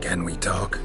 Can we talk?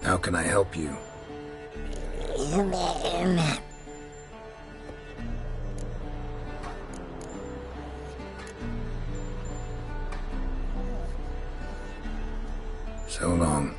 How can I help you? So long.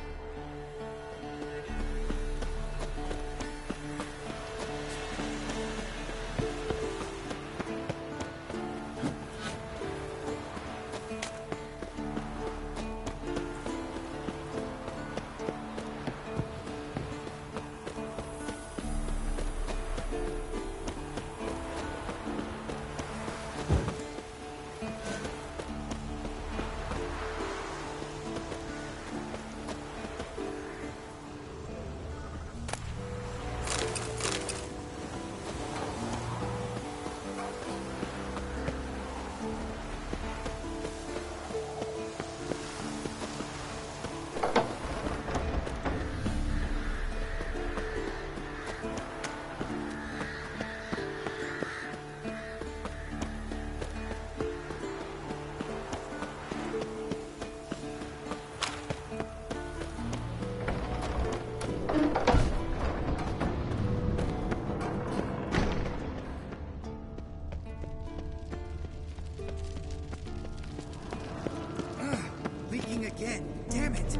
Leaking again. Damn it.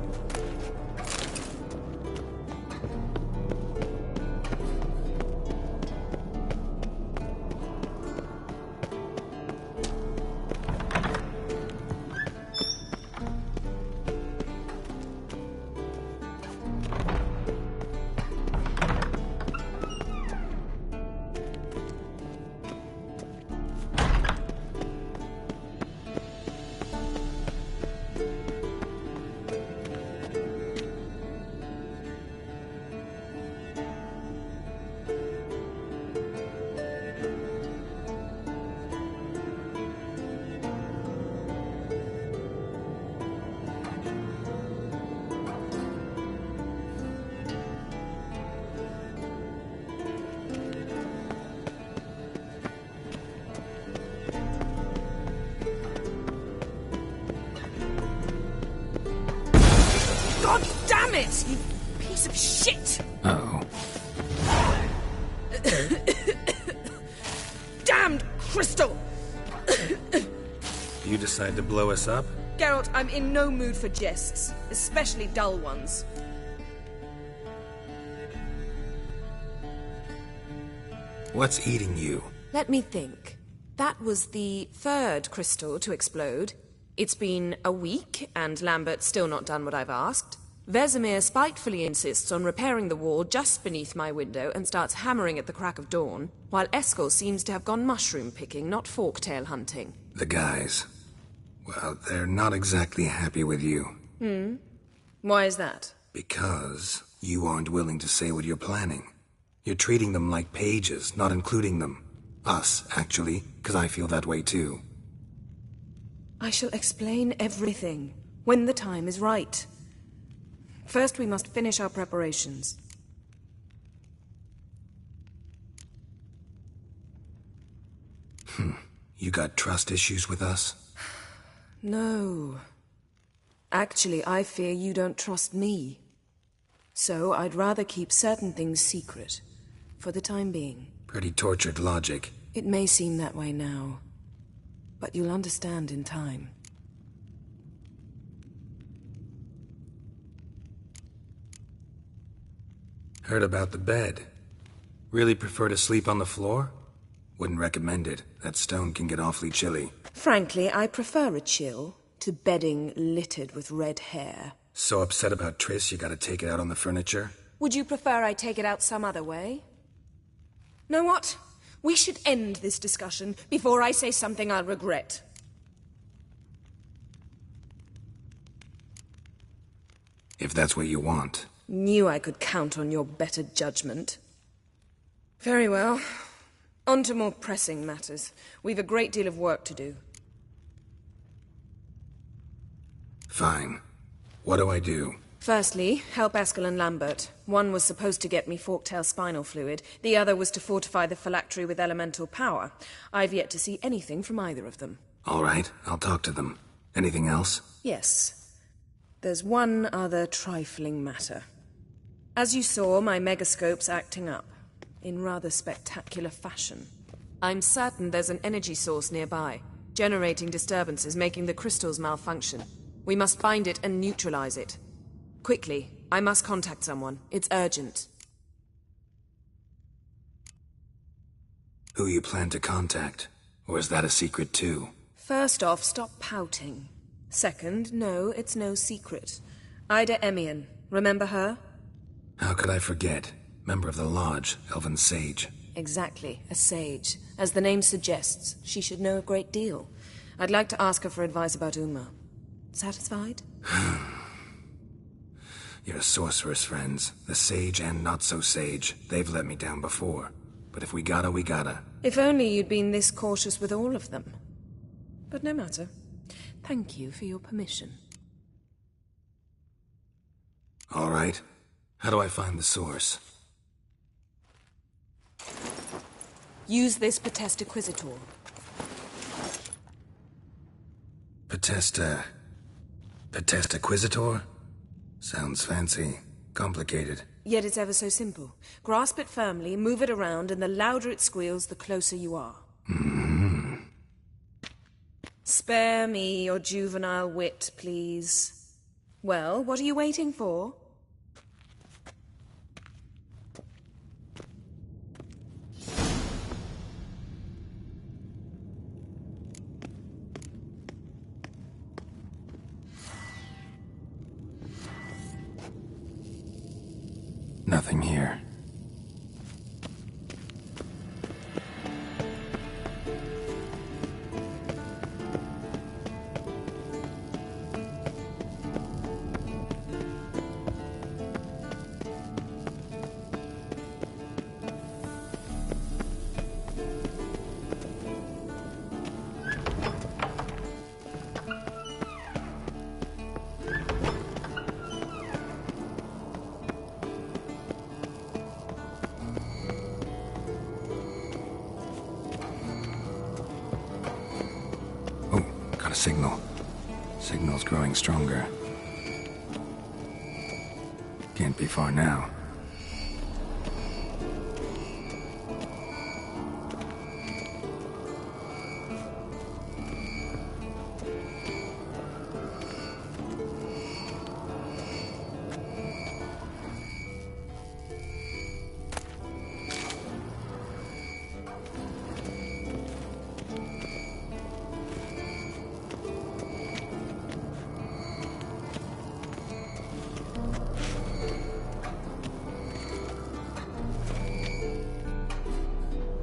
God damn it, you piece of shit! Uh-oh. Damned crystal! You decide to blow us up? Geralt, I'm in no mood for jests, especially dull ones. What's eating you? Let me think. That was the third crystal to explode. It's been a week, and Lambert's still not done what I've asked. Vesemir spitefully insists on repairing the wall just beneath my window and starts hammering at the crack of dawn, while Eskel seems to have gone mushroom picking, not forktail hunting. The guys. Well, they're not exactly happy with you. Why is that? Because you aren't willing to say what you're planning. You're treating them like pages, not including them. Us, actually, because I feel that way too. I shall explain everything, when the time is right. First, we must finish our preparations. You got trust issues with us? No. Actually, I fear you don't trust me. So, I'd rather keep certain things secret, for the time being. Pretty tortured logic. It may seem that way now, but you'll understand in time. Heard about the bed. Really prefer to sleep on the floor? Wouldn't recommend it. That stone can get awfully chilly. Frankly, I prefer a chill to bedding littered with red hair. So upset about Triss you gotta take it out on the furniture? Would you prefer I take it out some other way? Know what? We should end this discussion before I say something I'll regret. If that's what you want. Knew I could count on your better judgment. Very well. On to more pressing matters. We've a great deal of work to do. Fine. What do I do? Firstly, help Eskel and Lambert. One was supposed to get me forktail spinal fluid. The other was to fortify the phylactery with elemental power. I've yet to see anything from either of them. All right, I'll talk to them. Anything else? Yes. There's one other trifling matter. As you saw, my megascope's acting up. In rather spectacular fashion. I'm certain there's an energy source nearby, generating disturbances, making the crystals malfunction. We must find it and neutralize it. Quickly, I must contact someone. It's urgent. Who you plan to contact? Or is that a secret too? First off, stop pouting. Second, no, it's no secret. Ida Emian. Remember her? How could I forget? Member of the Lodge, Elven Sage. Exactly, a sage. As the name suggests, she should know a great deal. I'd like to ask her for advice about Uma. Satisfied? Your sorceress friends, the sage and not-so-sage, they've let me down before. But if we gotta, we gotta. If only you'd been this cautious with all of them. But no matter. Thank you for your permission. All right. How do I find the source? Use this Potesta Quisitor. Potesta Quisitor? Sounds fancy. Complicated. Yet it's ever so simple. Grasp it firmly, move it around, and the louder it squeals, the closer you are. Mm-hmm. Spare me your juvenile wit, please. Well, what are you waiting for? Nothing here. A signal. Signal's growing stronger. Can't be far now.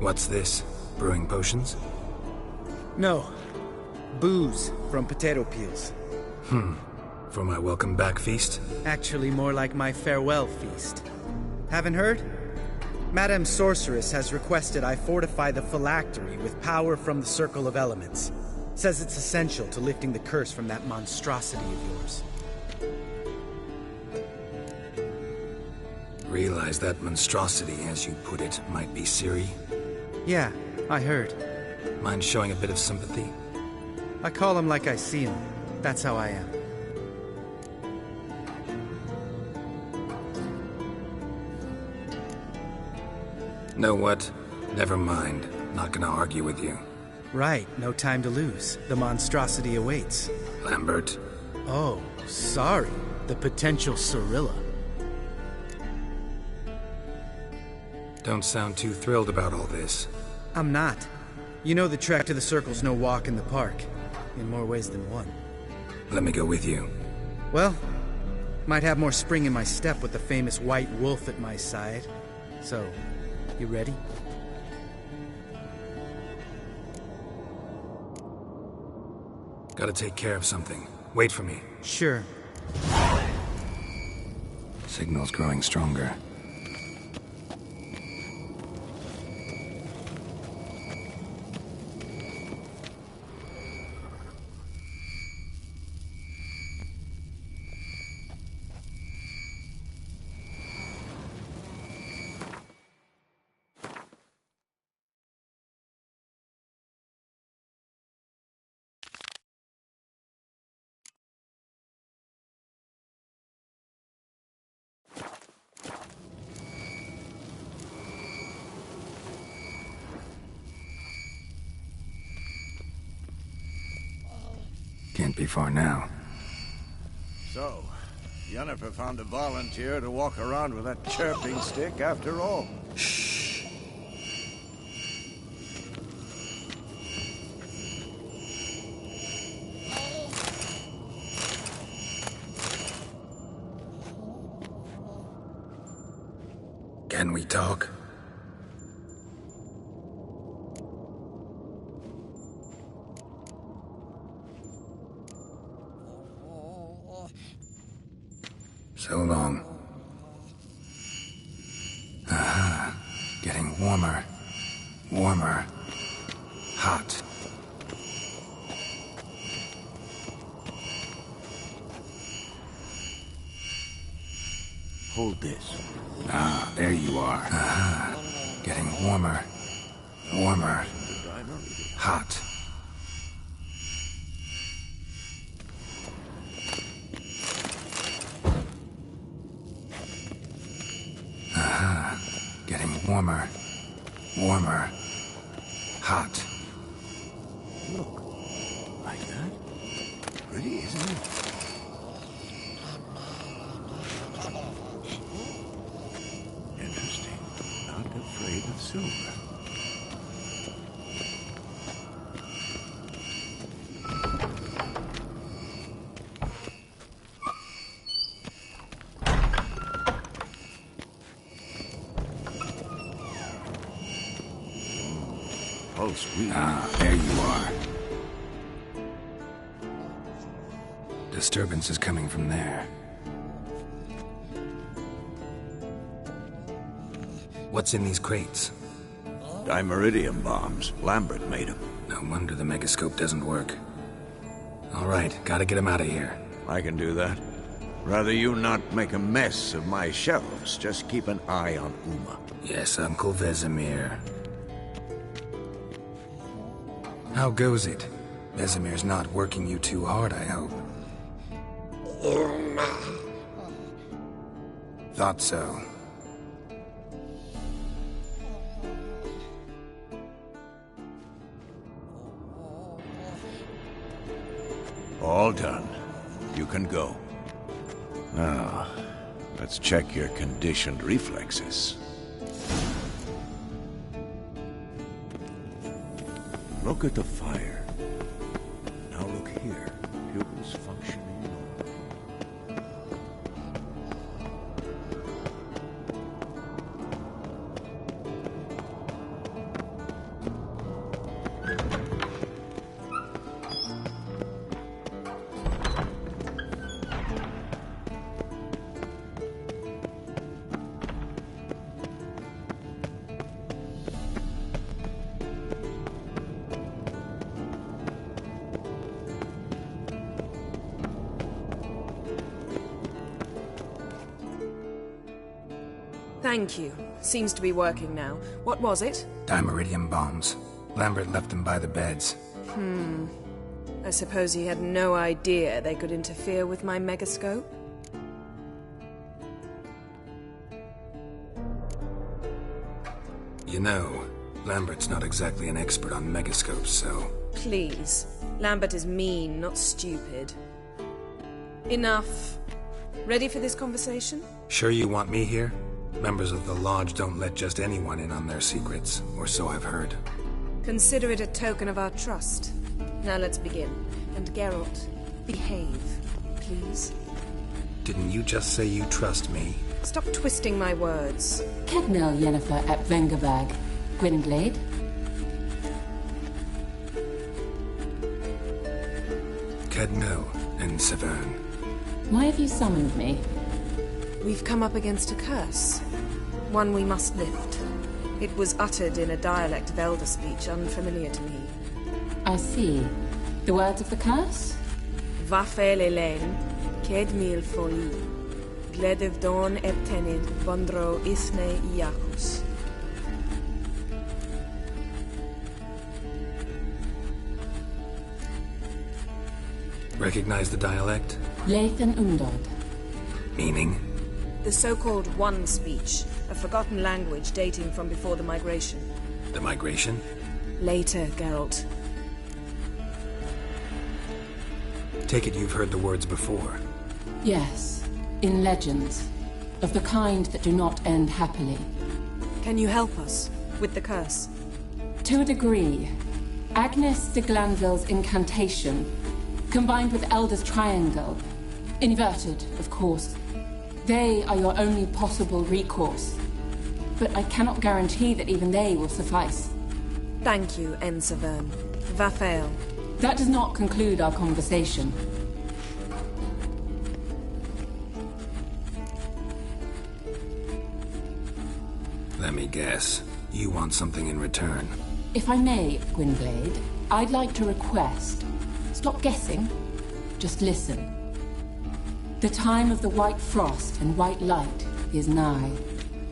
What's this? Brewing potions? No. Booze from potato peels. For my welcome back feast? Actually, more like my farewell feast. Haven't heard? Madame Sorceress has requested I fortify the phylactery with power from the Circle of Elements. Says it's essential to lifting the curse from that monstrosity of yours. Realize that monstrosity, as you put it, might be Ciri? Yeah, I heard. Mind showing a bit of sympathy? I call him like I see him. That's how I am. Know what? Never mind. Not gonna argue with you. Right, no time to lose. The monstrosity awaits. Lambert. Oh, sorry. The potential Cirilla. Don't sound too thrilled about all this. I'm not. You know the trek to the Circle's no walk in the park. In more ways than one. Let me go with you. Well, might have more spring in my step with the famous white wolf at my side. So, you ready? Gotta take care of something. Wait for me. Sure. Signal's growing stronger. Can't be far now. So, Yennefer found a volunteer to walk around with that chirping stick after all. Shh. Can we talk? So long. Aha. Getting warmer. Warmer. Hot. Hold this. Ah, there you are. Aha. Getting warmer. Warmer. Hot. Getting warmer. Warmer. Hot. Look. Like that? Pretty, isn't it? Interesting. Not afraid of silver. Oh, sweet. Ah, there you are. Disturbance is coming from there. What's in these crates? Dimeridium bombs. Lambert made them. No wonder the megascope doesn't work. All right, gotta get him out of here. I can do that. Rather you not make a mess of my shelves. Just keep an eye on Uma. Yes, Uncle Vesemir. How goes it? Vesemir's not working you too hard, I hope. Thought so. All done. You can go. Now, let's check your conditioned reflexes. Look at the fire. Now look here. Pupils functioning normally. Thank you. Seems to be working now. What was it? Dimeridium bombs. Lambert left them by the beds. I suppose he had no idea they could interfere with my megascope? You know, Lambert's not exactly an expert on megascopes, so... Please. Lambert is mean, not stupid. Enough. Ready for this conversation? Sure you want me here? Members of the Lodge don't let just anyone in on their secrets, or so I've heard. Consider it a token of our trust. Now let's begin. And Geralt, behave, please. Didn't you just say you trust me? Stop twisting my words. Kednel Yennefer at Vengerberg. Gwynglade. Kedno and Severn. Why have you summoned me? We've come up against a curse. One we must lift. It was uttered in a dialect of Elder speech unfamiliar to me. I see. The words of the curse? Vafel Elaine, Ked mil foli, Gledev don eptenid, Bondro isne iacus. Recognize the dialect? Lathan Undod. Meaning? The so-called One speech, a forgotten language dating from before the migration. The migration? Later, Geralt. Take it you've heard the words before. Yes, in legends. Of the kind that do not end happily. Can you help us with the curse? To a degree. Agnes de Glanville's incantation, combined with Elder's triangle, inverted, of course. They are your only possible recourse. But I cannot guarantee that even they will suffice. Thank you, Severn. Vafel. That does not conclude our conversation. Let me guess. You want something in return. If I may, Gwynblade, I'd like to request. Stop guessing. Just listen. The time of the white frost and white light is nigh.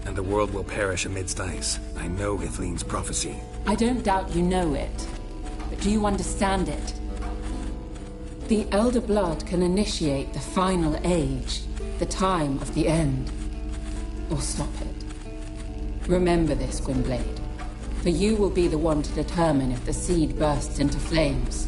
And the world will perish amidst ice. I know Ithleen's prophecy. I don't doubt you know it. But do you understand it? The Elder Blood can initiate the final age, the time of the end. Or stop it. Remember this, Gwynblade. For you will be the one to determine if the seed bursts into flames.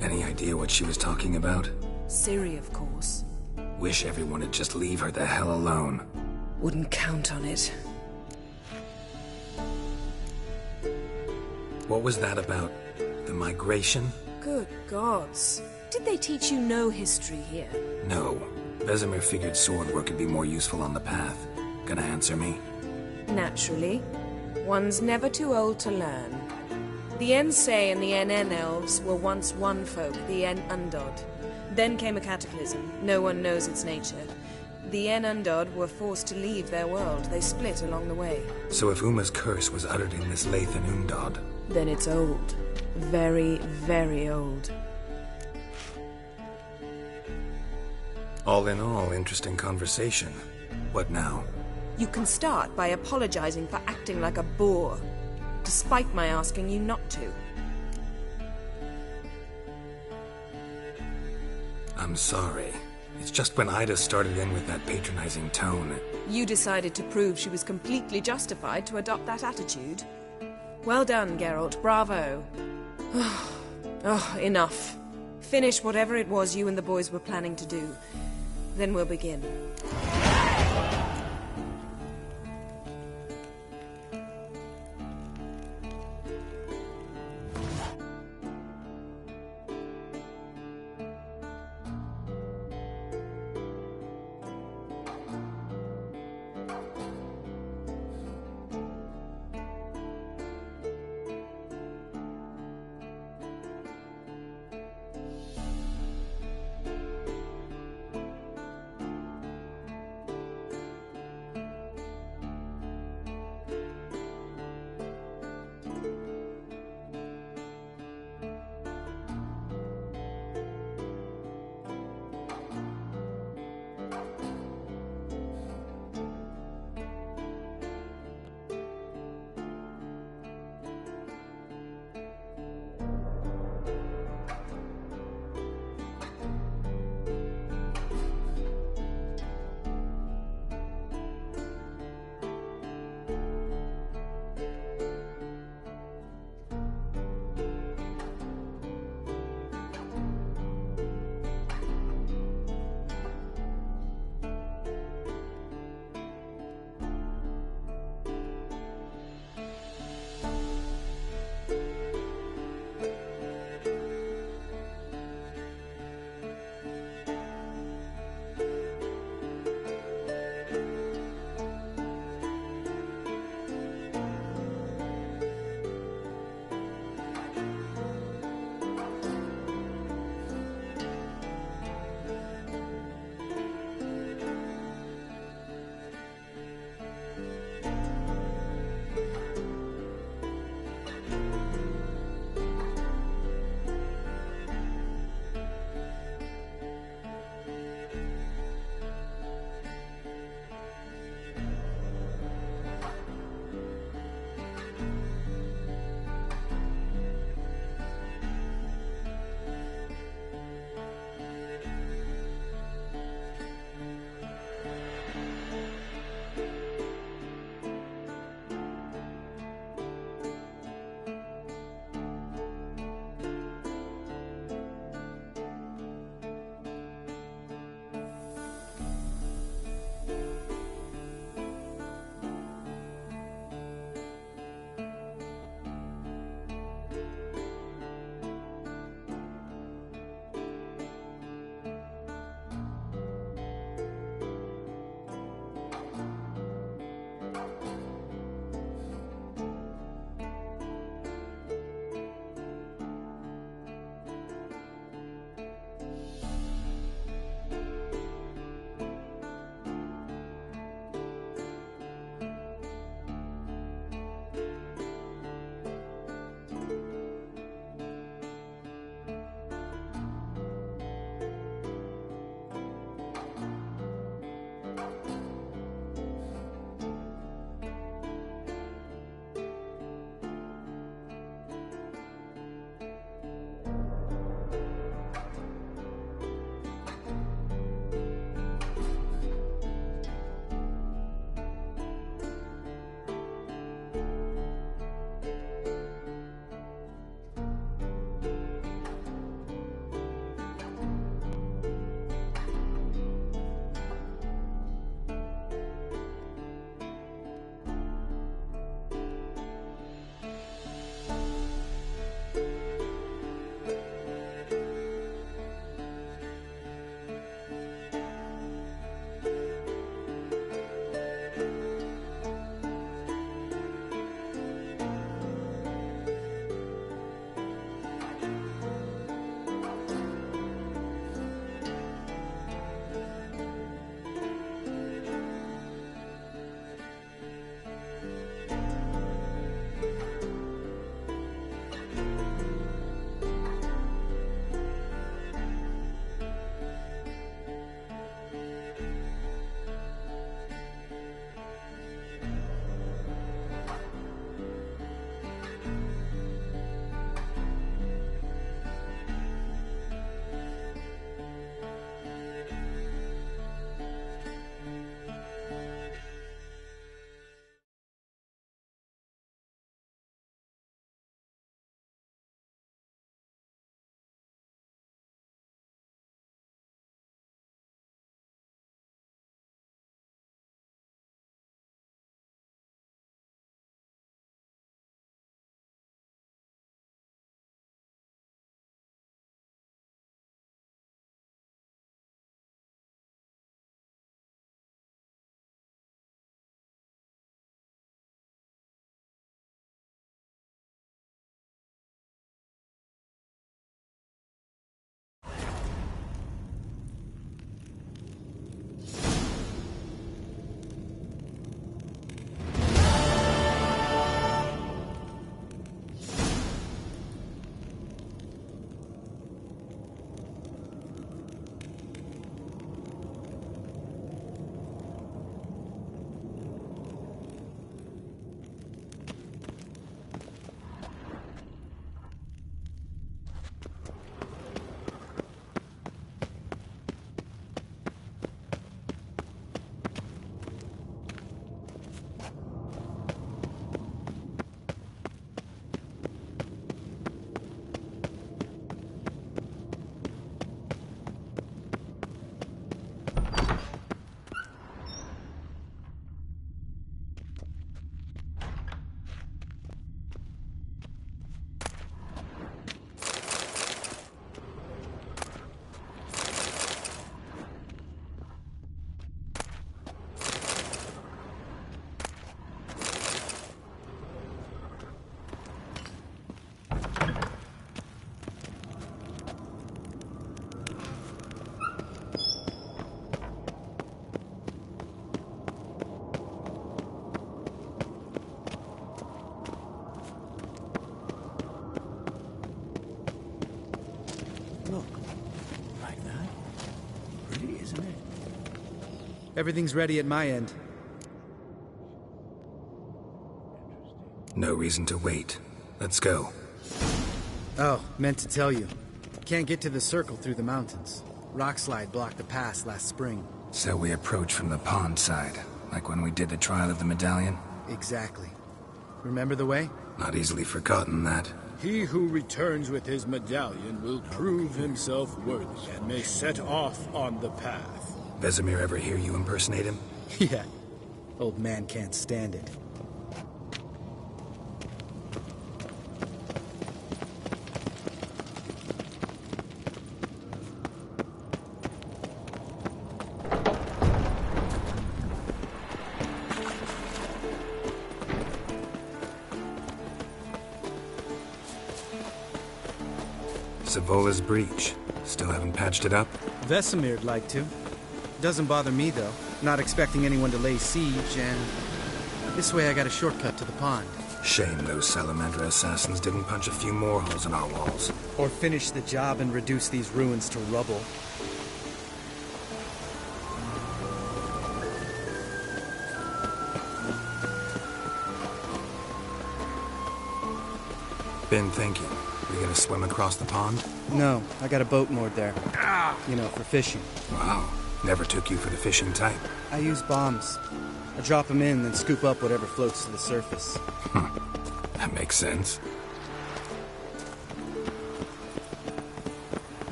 Any idea what she was talking about? Ciri, of course. Wish everyone would just leave her the hell alone. Wouldn't count on it. What was that about? The migration? Good gods. Did they teach you no history here? No. Vesemir figured sword work would be more useful on the path. Gonna answer me? Naturally. One's never too old to learn. The Ensei and the NN elves were once one folk, the En Undod. Then came a cataclysm. No one knows its nature. The En Undod were forced to leave their world. They split along the way. So if Uma's curse was uttered in this Lathan Undod, then it's old. Very, very old. all in all, interesting conversation. What now? You can start by apologizing for acting like a boor, despite my asking you not to. I'm sorry. It's just when Ida started in with that patronizing tone. You decided to prove she was completely justified to adopt that attitude. Well done, Geralt. Bravo. Oh, enough. Finish whatever it was you and the boys were planning to do. Then we'll begin. Everything's ready at my end. No reason to wait. Let's go. Oh, meant to tell you. Can't get to the circle through the mountains. Rockslide blocked the pass last spring. So we approach from the pond side, like when we did the trial of the medallion? Exactly. Remember the way? Not easily forgotten, that. He who returns with his medallion will prove himself worthy and may set off on the path. Vesemir ever hear you impersonate him? Yeah. Old man can't stand it. Savola's breach. Still haven't patched it up? Vesemir'd like to. Doesn't bother me, though. Not expecting anyone to lay siege, and... this way I got a shortcut to the pond. Shame those Salamander assassins didn't punch a few more holes in our walls. Or finish the job and reduce these ruins to rubble. Been thinking. We gonna swim across the pond? No, I got a boat moored there. You know, for fishing. Wow. Never took you for the fishing type. I use bombs. I drop them in, then scoop up whatever floats to the surface. That makes sense.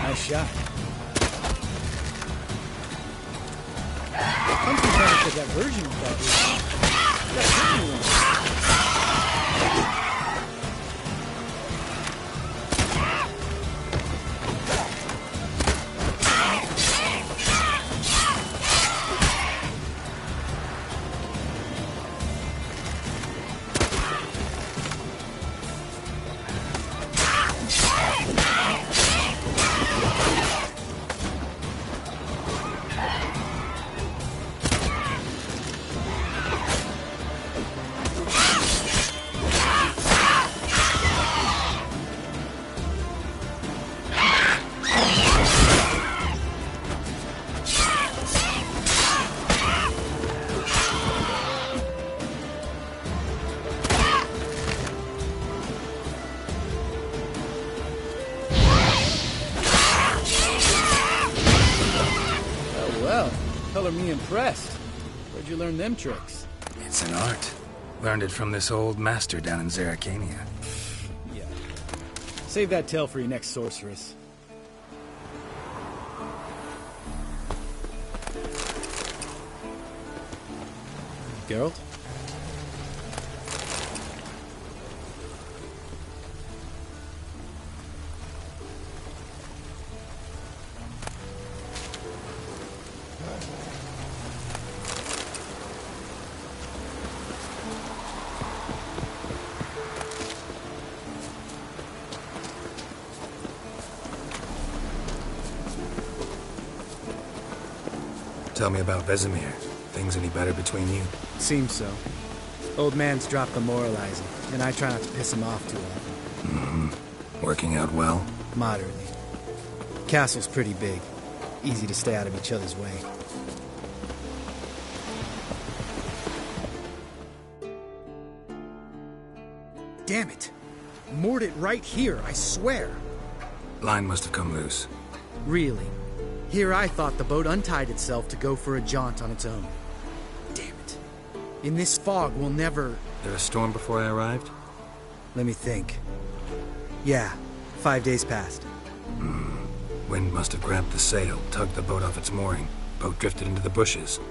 Nice shot. I'm trying to get that version of that. Color me impressed. Where'd you learn them tricks? It's an art. Learned it from this old master down in Zerrikania. Yeah. Save that tale for your next sorceress. Geralt? Tell me about Vesemir. Things any better between you? Seems so. Old man's dropped the moralizing, and I try not to piss him off too often. Working out well? Moderately. Castle's pretty big. Easy to stay out of each other's way. Damn it! Moored it right here, I swear! Line must have come loose. Really? Here I thought the boat untied itself to go for a jaunt on its own. Damn it. In this fog, we'll never... There a storm before I arrived? Let me think. Yeah, 5 days passed. Wind must have grabbed the sail, tugged the boat off its mooring. Boat drifted into the bushes.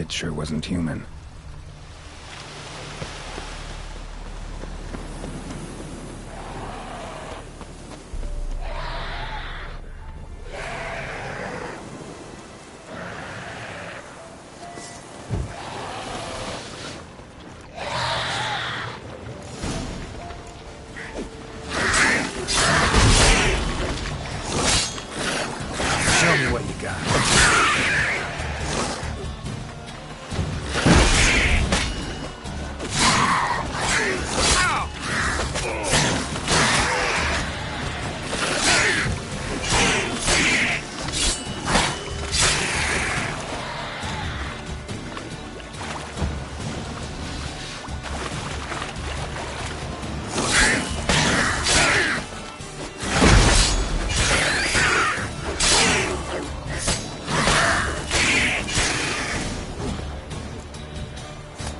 It sure wasn't human. Show me what you got.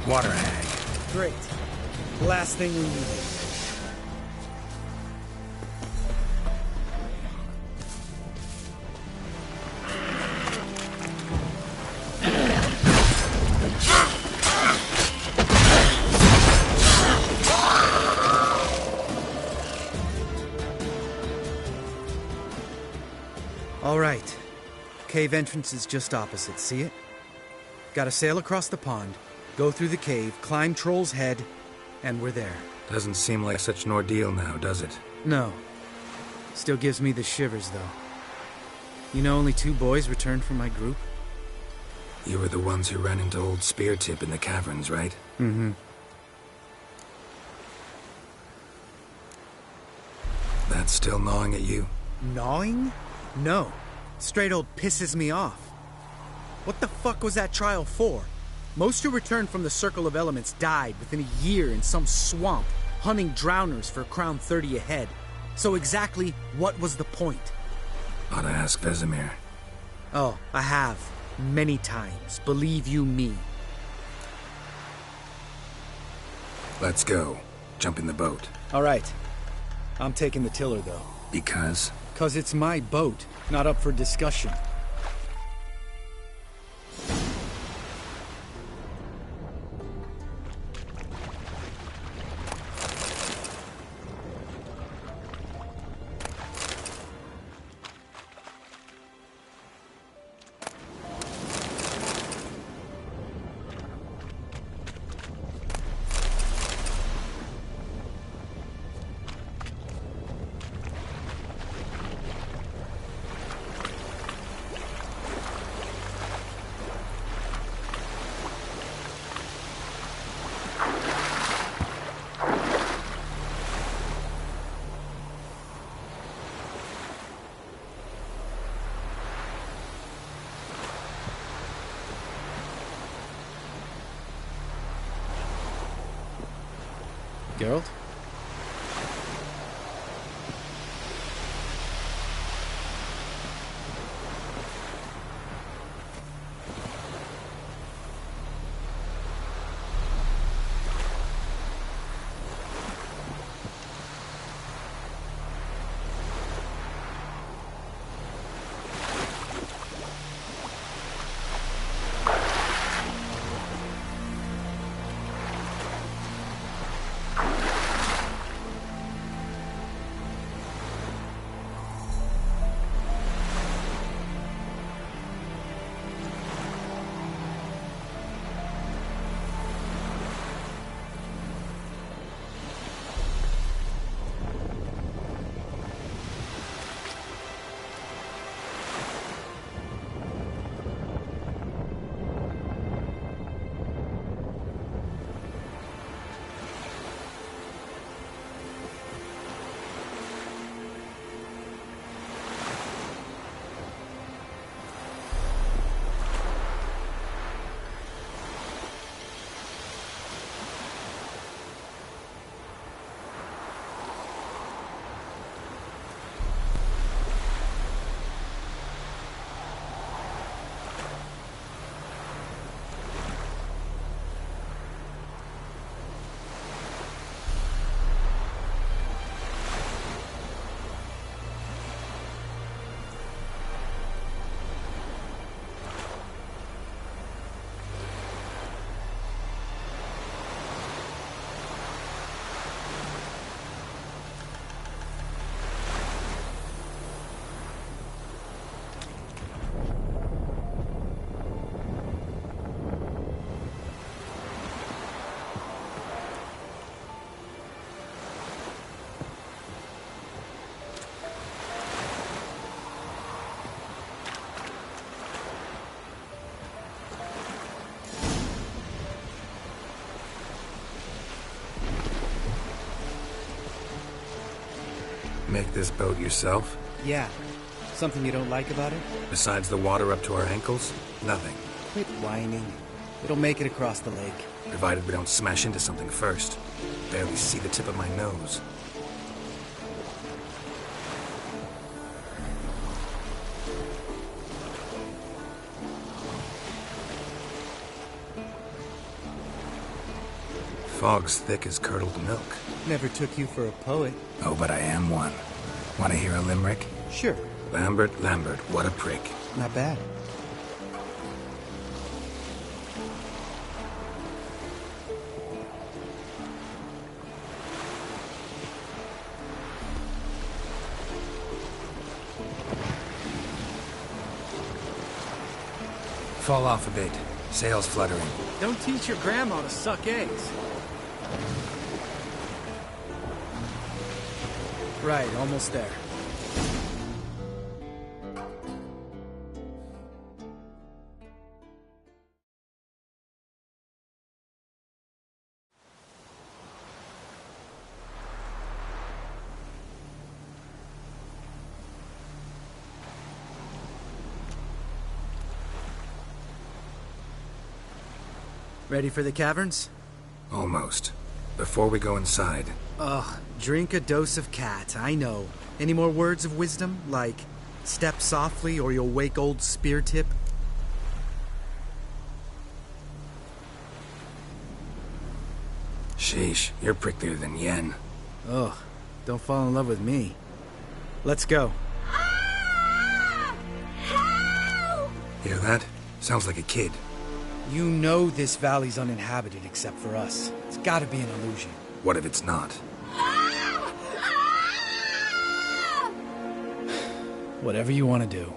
Water hag. Great. Last thing we needed. All right. Cave entrance is just opposite, see it? Gotta sail across the pond, go through the cave, climb Troll's Head, and we're there. Doesn't seem like such an ordeal now, does it? No. Still gives me the shivers, though. You know only 2 boys returned from my group? You were the ones who ran into old Speartip in the caverns, right? Mm-hmm. That's still gnawing at you? Gnawing? No. Straight old pisses me off. What the fuck was that trial for? Most who returned from the Circle of Elements died within a year in some swamp, hunting drowners for Crown 30 a head. So exactly what was the point? Ought to ask Vesemir. Oh, I have. Many times. Believe you me. Let's go. Jump in the boat. All right. I'm taking the tiller, though. Because? 'Cause it's my boat, not up for discussion. Geralt? Make this boat yourself? Yeah. Something you don't like about it? Besides the water up to our ankles? Nothing. Quit whining. It'll make it across the lake. Provided we don't smash into something first. Barely see the tip of my nose. Fog's thick as curdled milk. Never took you for a poet. Oh, but I am one. Want to hear a limerick? Sure. Lambert, what a prick. Not bad. Fall off a bit. Sails fluttering. Don't teach your grandma to suck eggs. Right, almost there. Ready for the caverns? Almost. Before we go inside, Ugh, drink a dose of cat, I know. Any more words of wisdom? Like, step softly or you'll wake old spear tip? sheesh, you're pricklier than Yen. Ugh, don't fall in love with me. Let's go. Hear that? Sounds like a kid. You know this valley's uninhabited except for us. It's gotta be an illusion. What if it's not? Whatever you want to do.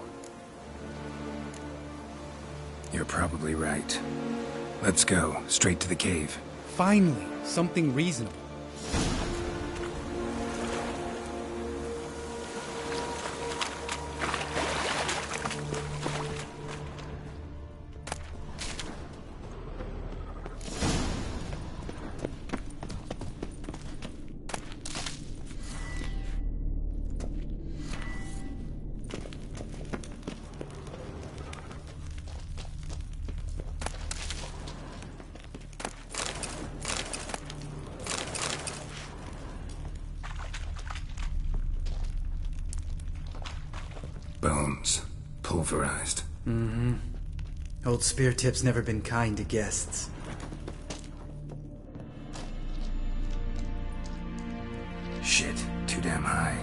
You're probably right. Let's go, straight to the cave. Finally, something reasonable. Bones. Pulverized. Mm-hmm. Old Spear Tip's never been kind to guests. Shit, too damn high.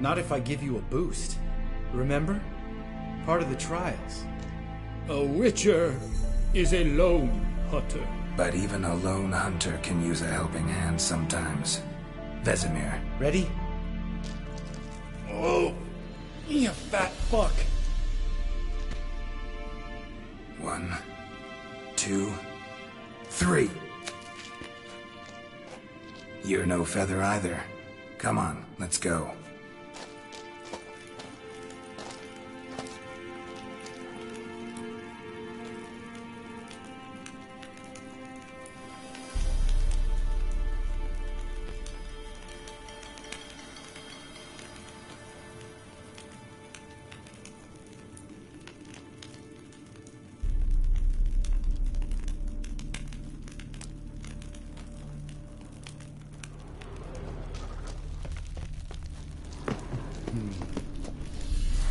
Not if I give you a boost. Remember? Part of the trials. A witcher is a lone hunter. But even a lone hunter can use a helping hand sometimes. Vesemir. Ready? Oh, you fat fuck. 1, 2, 3. You're no feather either. Come on, let's go.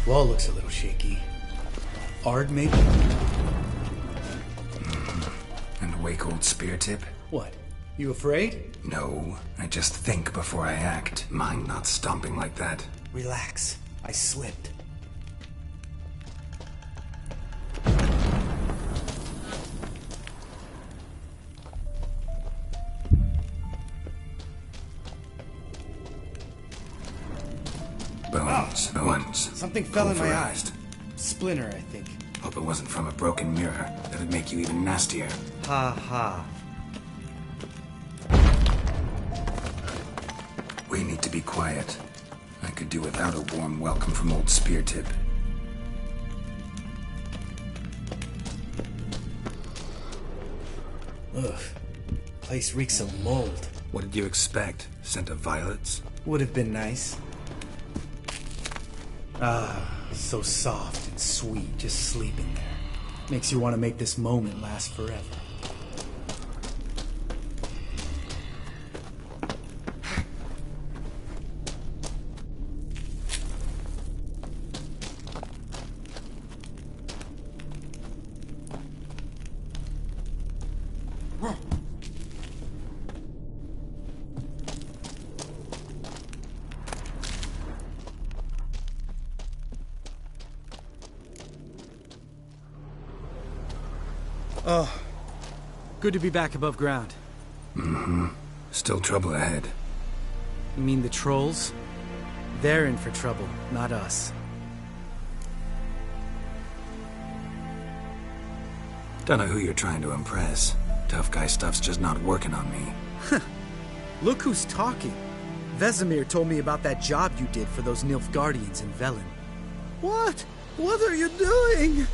Wall looks a little shaky. Ard, maybe? And wake old Spear Tip? What? You afraid? No, I just think before I act. Mind not stomping like that. Relax. I slipped. Bones. Something fell in my eye. Pulverized. Splinter, I think. Hope it wasn't from a broken mirror. That'd make you even nastier. Ha ha. We need to be quiet. I could do without a warm welcome from old Spear Tip. Ugh. Place reeks of mold. What did you expect? Scent of violets? Would have been nice. So soft and sweet, just sleeping there. Makes you want to make this moment last forever. Oh, good to be back above ground. Mm-hmm. Still trouble ahead. You mean the trolls? They're in for trouble, not us. Don't know who you're trying to impress. Tough guy stuff's just not working on me. Look who's talking. Vesemir told me about that job you did for those Nilfgaardians in Velen. What? What are you doing?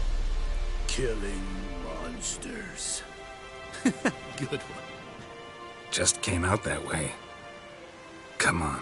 Killing monsters. Good one. Just came out that way. Come on.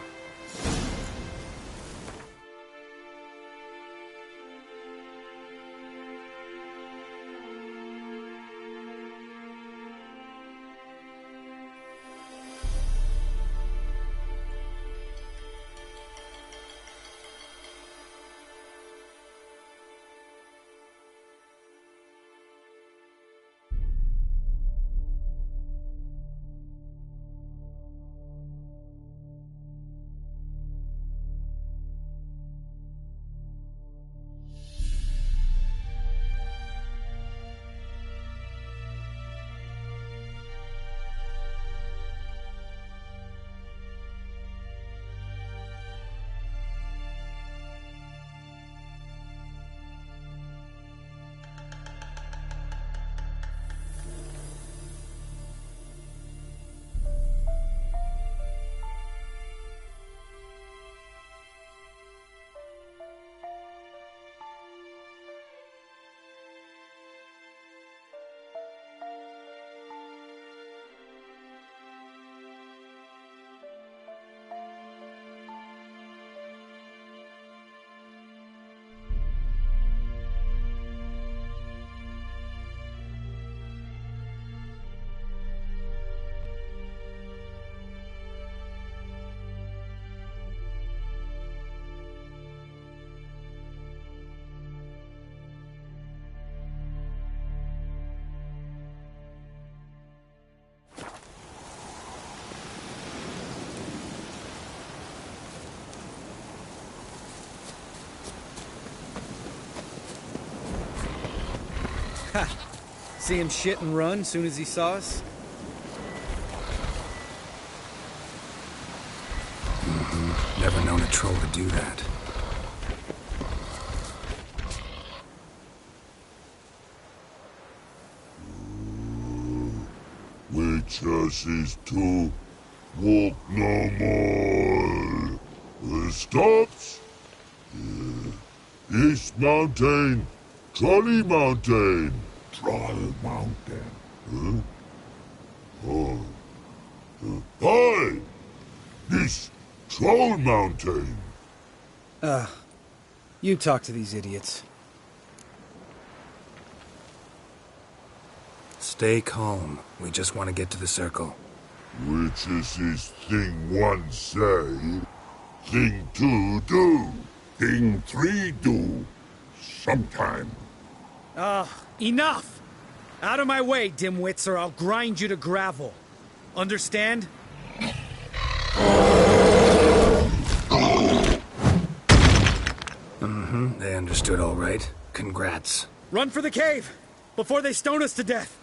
See him shit and run soon as he saw us? Mm-hmm. Never known a troll to do that. Witches is to walk no more. Stops? East Mountain, Trolley Mountain. Troll Mountain. Huh? Oh. Hi! This Troll Mountain. You talk to these idiots. Stay calm. We just want to get to the circle. Which is his thing one say, thing two do, thing three do, sometime. Enough! Out of my way, dimwits, or I'll grind you to gravel. Understand? Mm-hmm. They understood all right. Congrats. Run for the cave! Before they stone us to death!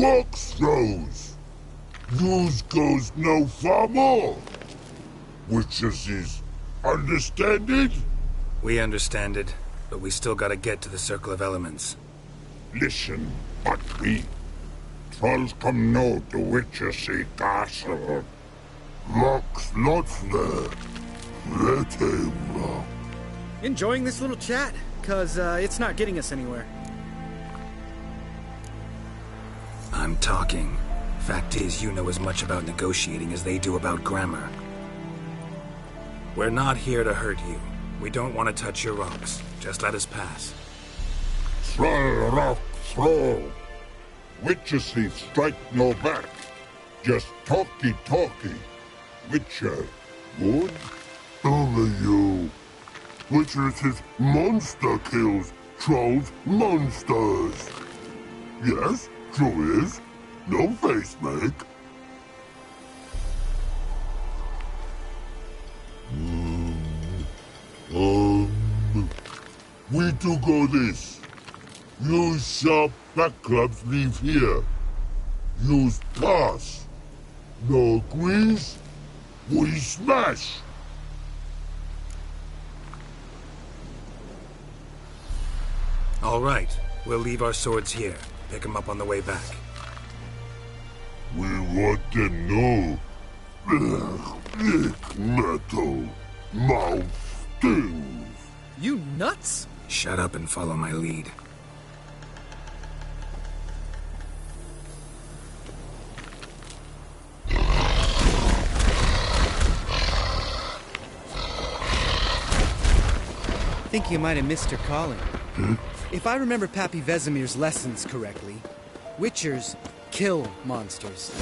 walk throws. Yous goes no far more. Witches is understand it? We understand it, but we still gotta get to the Circle of Elements. Listen, but we trolls come know the witches castle. Locks lots there. Let him. Enjoying this little chat? Cause it's not getting us anywhere. I'm talking. Fact is, you know as much about negotiating as they do about grammar. We're not here to hurt you. We don't want to touch your rocks. Just let us pass. Troll rock throw. Witches strike no back. Just talky. Witcher, good? Only you. Witches is monster kills. Trolls monsters. Yes, true is. No face make. We do go this. Use sharp back clubs leave here. Use pass. No agrees? We smash. All right. We'll leave our swords here. Pick them up on the way back. We want to know. Lick metal. Mouth stings. You nuts? Shut up and follow my lead. I think you might have missed her calling. If I remember Pappy Vesemir's lessons correctly, Witchers kill monsters.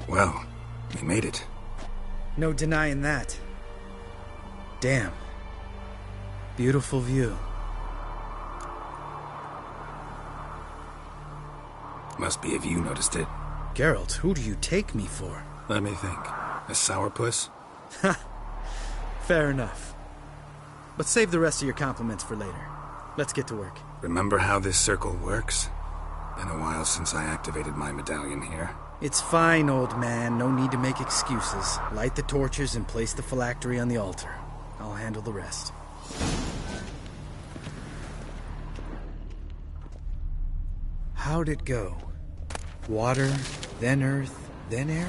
Well, we made it. No denying that. Damn. Beautiful view. Must be if you noticed it. Geralt, who do you take me for? Let me think. A sourpuss? Fair enough. But save the rest of your compliments for later. Let's get to work. Remember how this circle works? Been a while since I activated my medallion here. It's fine, old man. No need to make excuses. Light the torches and place the phylactery on the altar. I'll handle the rest. How'd it go? Water, then earth, then air?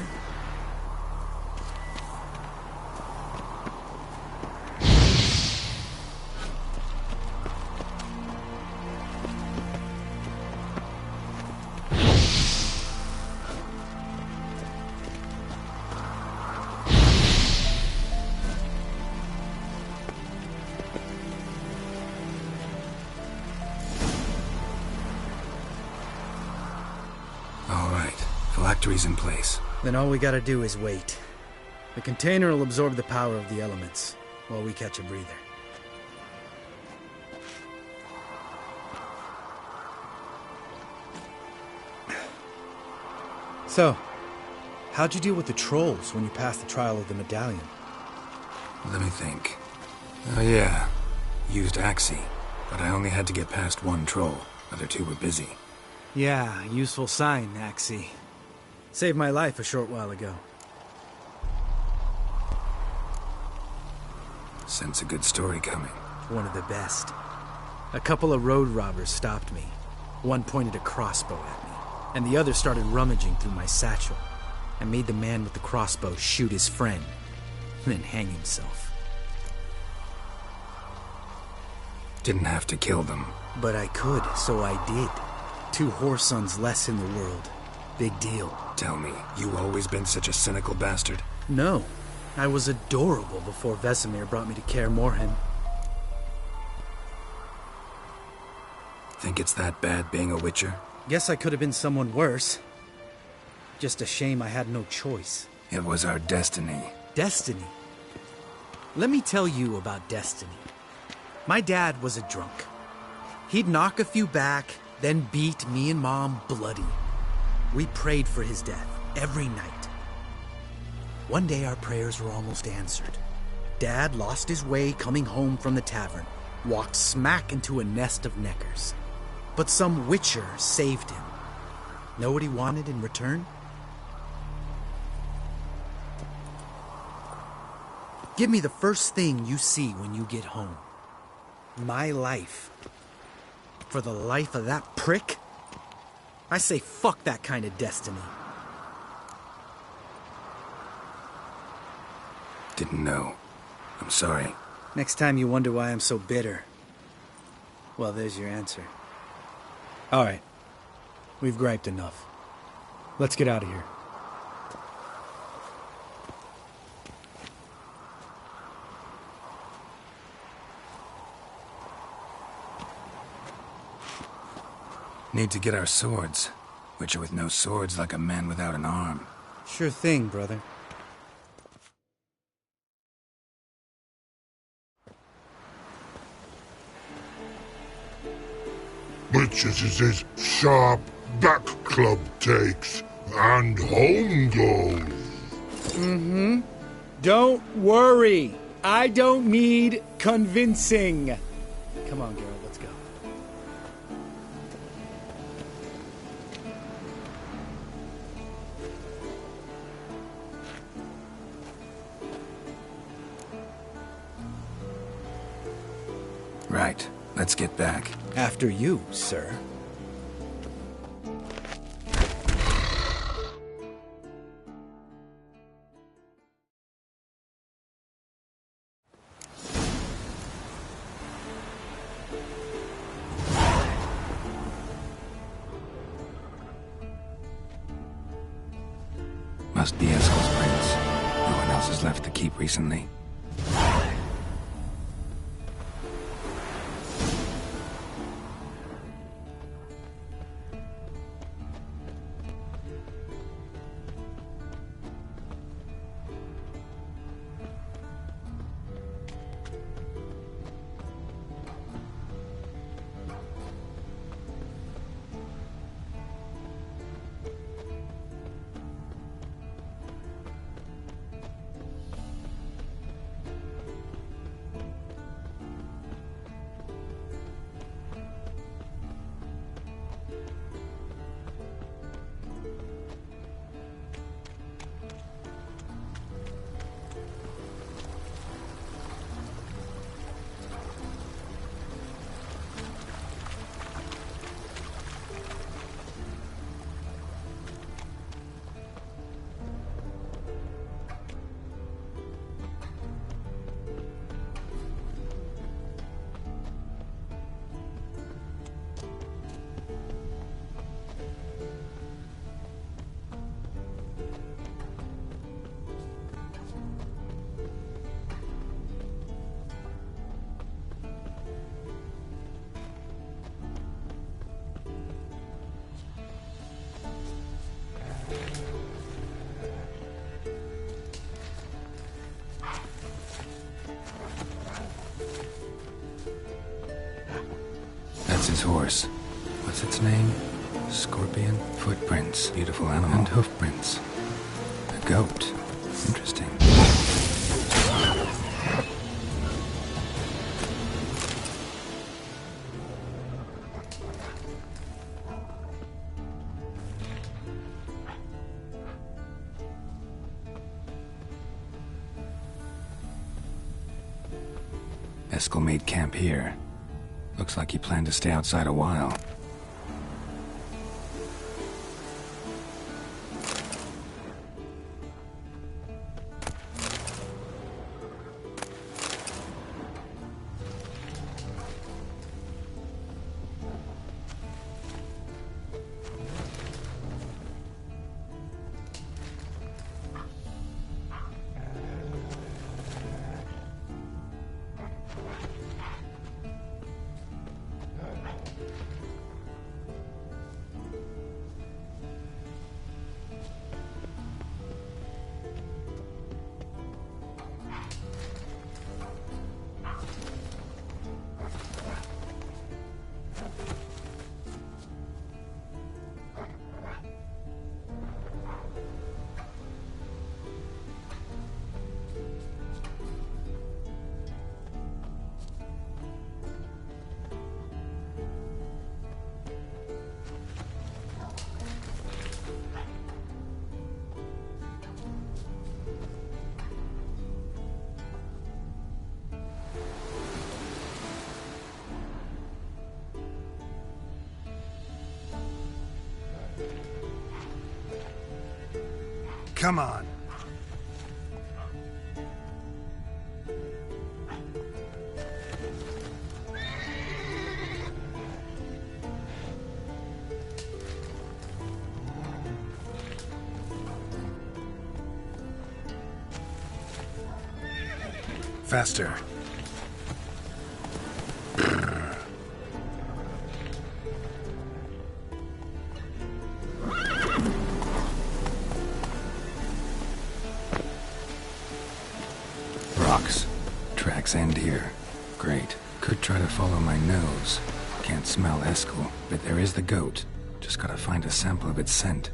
Phylactery's in place. Then all we gotta do is wait. The container will absorb the power of the elements, while we catch a breather. So, how'd you deal with the trolls when you passed the trial of the medallion? Let me think. Oh yeah, used Axie, but I only had to get past one troll. Other two were busy. Yeah, useful sign, Axie. Saved my life a short while ago. Sense a good story coming. One of the best. A couple of road robbers stopped me. One pointed a crossbow at me, and the other started rummaging through my satchel. I made the man with the crossbow shoot his friend, then hang himself. Didn't have to kill them. But I could, so I did. 2 whoresons less in the world. Big deal. Tell me, you always been such a cynical bastard? No. I was adorable before Vesemir brought me to Kaer Morhen. Think it's that bad being a Witcher? Guess I could have been someone worse. Just a shame I had no choice. It was our destiny. Destiny? Let me tell you about destiny. My dad was a drunk. He'd knock a few back, then beat me and Mom bloody. We prayed for his death every night. One day our prayers were almost answered. Dad lost his way coming home from the tavern, walked smack into a nest of neckers. But some witcher saved him. Know what he wanted in return? Give me the first thing you see when you get home. My life. For the life of that prick? I say fuck that kind of destiny. Didn't know. I'm sorry. Next time you wonder why I'm so bitter, well, there's your answer. All right. We've griped enough. Let's get out of here. Need to get our swords. Witcher with no swords like a man without an arm. Sure thing, brother. Witches is his sharp back club takes, and home goes. Don't worry. I don't need convincing. Come on, Geralt, let's go. Right. Let's get back. After you, sir. Must be Eskel's prince. No one else has left the keep recently. That's his horse. What's its name? Scorpion? Footprints. Beautiful animal. And hoofprints. A goat. Interesting. Eskel made camp here. Looks like he planned to stay outside a while. Come on. Faster. Rocks. Tracks end here. Great. Could try to follow my nose. Can't smell Eskel, but there is the goat. Just gotta find a sample of its scent.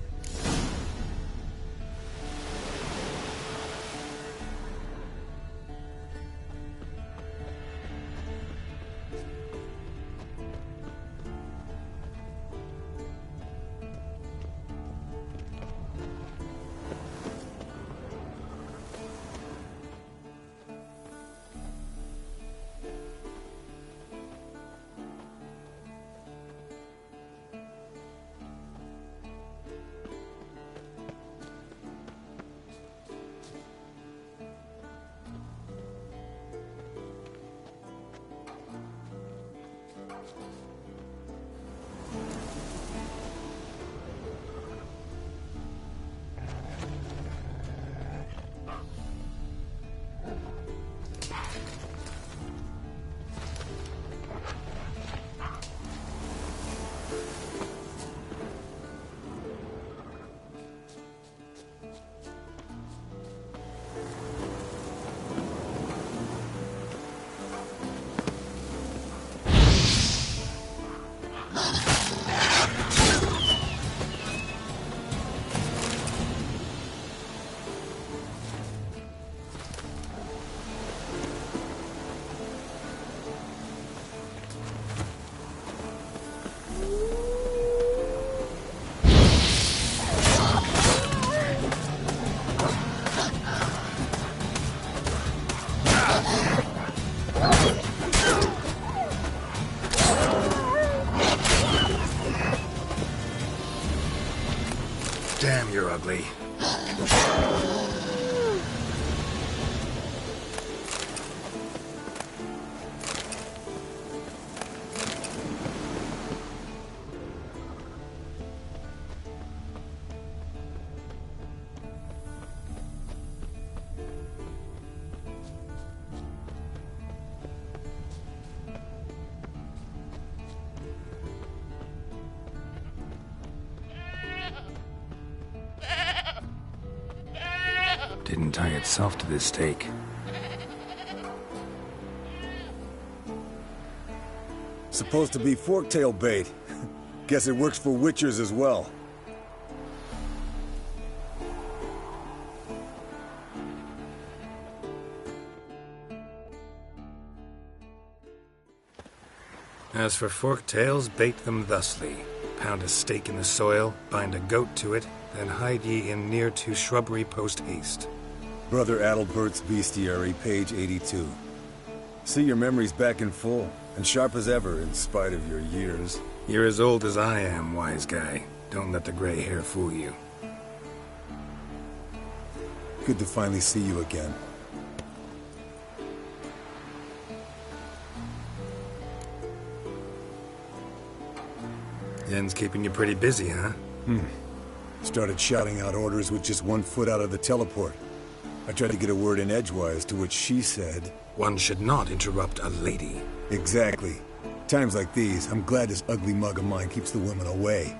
Damn, you're ugly. Didn't tie itself to this stake. Supposed to be forktail bait. Guess it works for witchers as well. As for forktails, bait them thusly. Pound a stake in the soil, bind a goat to it, then hide ye in near to shrubbery post haste. Brother Adalbert's Bestiary, page 82. See your memories back in full, and sharp as ever in spite of your years. You're as old as I am, wise guy. Don't let the gray hair fool you. Good to finally see you again. Yen's keeping you pretty busy, huh? Started shouting out orders with just 1 foot out of the teleport. I tried to get a word in edgewise, to which she said... One should not interrupt a lady. Exactly. Times like these, I'm glad this ugly mug of mine keeps the women away.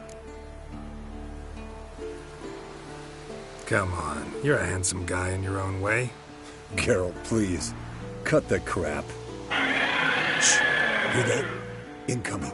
Come on, you're a handsome guy in your own way. Geralt, please. Cut the crap. Shh. Hear that? Incoming.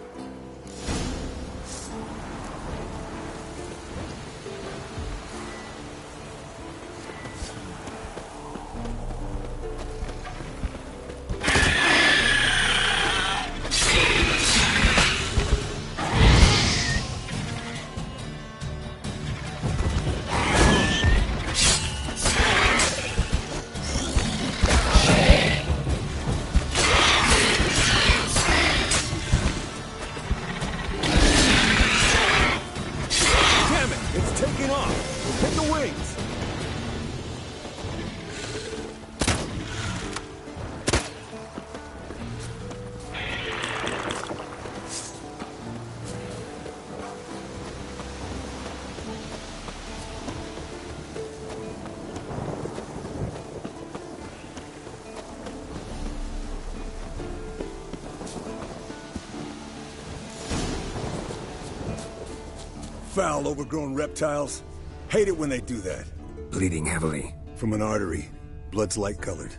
Foul, overgrown reptiles. Hate it when they do that. Bleeding heavily. From an artery. Blood's light-colored.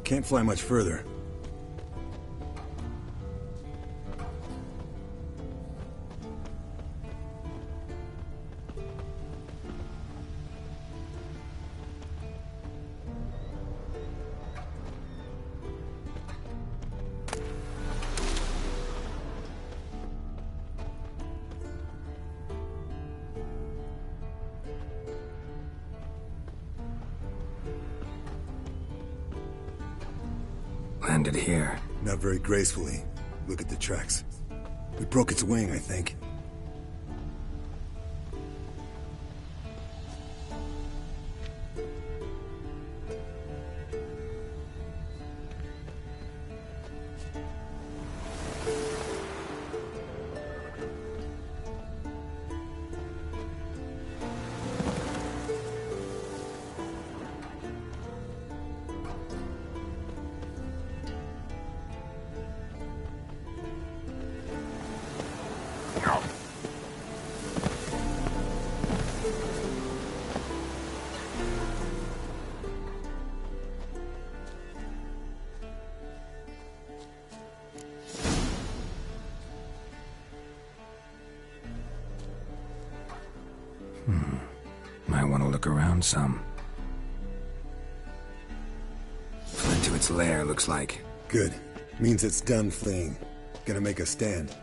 Can't fly much further. Landed here. Not very gracefully. Look at the tracks. We broke its wing, I think. Might want to look around some. Fled to its lair, looks like. Good. Means it's done fleeing. Gonna make a stand.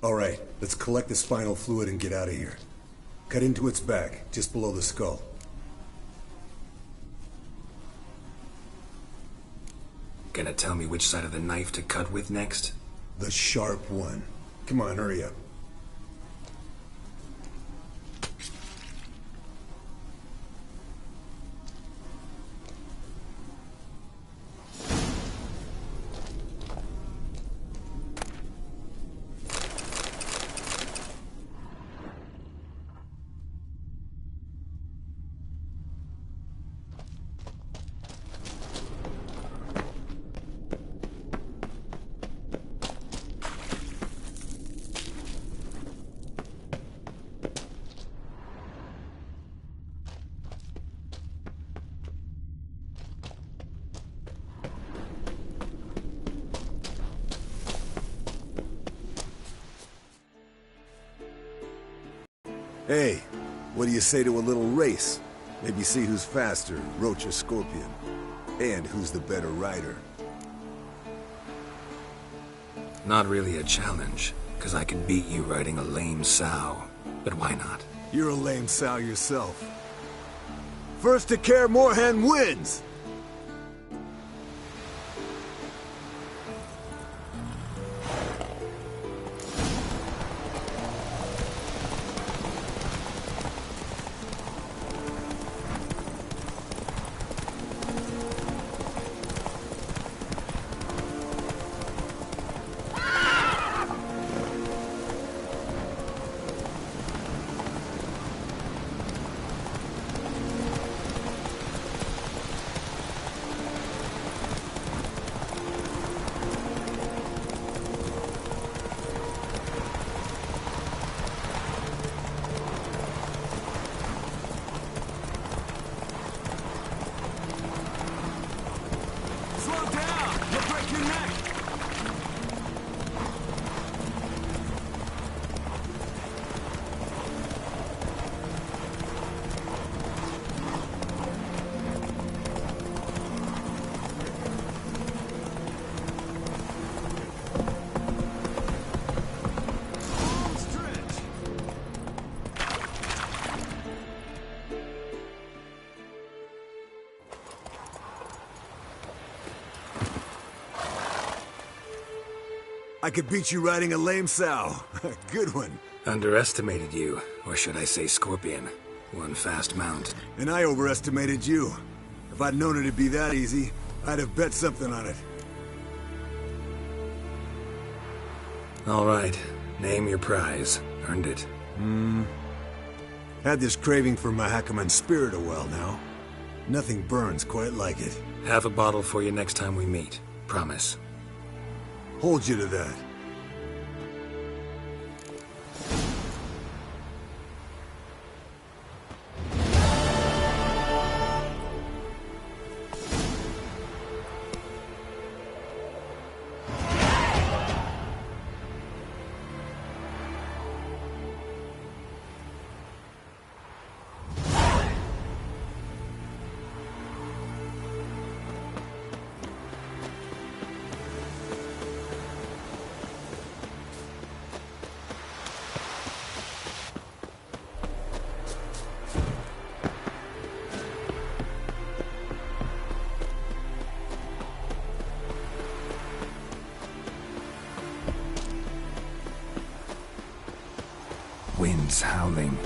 Alright, let's collect the spinal fluid and get out of here. Cut into its back, just below the skull. Gonna tell me which side of the knife to cut with next? The sharp one. Come on, hurry up. Hey, what do you say to a little race? Maybe see who's faster, Roach or Scorpion. And who's the better rider. Not really a challenge, because I can beat you riding a lame sow. But why not? You're a lame sow yourself. First to Kaer Morhen wins! I could beat you riding a lame sow. Good one. Underestimated you, or should I say Scorpion. One fast mount. And I overestimated you. If I'd known it'd be that easy, I'd have bet something on it. All right, name your prize. Earned it. Had this craving for Mahakaman spirit a while now. Nothing burns quite like it. Have a bottle for you next time we meet. Promise. Hold you to that. Winds howling.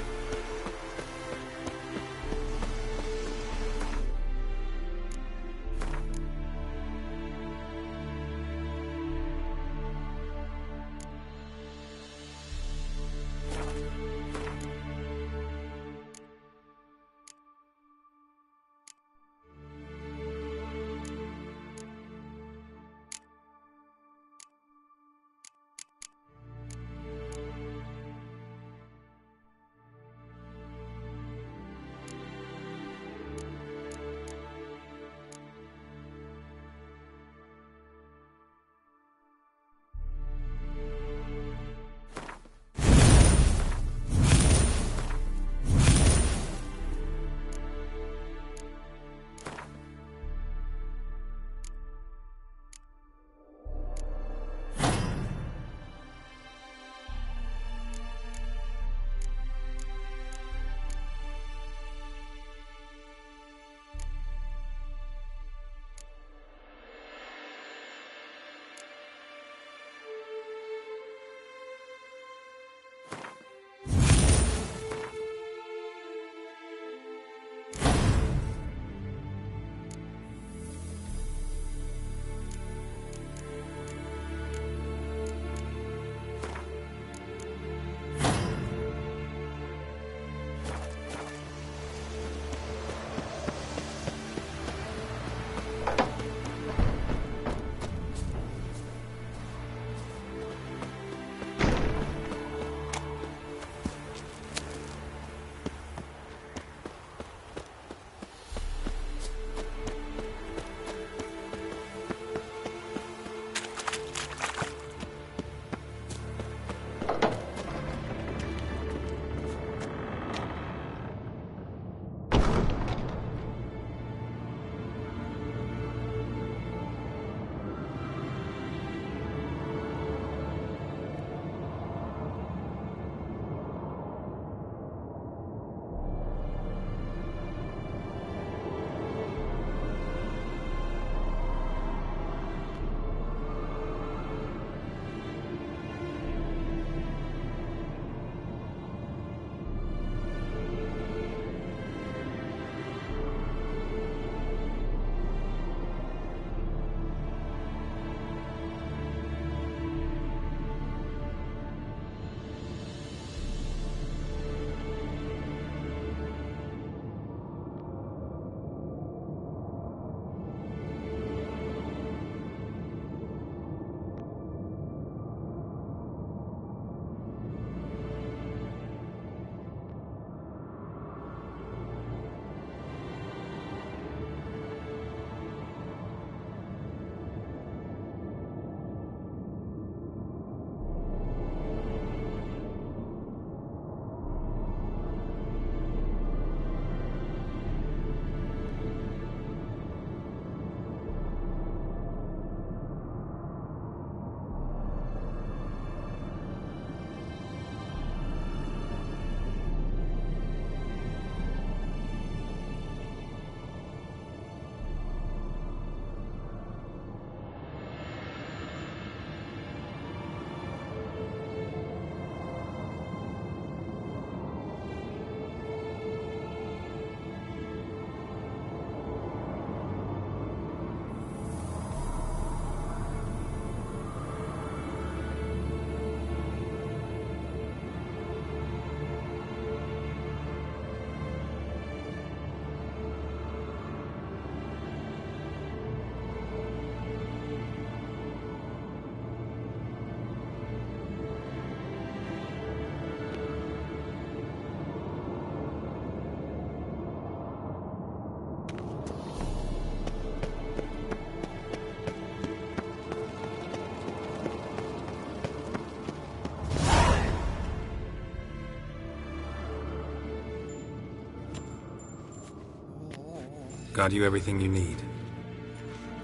Got you everything you need.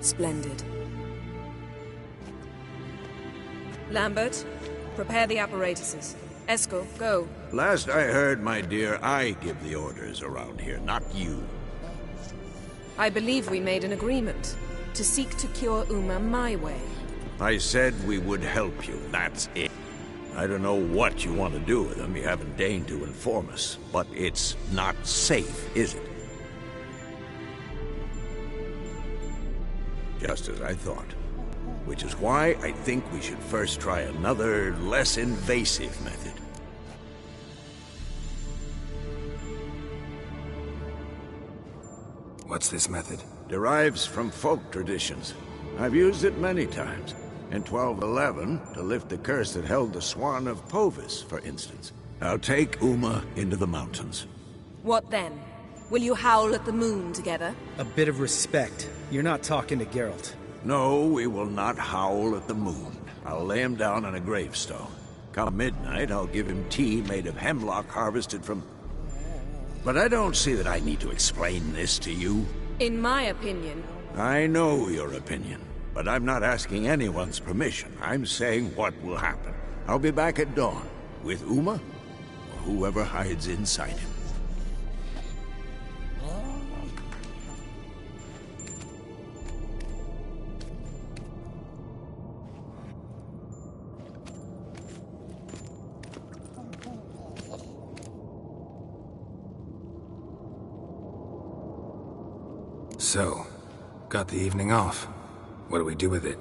Splendid. Lambert, prepare the apparatuses. Eskel, go. Last I heard, my dear, I give the orders around here, not you. I believe we made an agreement to seek to cure Uma my way. I said we would help you, that's it. I don't know what you want to do with them, you haven't deigned to inform us, but it's not safe, is it? Just as I thought. Which is why I think we should first try another, less invasive method. What's this method? Derives from folk traditions. I've used it many times. In 1211, to lift the curse that held the Swan of Povis, for instance. I'll take Uma into the mountains. What then? Will you howl at the moon together? A bit of respect. You're not talking to Geralt. No, we will not howl at the moon. I'll lay him down on a gravestone. Come midnight, I'll give him tea made of hemlock harvested from... But I don't see that I need to explain this to you. In my opinion... I know your opinion, but I'm not asking anyone's permission. I'm saying what will happen. I'll be back at dawn, with Uma, or whoever hides inside him. So, got the evening off. What do we do with it?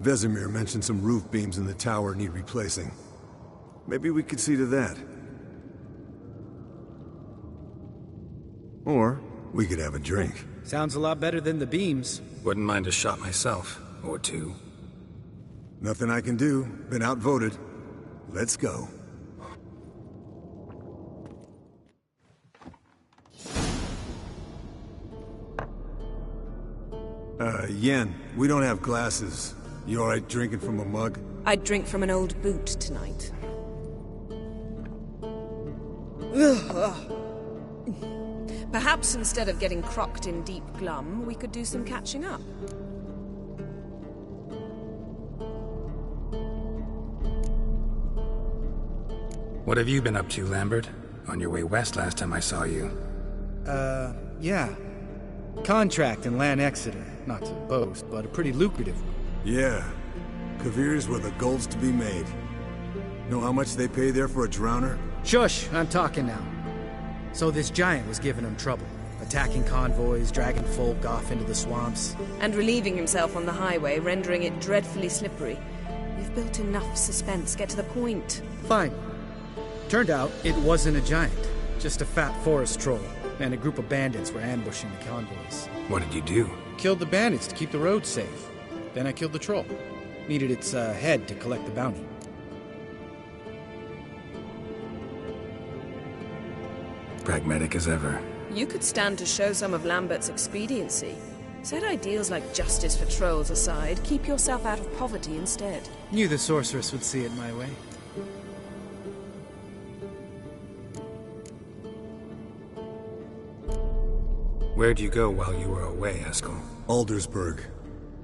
Vesemir mentioned some roof beams in the tower need replacing. Maybe we could see to that. Or we could have a drink. Sounds a lot better than the beams. Wouldn't mind a shot myself, or two. Nothing I can do. Been outvoted. Let's go. Yen, we don't have glasses. You alright drinking from a mug? I'd drink from an old boot tonight. Perhaps instead of getting crocked in deep glum, we could do some catching up. What have you been up to, Lambert? On your way west last time I saw you. Yeah. Contract in Lan Exeter. Not to boast, but a pretty lucrative one. Yeah. Kavir's where the gold's to be made. Know how much they pay there for a drowner? Shush, I'm talking now. So this giant was giving him trouble. Attacking convoys, dragging folk off into the swamps. And relieving himself on the highway, rendering it dreadfully slippery. You've built enough suspense. Get to the point. Fine. Turned out, it wasn't a giant. Just a fat forest troll. And a group of bandits were ambushing the convoys. What did you do? Killed the bandits to keep the roads safe. Then I killed the troll. Needed its head to collect the bounty. Pragmatic as ever. You could stand to show some of Lambert's expediency. Set ideals like justice for trolls aside, keep yourself out of poverty instead. Knew the sorceress would see it my way. Where'd you go while you were away, Eskel? Aldersburg.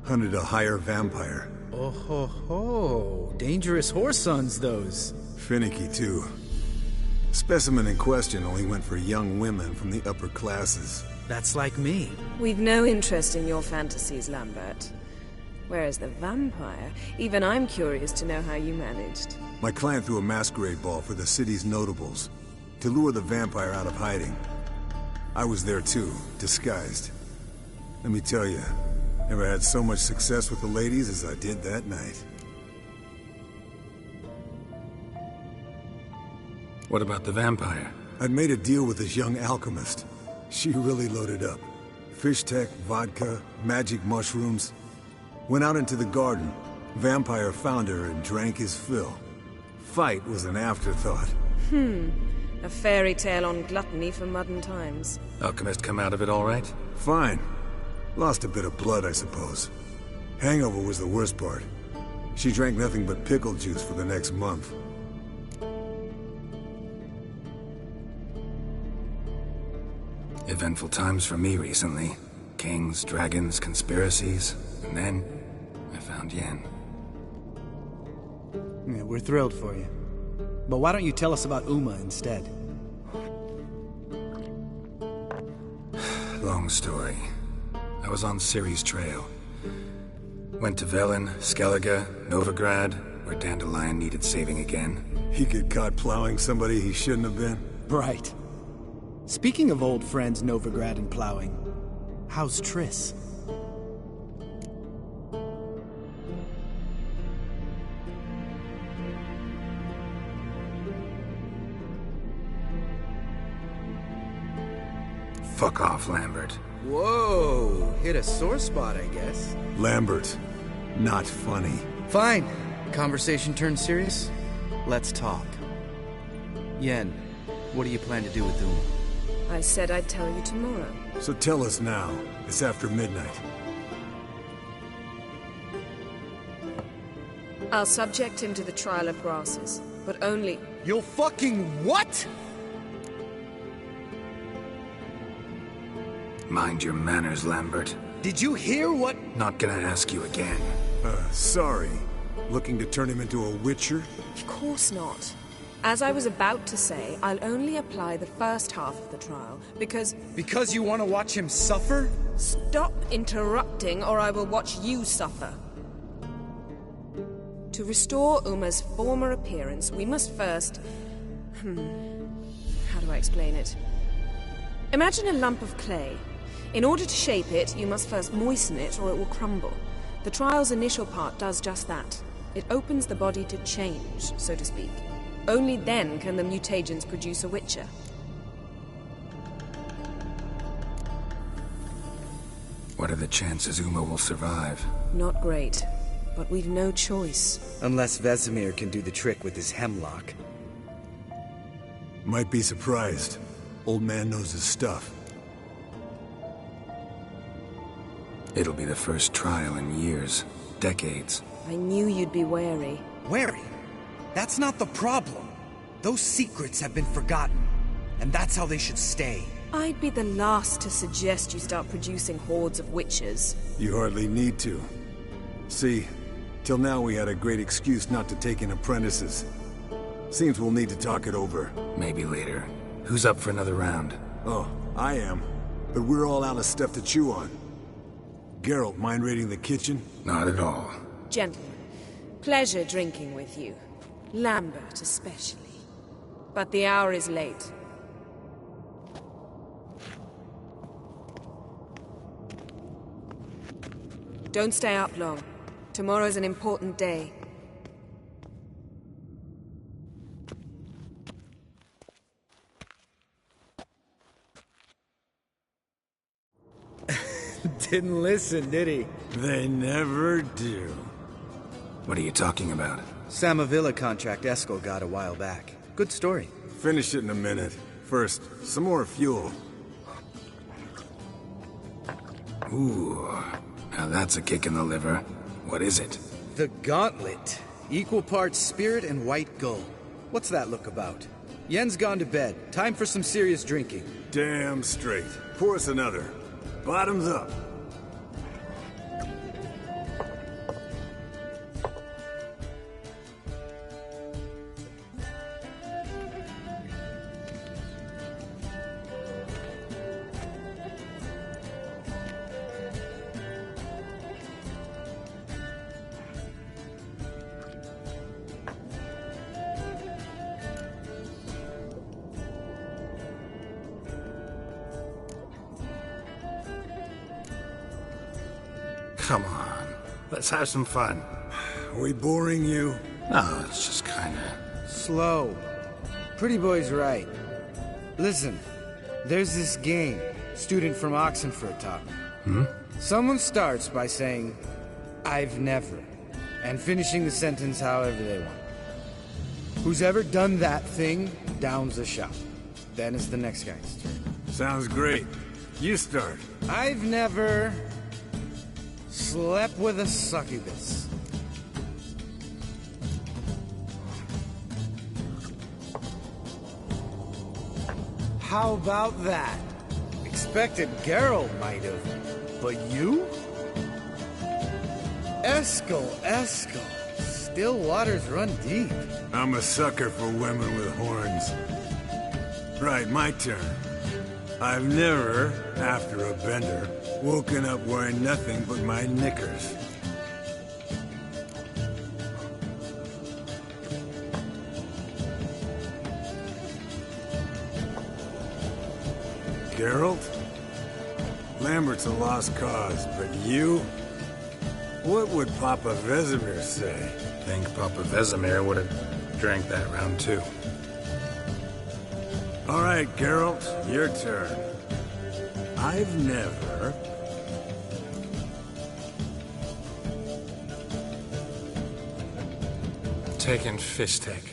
Hunted a higher vampire. Oh ho ho. Dangerous horse sons, those. Finicky, too. Specimen in question only went for young women from the upper classes. That's like me. We've no interest in your fantasies, Lambert. Whereas the vampire, even I'm curious to know how you managed. My client threw a masquerade ball for the city's notables, to lure the vampire out of hiding. I was there too, disguised. Let me tell you, never had so much success with the ladies as I did that night. What about the vampire? I'd made a deal with this young alchemist. She really loaded up. Fish tech, vodka, magic mushrooms. Went out into the garden. Vampire found her and drank his fill. Fight was an afterthought. A fairy tale on gluttony for modern times. Alchemist come out of it all right? Fine. Lost a bit of blood, I suppose. Hangover was the worst part. She drank nothing but pickle juice for the next month. Eventful times for me recently. Kings, dragons, conspiracies. And then, I found Yen. Yeah, we're thrilled for you. But why don't you tell us about Uma instead? Long story. I was on Ciri's trail. Went to Velen, Skellige, Novigrad, where Dandelion needed saving again. He get caught plowing somebody he shouldn't have been? Right. Speaking of old friends Novigrad and plowing, how's Triss? Fuck off, Lambert. Whoa, hit a sore spot, I guess. Lambert, not funny. Fine. Conversation turned serious? Let's talk. Yen, what do you plan to do with Uma? I said I'd tell you tomorrow. So tell us now. It's after midnight. I'll subject him to the trial of grasses, but only... You'll fucking what? Mind your manners, Lambert. Did you hear what? Not gonna ask you again. Sorry. Looking to turn him into a witcher? Of course not. As I was about to say, I'll only apply the first half of the trial, because... Because you want to watch him suffer? Stop interrupting, or I will watch you suffer. To restore Uma's former appearance, we must first... How do I explain it? Imagine a lump of clay. In order to shape it, you must first moisten it, or it will crumble. The trial's initial part does just that. It opens the body to change, so to speak. Only then can the mutagens produce a witcher. What are the chances Uma will survive? Not great, but we've no choice. Unless Vesemir can do the trick with his hemlock. Might be surprised. Old man knows his stuff. It'll be the first trial in years. Decades. I knew you'd be wary. Wary? That's not the problem. Those secrets have been forgotten, and that's how they should stay. I'd be the last to suggest you start producing hordes of witches. You hardly need to. See, till now we had a great excuse not to take in apprentices. Seems we'll need to talk it over. Maybe later. Who's up for another round? Oh, I am. But we're all out of stuff to chew on. Geralt, mind raiding the kitchen? Not at all. Gentlemen, pleasure drinking with you. Lambert especially. But the hour is late. Don't stay up long. Tomorrow's an important day. Didn't listen, did he? They never do. What are you talking about? Samavilla contract Eskel got a while back. Good story. Finish it in a minute. First, some more fuel. Ooh, now that's a kick in the liver. What is it? The Gauntlet. Equal parts spirit and white gull. What's that look about? Yen's gone to bed. Time for some serious drinking. Damn straight. Pour us another. Bottoms up. Come on. Let's have some fun. Are we boring you? No, it's just kinda... Slow. Pretty boy's right. Listen, there's this game student from Oxenford taught me. Someone starts by saying, I've never, and finishing the sentence however they want. Who's ever done that thing downs the shot. Then it's the next guy's turn. Sounds great. You start. I've never slept with a succubus. How about that? suspected Geralt might have. But you? Eskel. Still waters run deep. I'm a sucker for women with horns. Right, my turn. I've never, after a bender, woken up wearing nothing but my knickers. Geralt? Lambert's a lost cause, but you? What would Papa Vesemir say? I think Papa Vesemir would have drank that round too. All right, Geralt, your turn. I've never... taken Fishtek.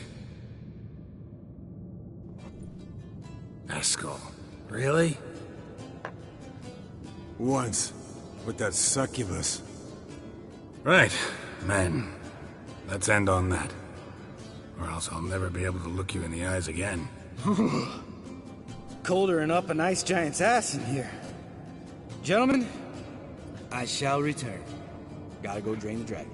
Eskel. Really? Once, with that succubus. Right. Men. Let's end on that. Or else I'll never be able to look you in the eyes again. Colder than up an ice giant's ass in here. Gentlemen, I shall return. Gotta go drain the dragon.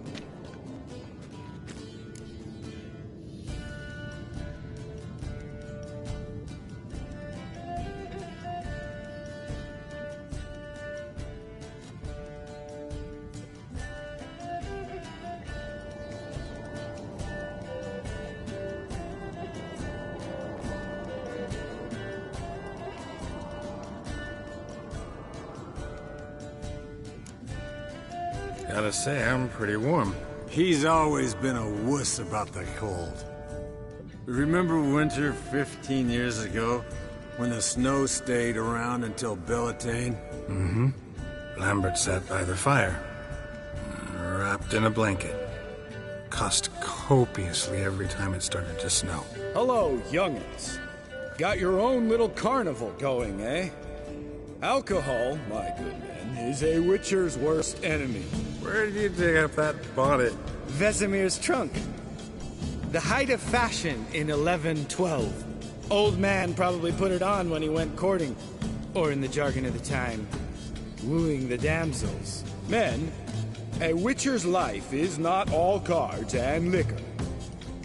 Gotta say, I'm pretty warm. He's always been a wuss about the cold. Remember winter 15 years ago, when the snow stayed around until Bellatane? Mm-hmm. Lambert sat by the fire, wrapped in a blanket. Cussed copiously every time it started to snow. Hello, young'uns. Got your own little carnival going, eh? Alcohol, my good men, is a witcher's worst enemy. Where did you dig up that bonnet? Vesemir's trunk. The height of fashion in 1112. Old man probably put it on when he went courting. Or in the jargon of the time, wooing the damsels. Men, a witcher's life is not all cards and liquor.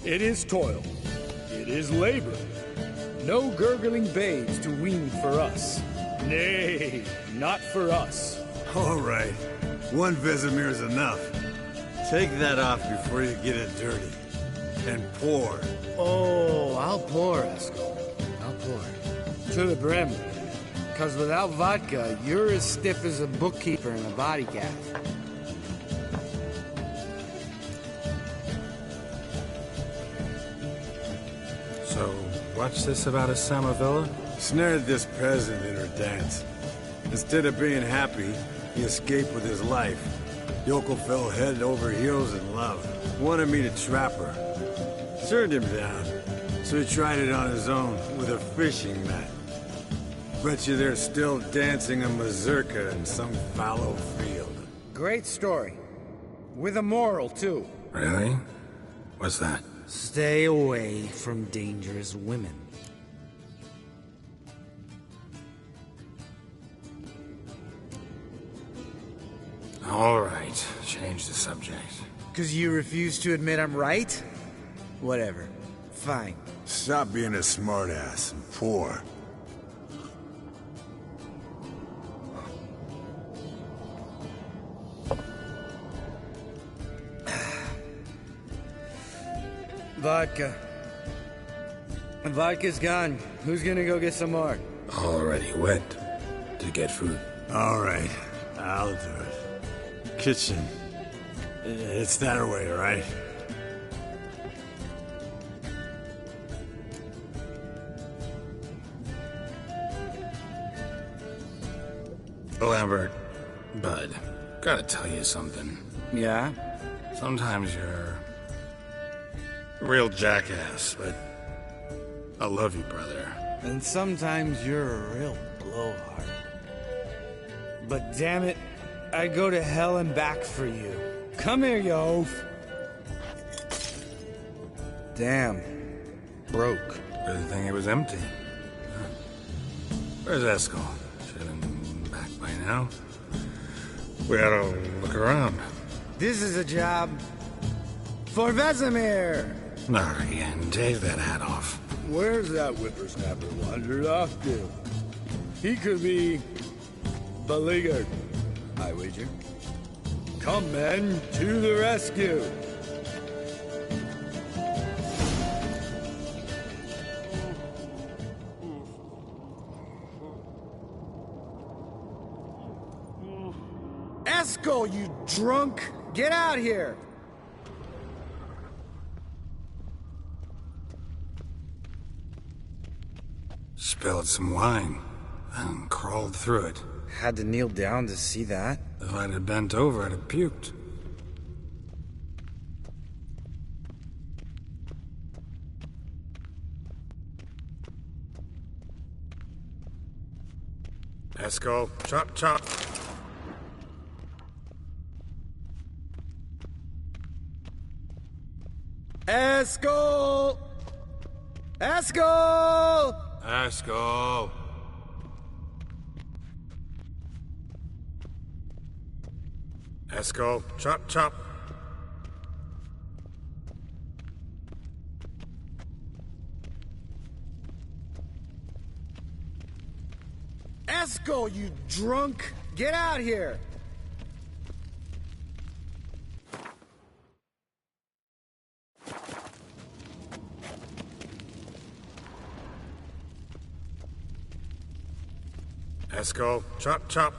It is toil. It is labor. No gurgling babes to wean for us. Nay, not for us. All right. One Vesemir's enough. Take that off before you get it dirty. And pour. Oh, I'll pour, Eskel. I'll pour. To the brim. Because without vodka, you're as stiff as a bookkeeper in a body gaff. So, what's this about a Samavilla? Snared this peasant in her dance. Instead of being happy, he escaped with his life. Yoko fell head over heels in love. Wanted me to trap her. Turned him down. So he tried it on his own with a fishing mat. Bet you they're still dancing a mazurka in some fallow field. Great story. With a moral, too. Really? What's that? Stay away from dangerous women. All right, change the subject. Because you refuse to admit I'm right? Whatever. Fine. Stop being a smartass and pour. Vodka. Vodka's gone. Who's gonna go get some more? Already went to get food. All right, I'll do it. Kitchen. It's that way, right? Lambert, Bud, gotta tell you something. Yeah? Sometimes you're a real jackass, but I love you, brother. And sometimes you're a real blowhard. But damn it, I'd go to hell and back for you. Come here, you oaf. Damn. Broke. Good thing it was empty. Where's Eskel? Should have know? We ought to look around. This is a job for Vesemir! Ian, take that hat off. Where's that whippersnapper wandered off to? He could be beleaguered, I wager. Come, men, to the rescue! Esco, you drunk! Get out here! Spilled some wine and crawled through it. Had to kneel down to see that. If I'd have bent over, I'd have puked. Esco, chop, chop. Esco! Esco! Esco. Esco, chop, chop. Esco, you drunk! Get out here! Esco, chop, chop.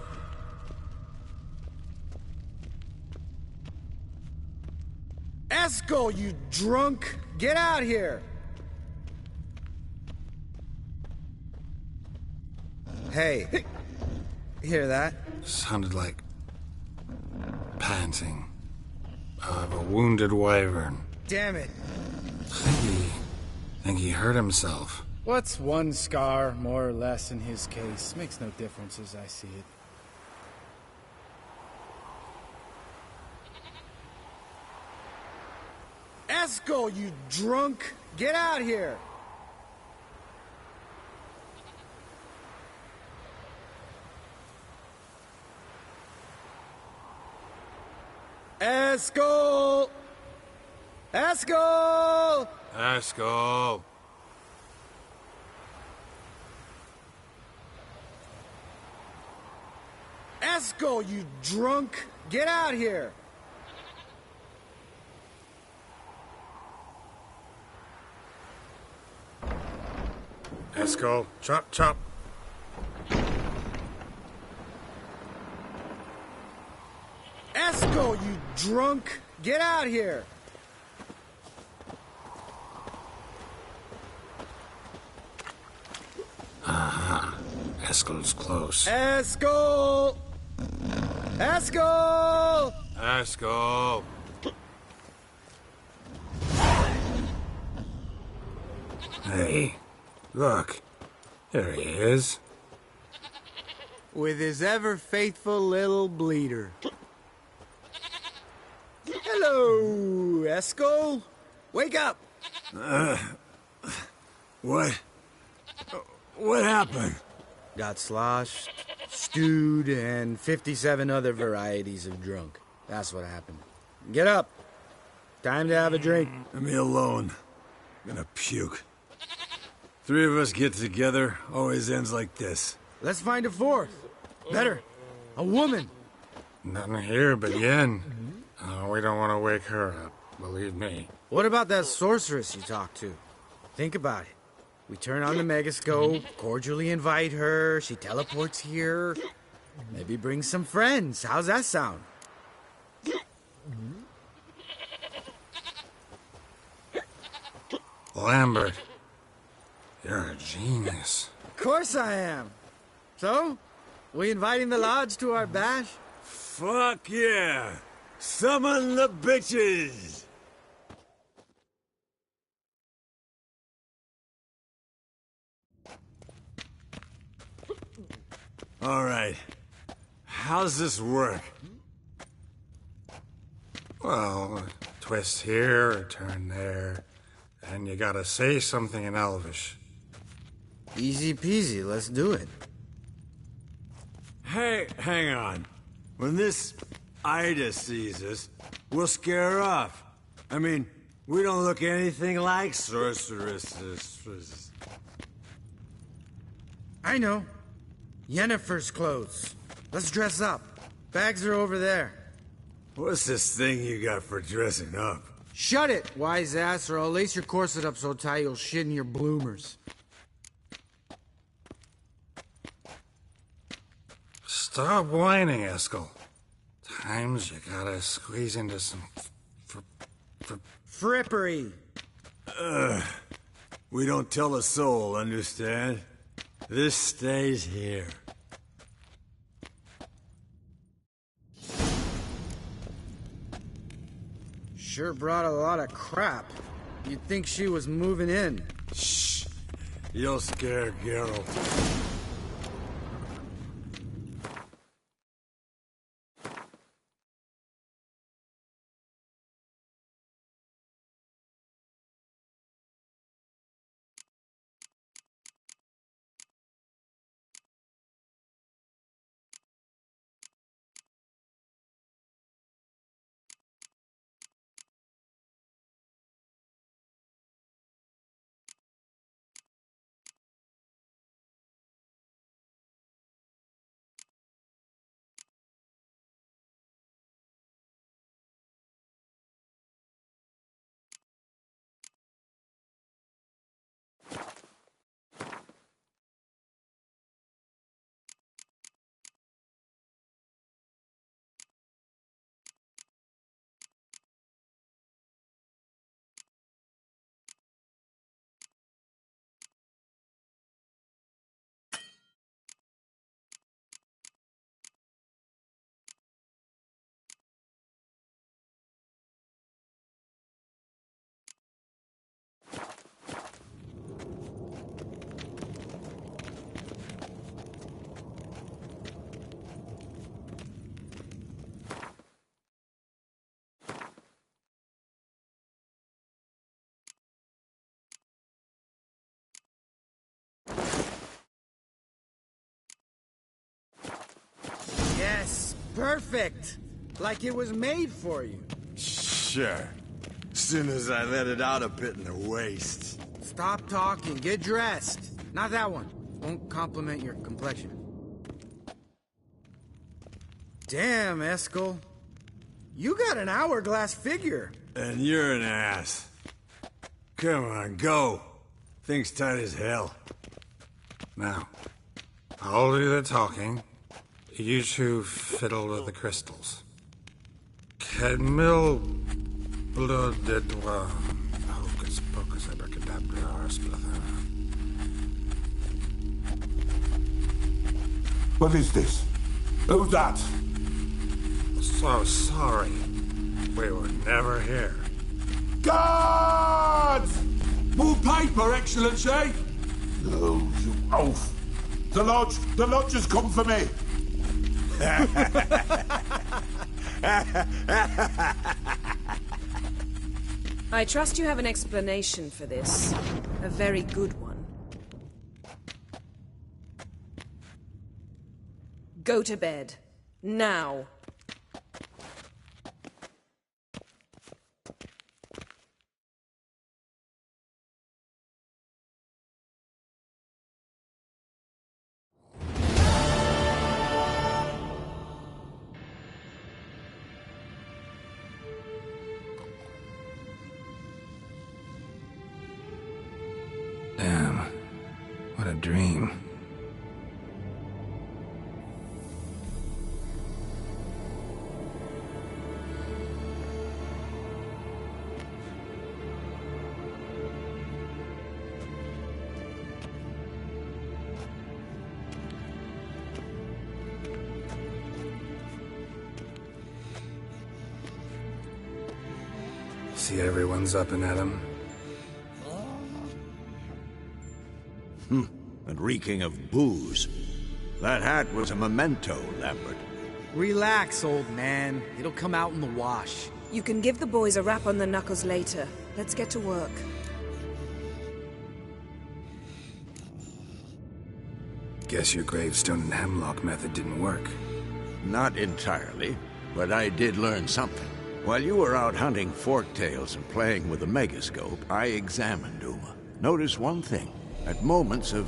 Esco, you drunk! Get out here! Hey, hear that? Sounded like panting of a wounded wyvern. Damn it. Think he hurt himself. What's one scar, more or less, in his case? Makes no difference as I see it. Esco, you drunk! Get out here! Esco! Esco! Esco. Esco, you drunk! Get out here! Esco, chop, chop. Esco, you drunk! Get out here! Esco's close. Esco! Esco! Esco. Hey, look. There he is. With his ever faithful little bleeder. Hello, Esco. Wake up! What? What happened? Got sloshed, stewed, and 57 other varieties of drunk. That's what happened. Get up. Time to have a drink. Leave me alone. I'm gonna puke. Three of us get together, always ends like this. Let's find a fourth. Better, a woman. Nothing here but Yen. Oh, we don't want to wake her up, believe me. What about that sorceress you talked to? Think about it. We turn on the megascope, cordially invite her, she teleports here. Maybe bring some friends. How's that sound? Lambert, you're a genius. Of course I am. So, we inviting the lodge to our bash? Fuck yeah! Summon the bitches! All right. How's this work? Well, a twist here, a turn there, and you gotta say something in Elvish. Easy peasy, let's do it. Hey, hang on. When this Ida sees us, we'll scare her off. I mean, we don't look anything like sorceresses. I know. Yennefer's clothes. Let's dress up. Bags are over there. What's this thing you got for dressing up? Shut it, wise ass, or I'll lace your corset up so tight you'll shit in your bloomers. Stop whining, Eskel. Times you gotta squeeze into some frippery. We don't tell a soul, understand? This stays here. Sure brought a lot of crap. You'd think she was moving in. Shh. You'll scare Geralt. Yes, perfect. Like it was made for you. Sure. Soon as I let it out a bit in the waist. Stop talking, get dressed. Not that one. Won't compliment your complexion. Damn, Eskel. You got an hourglass figure. And you're an ass. Come on, go. Thing's tight as hell. Now, I'll do the talking. You two fiddle with the crystals. Cadmil blood de doigt. Hocus pocus abracadabra splather. What is this? Who's that? So sorry. We were never here. Guards! More paper, Excellency! Oh, you oaf. The lodge has come for me. I trust you have an explanation for this. A very good one. Go to bed. Now. Damn. What a dream. See everyone's up and at 'em. And reeking of booze. That hat was a memento, Lambert. Relax, old man. It'll come out in the wash. You can give the boys a rap on the knuckles later. Let's get to work. Guess your gravestone and hemlock method didn't work. Not entirely, but I did learn something. While you were out hunting forktails and playing with the megascope, I examined Uma. Notice one thing. At moments of,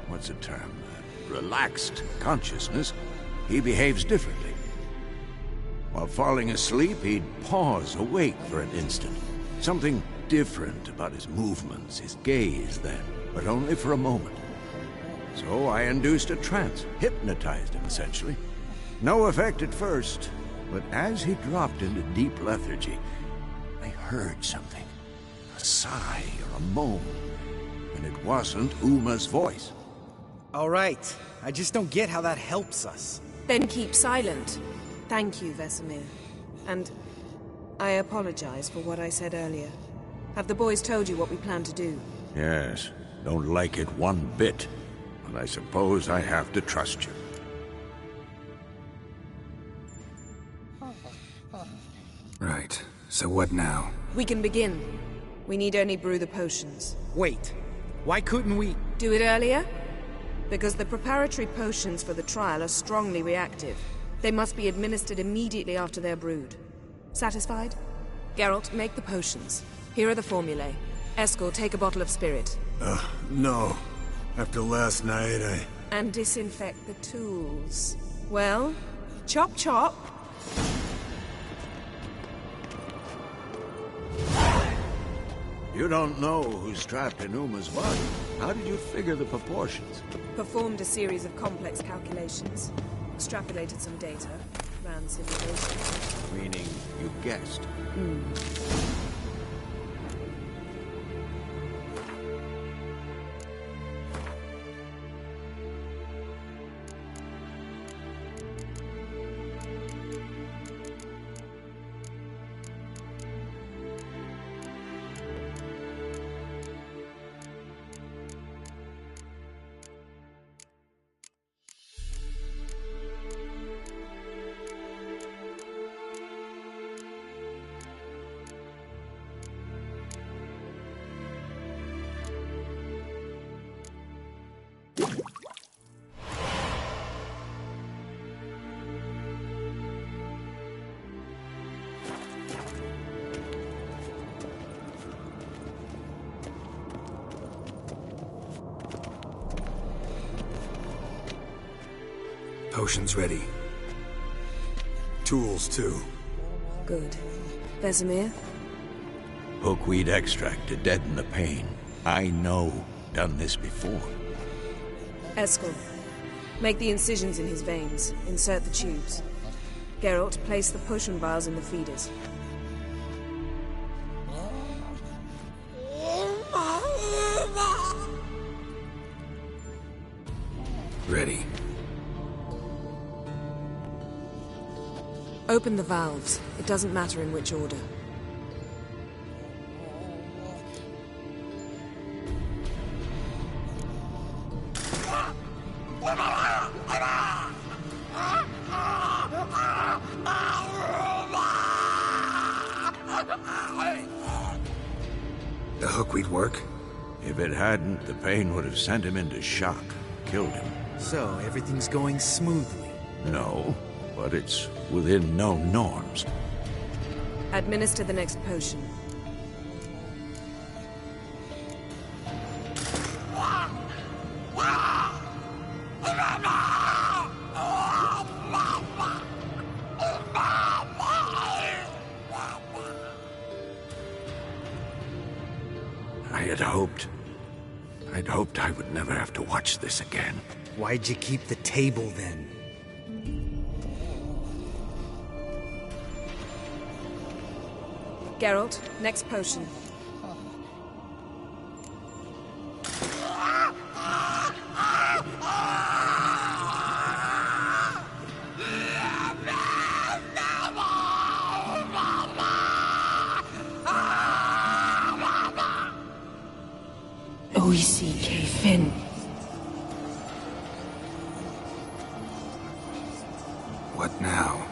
what's the term, relaxed consciousness, he behaves differently. While falling asleep, he'd pause, awake for an instant. Something different about his movements, his gaze then, but only for a moment. So I induced a trance, hypnotized him essentially. No effect at first, but as he dropped into deep lethargy, I heard something. A sigh or a moan. And it wasn't Uma's voice. All right. I just don't get how that helps us. Then keep silent. Thank you, Vesemir. And I apologize for what I said earlier. Have the boys told you what we plan to do? Yes. Don't like it one bit. But I suppose I have to trust you. Right. So what now? We can begin. We need only brew the potions. Wait. Why couldn't we... Do it earlier? Because the preparatory potions for the trial are strongly reactive. They must be administered immediately after they're brewed. Satisfied? Geralt, make the potions. Here are the formulae. Eskel, take a bottle of spirit. No. After last night, And disinfect the tools. Well, chop chop. You don't know who's trapped in Uma's body. How did you figure the proportions? Performed a series of complex calculations. Extrapolated some data. Ran simulations. Meaning you guessed. Potions ready. tools too. Good. Vesemir? Hookweed extract to deaden the pain. I know. Done this before. Eskel, make the incisions in his veins. Insert the tubes. Geralt, place the potion vials in the feeders. Ready. Open the valves. It doesn't matter in which order. The hookweed work? If it hadn't, the pain would have sent him into shock. Killed him. So, everything's going smoothly. No, but it's within known norms. Administer the next potion. I'd hoped I would never have to watch this again. Why'd you keep the table then? Geralt, next potion. O-E-C-K Finn. What now?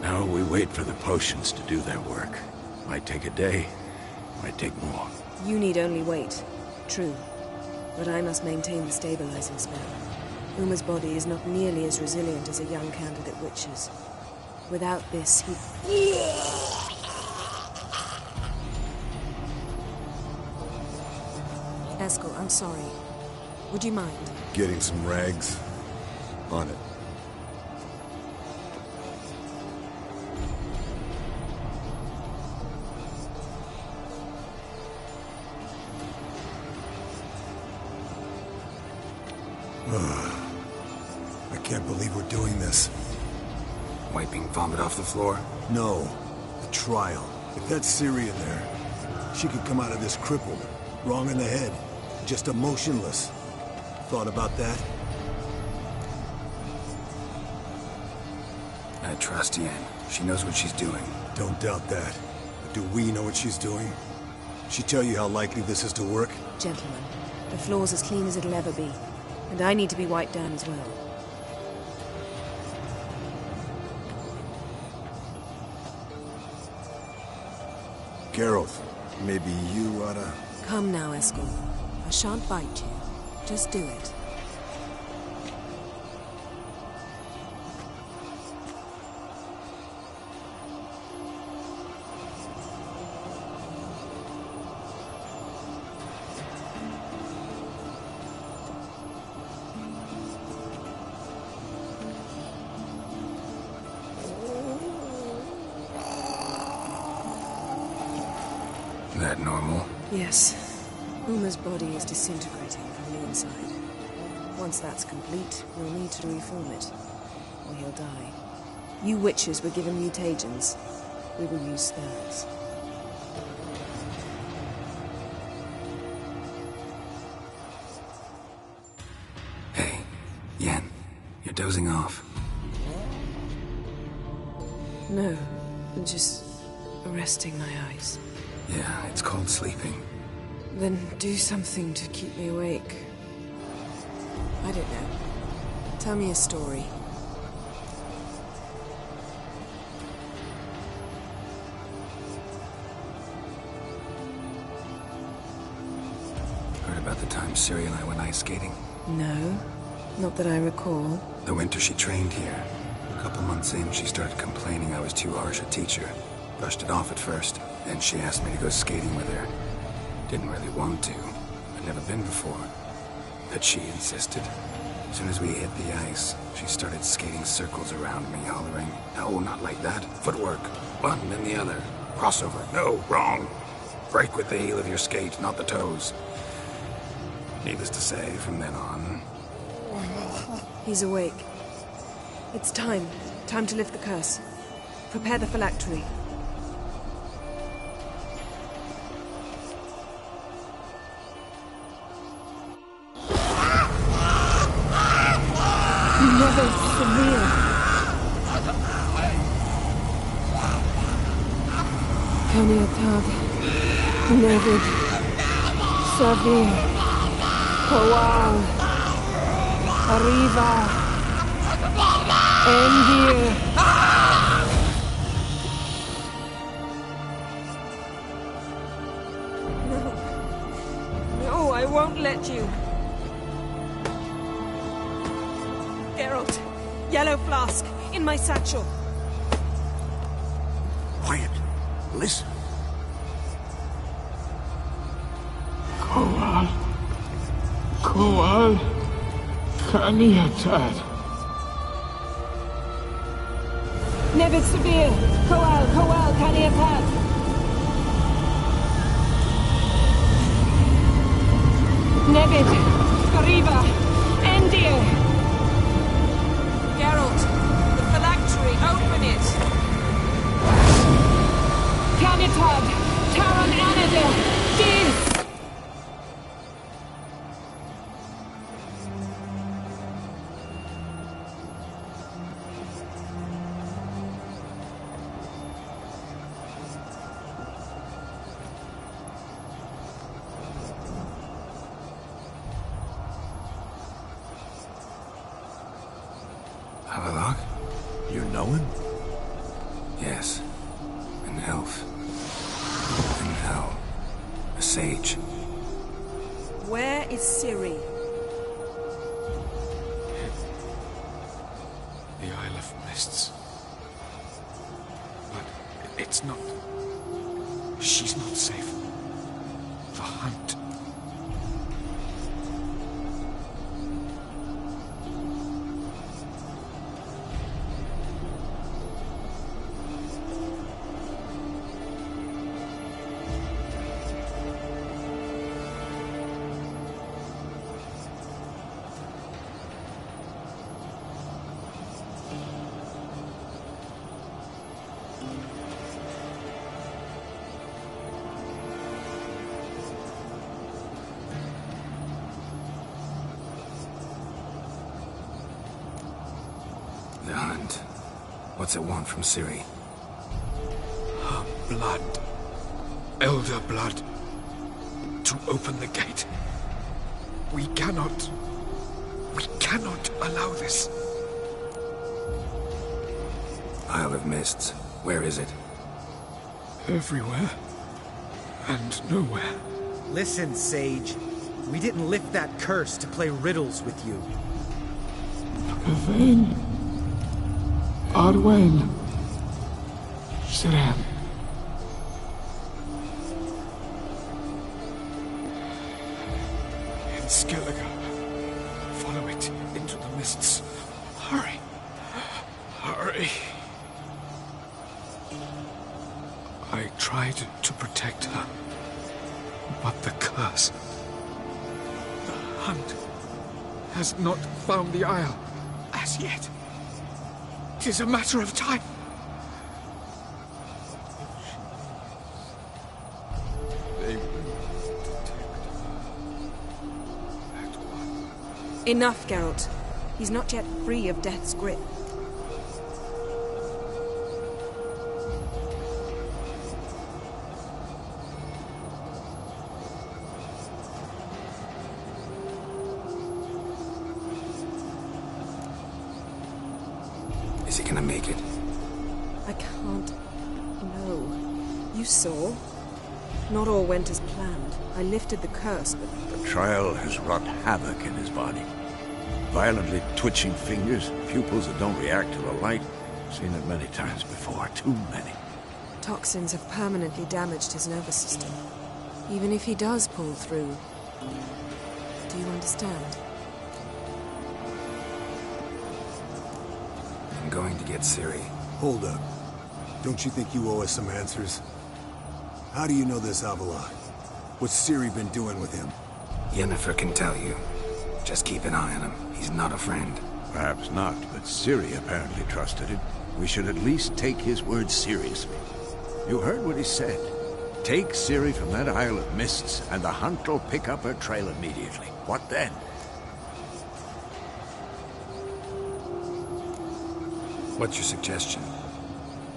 Now we wait for the potions to do their work. Might take a day, might take more. You need only wait. True. But I must maintain the stabilizing spell. Uma's body is not nearly as resilient as a young candidate witch's. Without this, he... Eskel, I'm sorry. Would you mind? Getting some rags? On it. I can't believe we're doing this. Wiping vomit off the floor? No. The trial. If that's Ciri in there, she could come out of this crippled, wrong in the head, just emotionless. Thought about that? I trust Yen. She knows what she's doing. Don't doubt that. But do we know what she's doing? She tell you how likely this is to work? Gentlemen, the floor's as clean as it'll ever be. And I need to be wiped down as well. Geralt, maybe you oughta... Come now, Eskel. I shan't bite you. Just do it. That normal? Yes. Uma's body is disintegrating from the inside. Once that's complete, we'll need to reform it, or he'll die. You witches were given mutagens. We will use spells. Hey, Yen, you're dozing off. No, I'm just resting my eyes. Yeah, it's called sleeping. Then do something to keep me awake. I don't know. Tell me a story. Heard about the time Ciri and I went ice skating? No, not that I recall. The winter she trained here. A couple months in, she started complaining I was too harsh a teacher. Brushed it off at first. Then she asked me to go skating with her. Didn't really want to. I'd never been before. But she insisted. As soon as we hit the ice, she started skating circles around me, hollering, "No, not like that. Footwork. One, then the other. Crossover. No, wrong. Break with the heel of your skate, not the toes." Needless to say, from then on... He's awake. It's time. Time to lift the curse. Prepare the phylactery. Never severe. Kaniatag, Nevid, Savir, Kowal, Arriva, Endir. No, I won't let you. Geralt, yellow flask, in my satchel. Quiet. Listen. Kowal, Kaniatad. Nevid Severe, Kowal, Kaniatad. Nevid, Arriva, Endir. Geralt, the phylactery, open it! Canitad, Taron Anadil, Diz! Havelock? You know him? Yes. An elf. In hell. A sage. Where is Ciri? mists. But it's not... She's not safe. The hunt... The hunt. What's it want from Ciri? Her blood. Elder blood. To open the gate. We cannot allow this. Isle of Mists. Where is it? Everywhere. And nowhere. Listen, Sage. We didn't lift that curse to play riddles with you. Yvain. Arwen. Siran. In Skellige. Follow it into the mists. Hurry. Hurry. I tried to protect her. But the curse... The hunt has not found the Isle as yet. It is a matter of time. They will detect her at once. Enough, Geralt. He's not yet free of death's grip. Is he gonna make it? I can't... No. You saw? Not all went as planned. I lifted the curse, but... The trial has wrought havoc in his body. Violently twitching fingers, pupils that don't react to the light. Seen it many times before, too many. Toxins have permanently damaged his nervous system. Even if he does pull through... Do you understand? I'm going to get Ciri. Hold up. Don't you think you owe us some answers? How do you know this Avalon? What's Ciri been doing with him? Yennefer can tell you. Just keep an eye on him. He's not a friend. Perhaps not, but Ciri apparently trusted him. We should at least take his words seriously. You heard what he said. Take Ciri from that Isle of Mists, and the hunt will pick up her trail immediately. What then? What's your suggestion?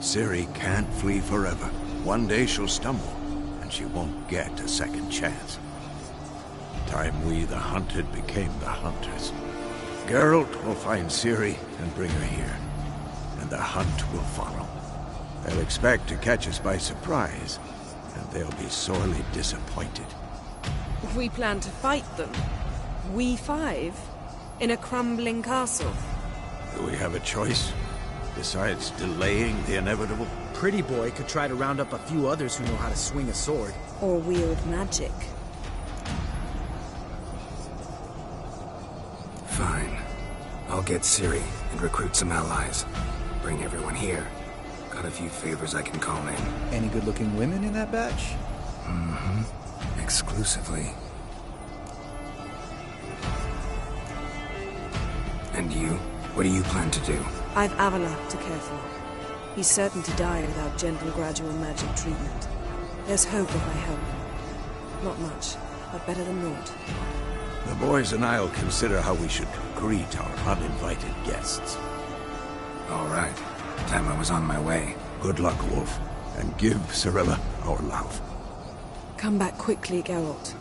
Ciri can't flee forever. One day she'll stumble, and she won't get a second chance. Time we, the hunted, became the hunters. Geralt will find Ciri and bring her here, and the hunt will follow. They'll expect to catch us by surprise, and they'll be sorely disappointed. We plan to fight them. We five? In a crumbling castle? Do we have a choice? Besides delaying the inevitable? Pretty Boy could try to round up a few others who know how to swing a sword. Or wield magic. Fine. I'll get Ciri and recruit some allies. Bring everyone here. Got a few favors I can call in. Any good-looking women in that batch? Mm-hmm. Exclusively. And you? What do you plan to do? I've Avalok to care for. He's certain to die without gentle, gradual magic treatment. There's hope if I help him. Not much, but better than naught. The boys and I'll consider how we should greet our uninvited guests. All right. Time I was on my way. Good luck, Wolf. And give Cirilla our love. Come back quickly, Geralt.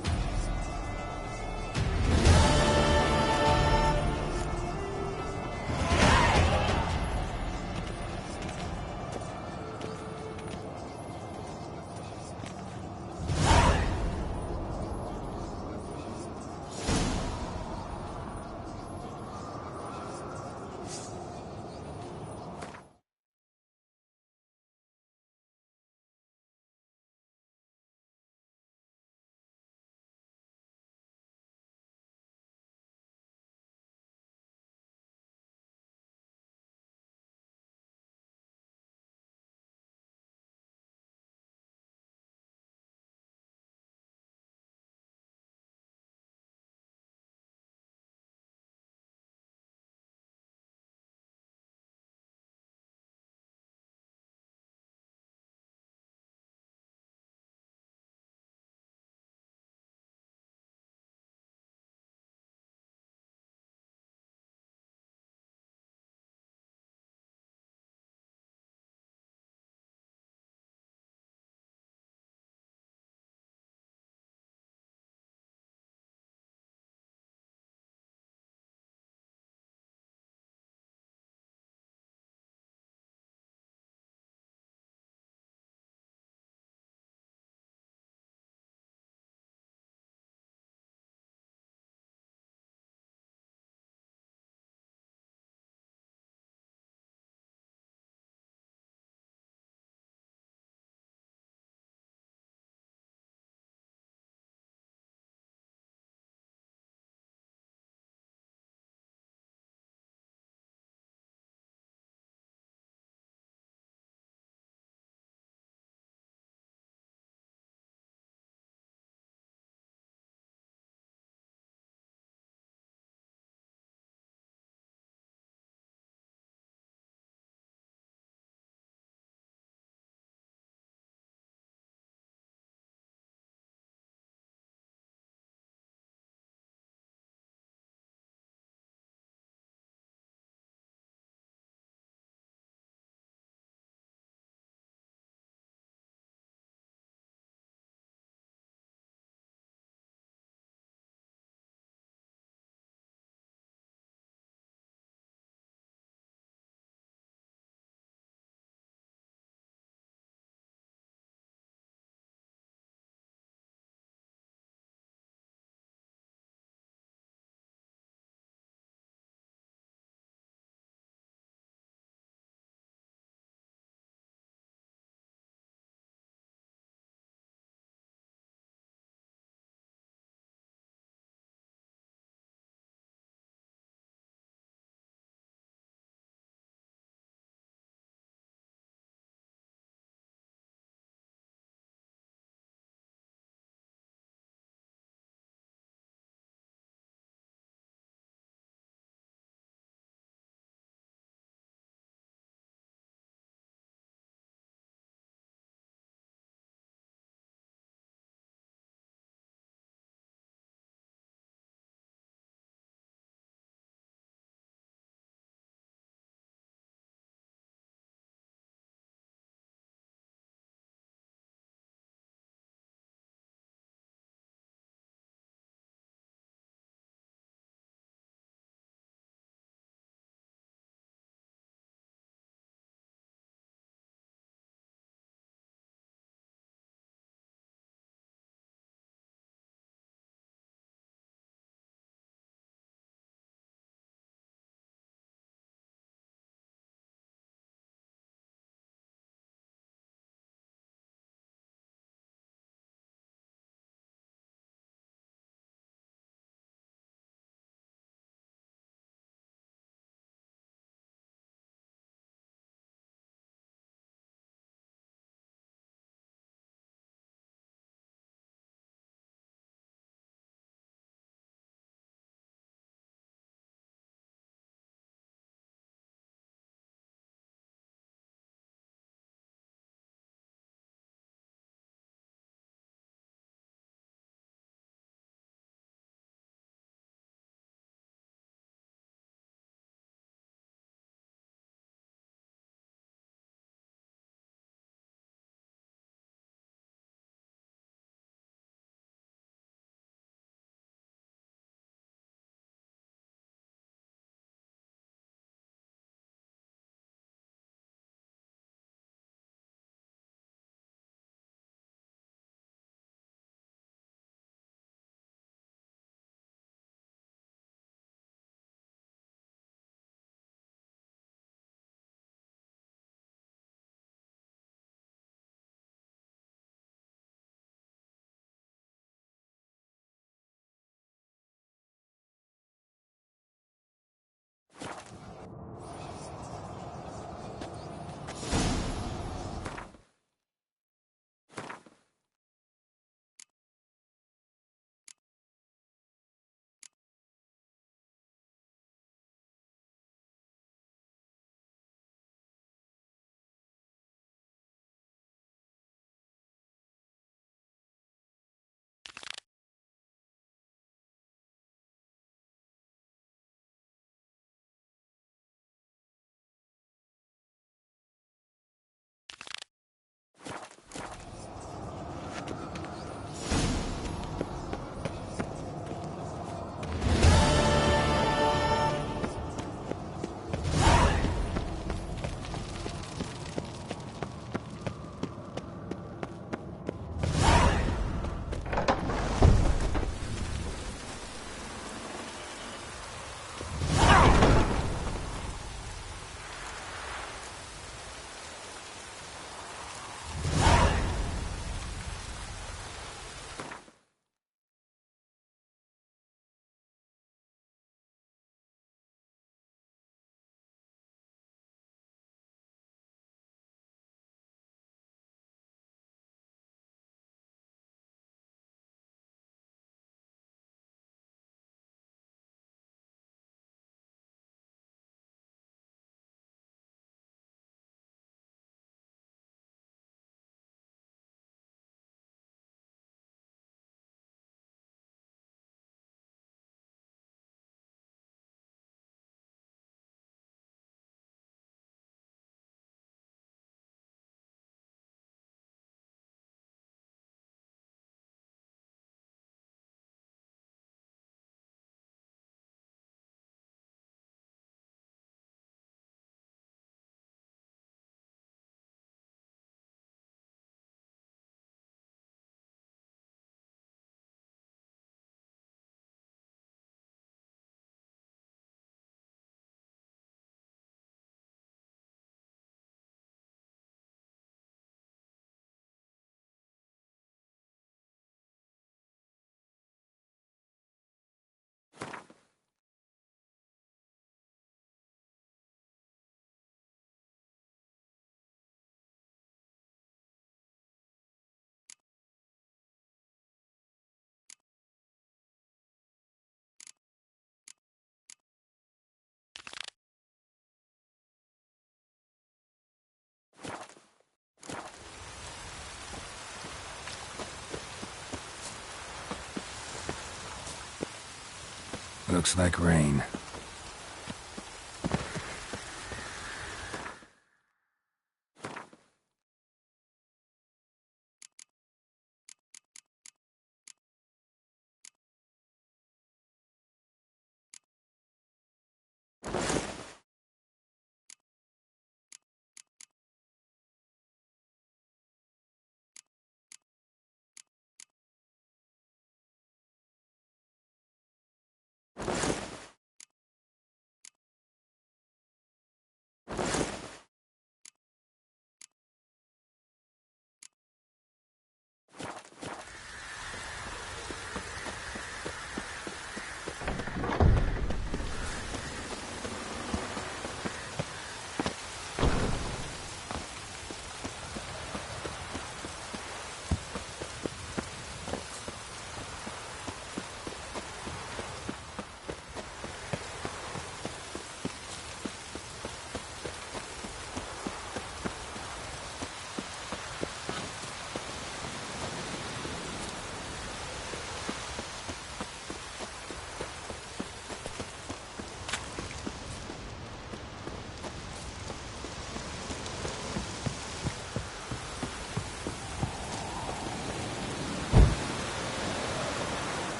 Looks like rain.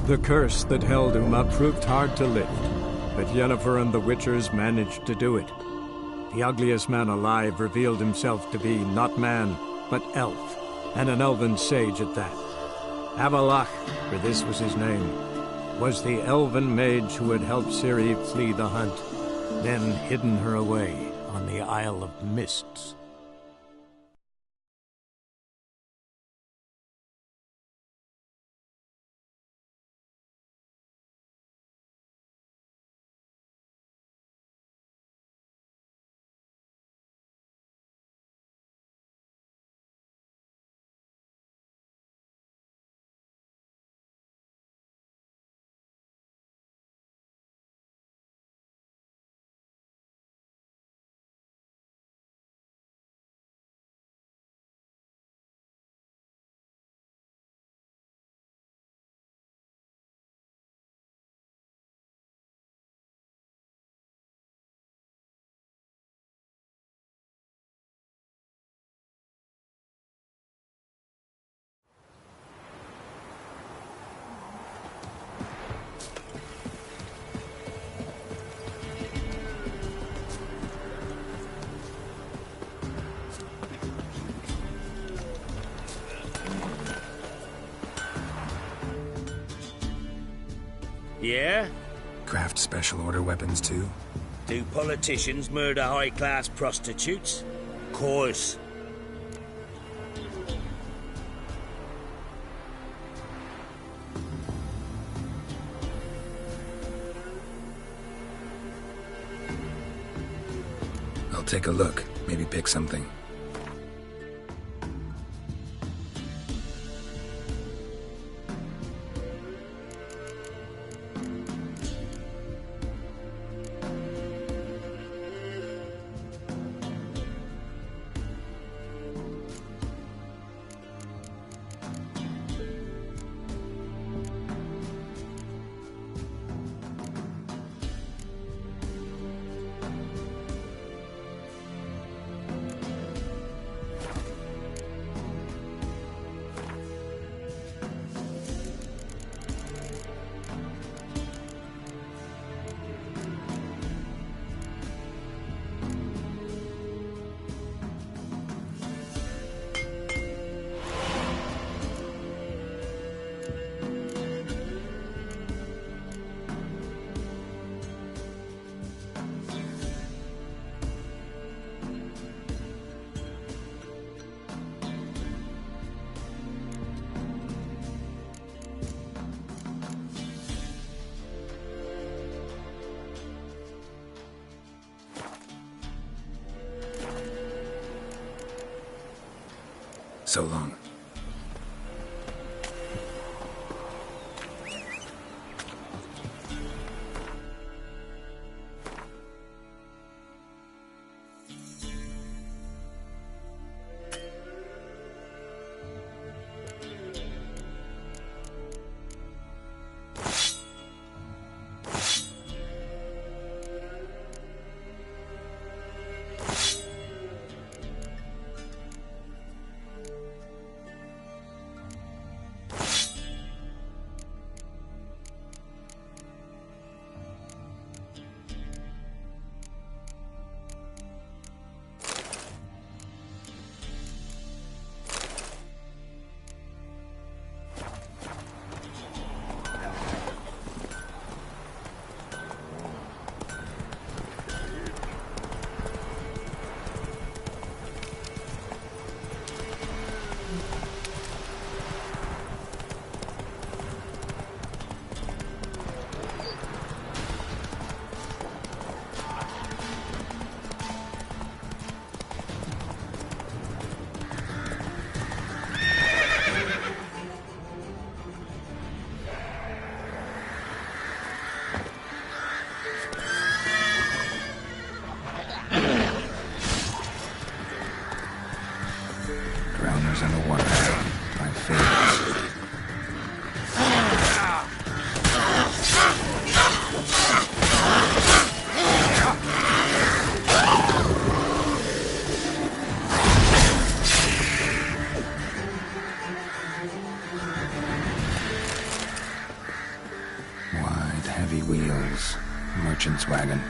The curse that held Uma proved hard to lift, but Yennefer and the Witchers managed to do it. The ugliest man alive revealed himself to be not man, but elf, and an elven sage at that. Avalach, for this was his name, was the elven mage who had helped Ciri flee the hunt, then hidden her away on the Isle of Mists. Yeah? Craft special order weapons too? Do politicians murder high-class prostitutes? Course. I'll take a look. Maybe pick something. So long. Drowners in the water. My favorite. Wide, heavy wheels. Merchant's wagon.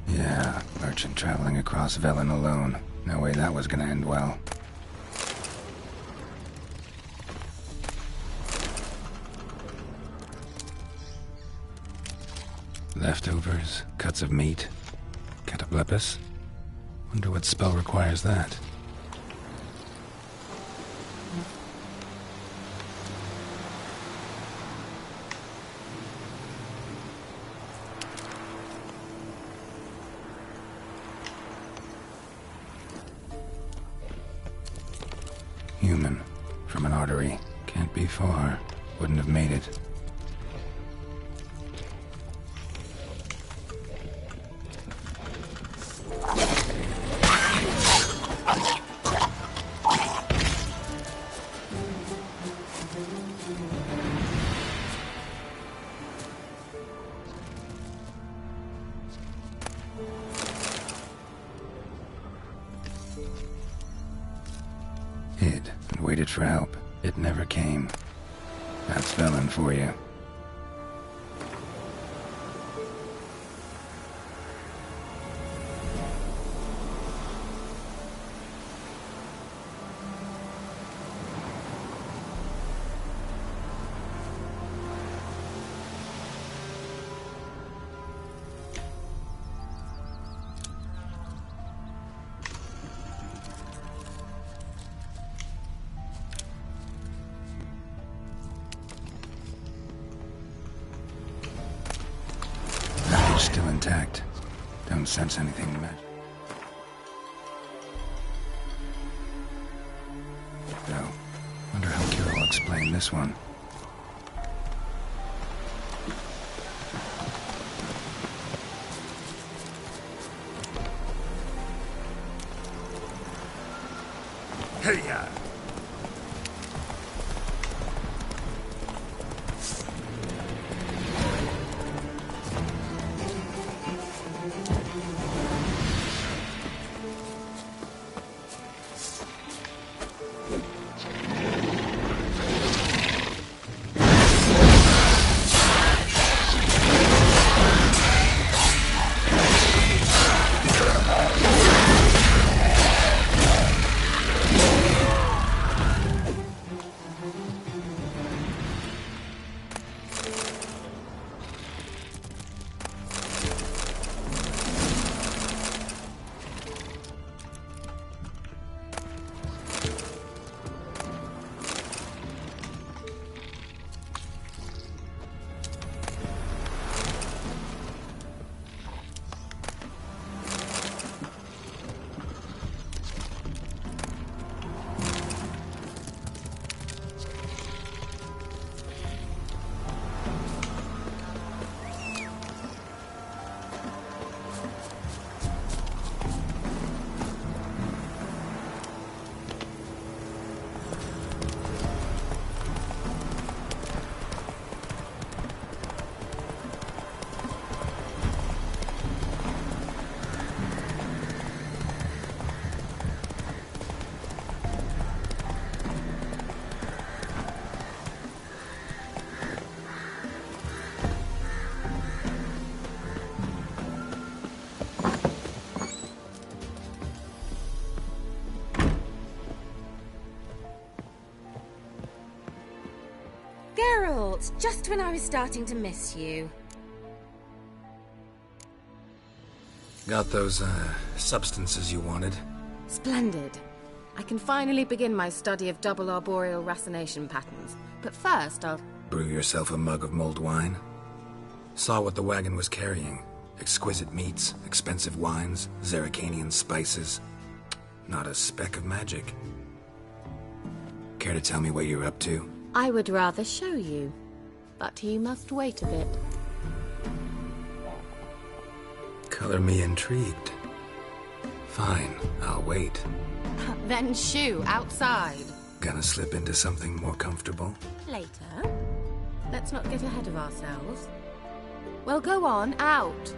Yeah, merchant traveling across Velen alone. No way that was gonna end well. Leftovers, cuts of meat, cataplepis. Wonder what spell requires that. Human. From an artery. Can't be far. Wouldn't have made it. Hid and waited for help. It never came. That's Velen for you. Still intact. Don't sense anything magic. Though, wonder how Kira will explain this one. Hey-ya! Geralt, just when I was starting to miss you. Got those, substances you wanted? Splendid. I can finally begin my study of double arboreal racination patterns. But first, I'll... Brew yourself a mug of mulled wine? Saw what the wagon was carrying. Exquisite meats, expensive wines, Zerrikanian spices. Not a speck of magic. Care to tell me what you're up to? I would rather show you, but you must wait a bit. Color me intrigued. Fine, I'll wait. Then shoo, outside. Gonna slip into something more comfortable? Later. Let's not get ahead of ourselves. Well, go on, out.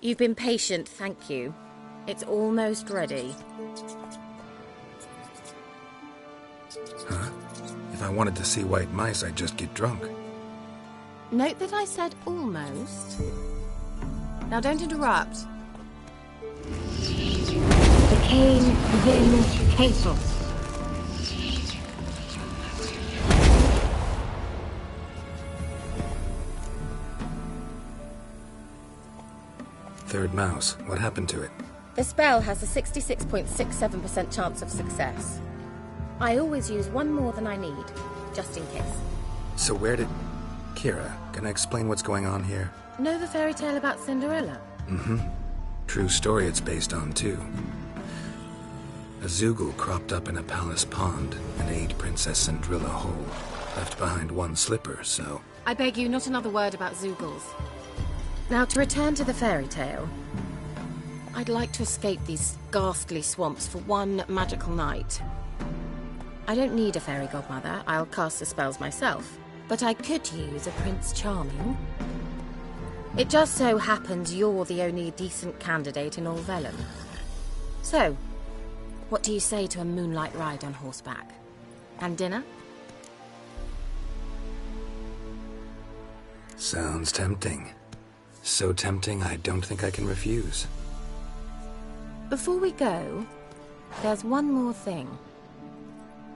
You've been patient, thank you. It's almost ready. Huh? If I wanted to see white mice, I'd just get drunk. Note that I said almost. Now don't interrupt. The cane within castle. Third mouse. What happened to it? The spell has a 66.67% chance of success. I always use one more than I need, just in case. So where did... Kira, can I explain what's going on here? Know the fairy tale about Cinderella? Mm-hmm. True story it's based on, too. A Zoogle cropped up in a palace pond and ate Princess Cinderella whole. Left behind one slipper, so... I beg you, not another word about Zoogles. Now, to return to the fairy tale... I'd like to escape these ghastly swamps for one magical night. I don't need a fairy godmother, I'll cast the spells myself. But I could use a Prince Charming. It just so happens you're the only decent candidate in all Vellum. So, what do you say to a moonlight ride on horseback? And dinner? Sounds tempting. So tempting, I don't think I can refuse. Before we go, there's one more thing.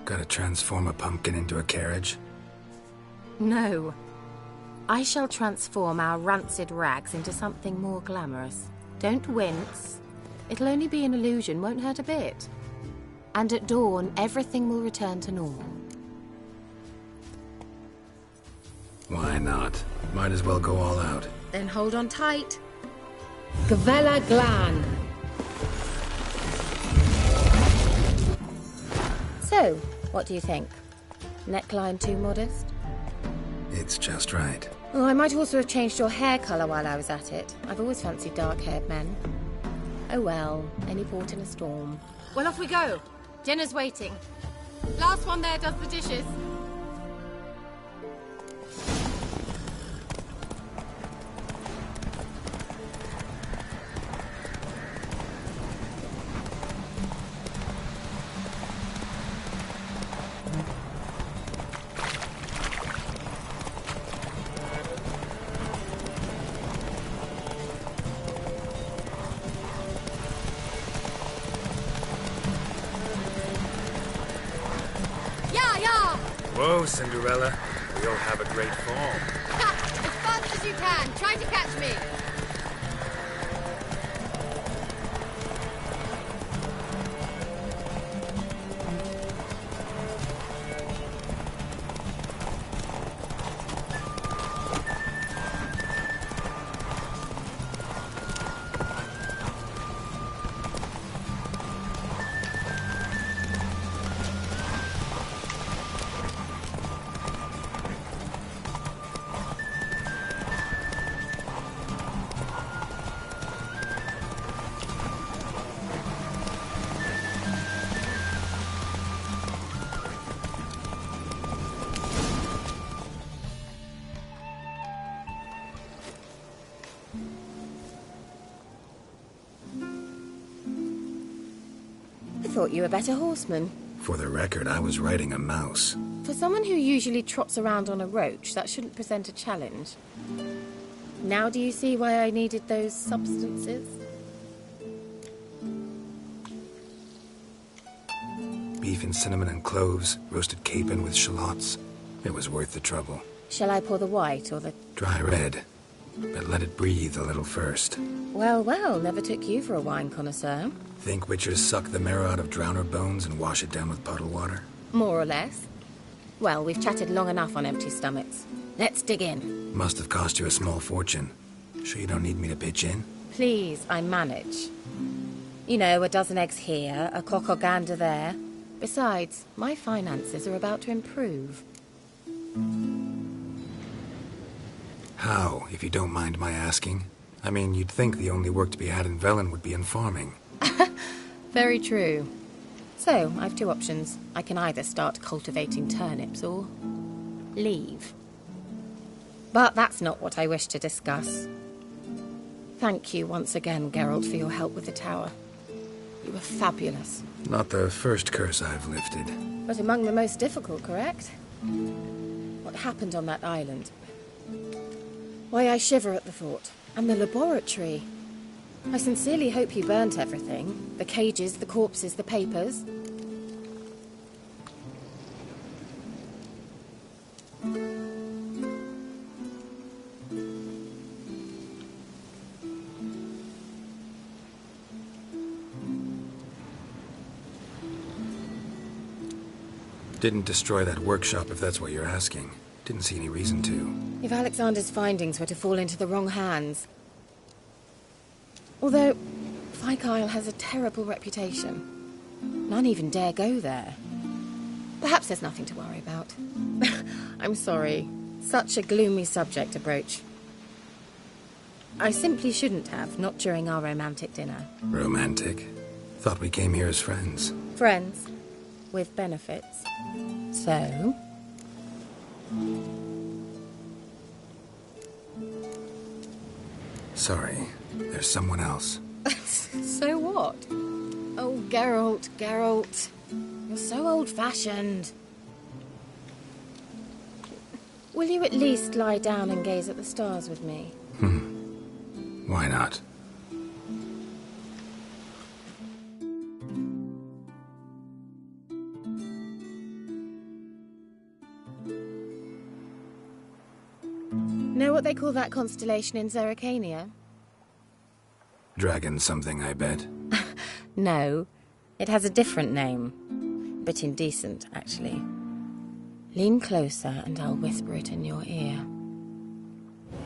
Gotta transform a pumpkin into a carriage? No. I shall transform our rancid rags into something more glamorous. Don't wince. It'll only be an illusion, won't hurt a bit. And at dawn, everything will return to normal. Why not? Might as well go all out. Then hold on tight. Gavella Glan. So, what do you think? Neckline too modest? It It's just right. Oh, I might also have changed your hair colour while I was at it. I've always fancied dark-haired men. Oh well, any port in a storm. Well, off we go. Dinner's waiting. Last one there does the dishes. Whoa, Cinderella. We'll have a great fall. Ha! As fast as you can. Try to catch me. I thought you were a better horseman. For the record, I was riding a mouse. For someone who usually trots around on a roach, that shouldn't present a challenge. Now do you see why I needed those substances? Beef and cinnamon and cloves, roasted capon with shallots. It was worth the trouble. Shall I pour the white or the... Dry red, but let it breathe a little first. Well, well, never took you for a wine connoisseur. Think witchers suck the marrow out of drowner bones and wash it down with puddle water? More or less. Well, we've chatted long enough on empty stomachs. Let's dig in. Must have cost you a small fortune. Sure you don't need me to pitch in? Please, I manage. You know, a dozen eggs here, a cock or gander there. Besides, my finances are about to improve. How, if you don't mind my asking? I mean, you'd think the only work to be had in Velen would be in farming. Very true. So, I've two options. I can either start cultivating turnips or leave. But that's not what I wish to discuss. Thank you once again, Geralt, for your help with the tower. You were fabulous. Not the first curse I've lifted. But among the most difficult, correct? What happened on that island? Why, I shiver at the thought. And the laboratory. I sincerely hope you burnt everything. The cages, the corpses, the papers. Didn't destroy that workshop, if that's what you're asking. Didn't see any reason to. If Alexander's findings were to fall into the wrong hands... Although, Fyke Isle has a terrible reputation. None even dare go there. Perhaps there's nothing to worry about. I'm sorry. Such a gloomy subject to broach. I simply shouldn't have, not during our romantic dinner. Romantic? Thought we came here as friends. Friends. With benefits. So... Sorry. There's someone else. So what? Oh, Geralt, Geralt. You're so old-fashioned. Will you at least lie down and gaze at the stars with me? Why not? Know what they call that constellation in Zerrikania? Dragon something, I bet. No, it has a different name. Bit indecent, actually. Lean closer and I'll whisper it in your ear.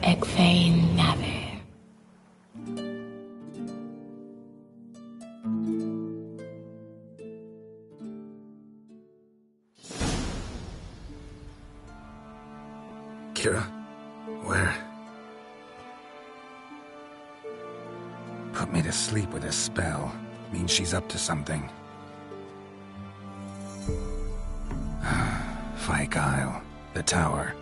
Egfain Navir. Valkyra? Where? Put me to sleep with a spell. Means she's up to something. Fyke Isle. The tower.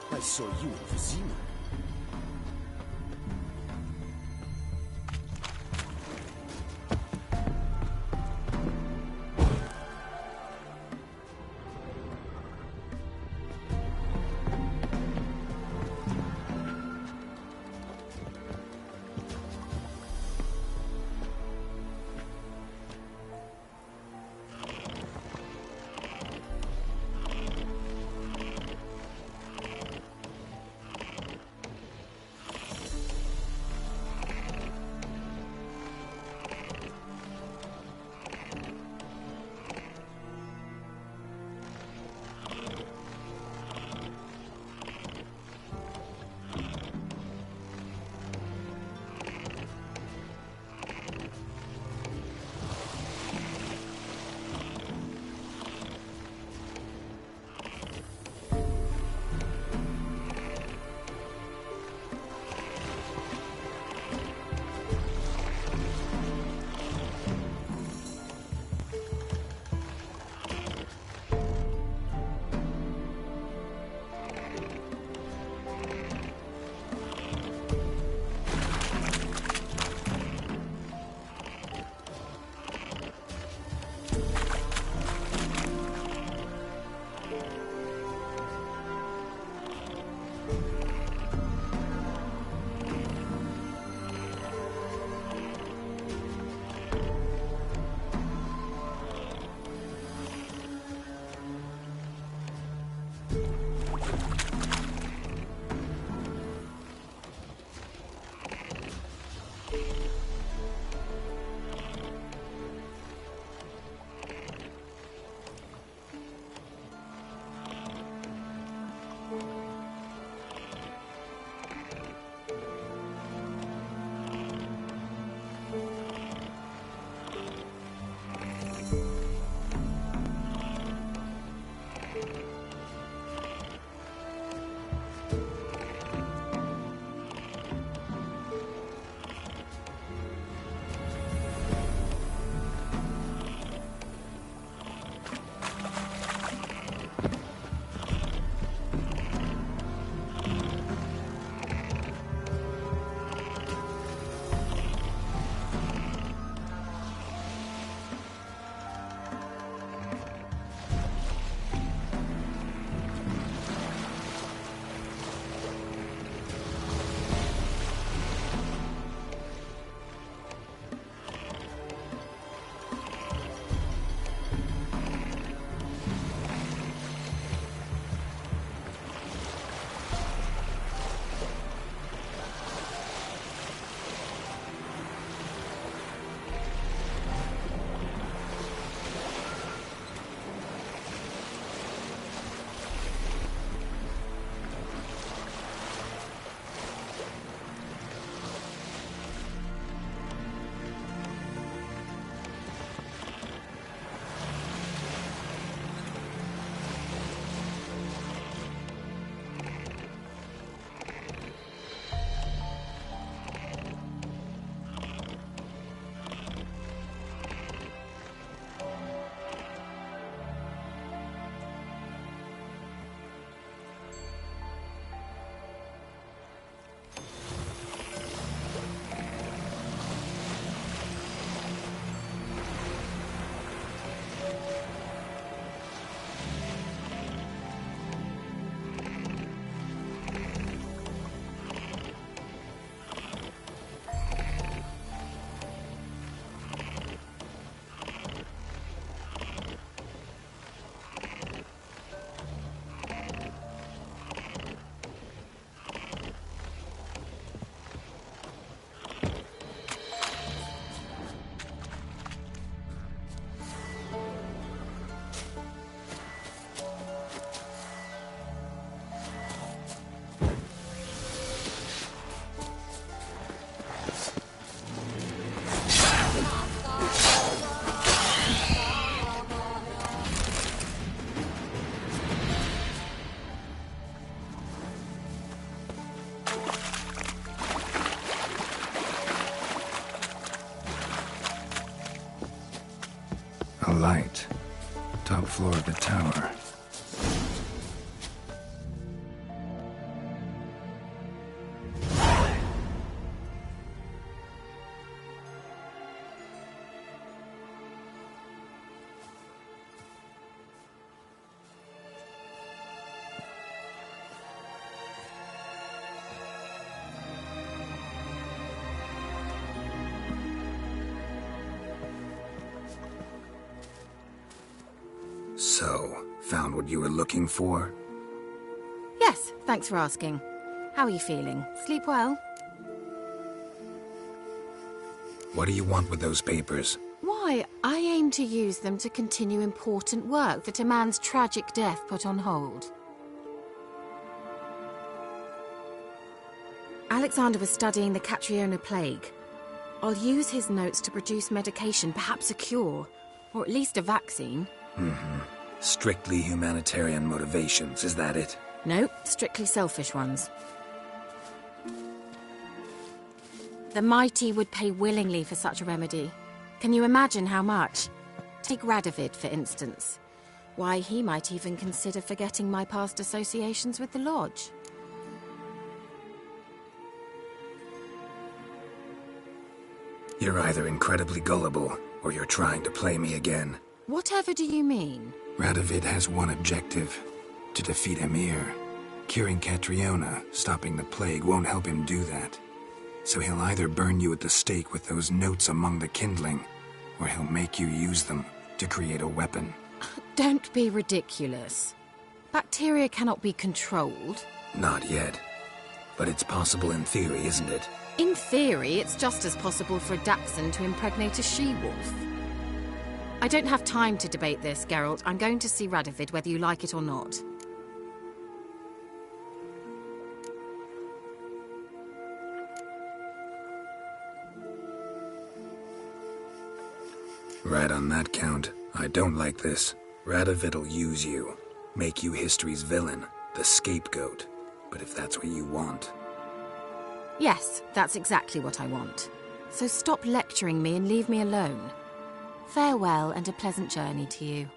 I saw you in Vizima. light. Top floor of the tower. So, found what you were looking for? Yes, thanks for asking. How are you feeling? Sleep well? What do you want with those papers? Why, I aim to use them to continue important work that a man's tragic death put on hold. Alexander was studying the Catriona plague. I'll use his notes to produce medication, perhaps a cure, or at least a vaccine. Strictly humanitarian motivations, is that it? No, strictly selfish ones. The mighty would pay willingly for such a remedy. Can you imagine how much? Take Radovid, for instance. Why, he might even consider forgetting my past associations with the Lodge. You're either incredibly gullible, or you're trying to play me again. Whatever do you mean? Radovid has one objective: to defeat Emir. Curing Catriona, stopping the plague, won't help him do that. So he'll either burn you at the stake with those notes among the kindling, or he'll make you use them to create a weapon. Don't be ridiculous. Bacteria cannot be controlled. Not yet. But it's possible in theory, isn't it? In theory, it's just as possible for a dachshund to impregnate a she-wolf. I don't have time to debate this, Geralt. I'm going to see Radovid whether you like it or not. Right on that count. I don't like this. Radovid'll use you. Make you history's villain, the scapegoat. But if that's what you want... Yes, that's exactly what I want. So stop lecturing me and leave me alone. Farewell and a pleasant journey to you.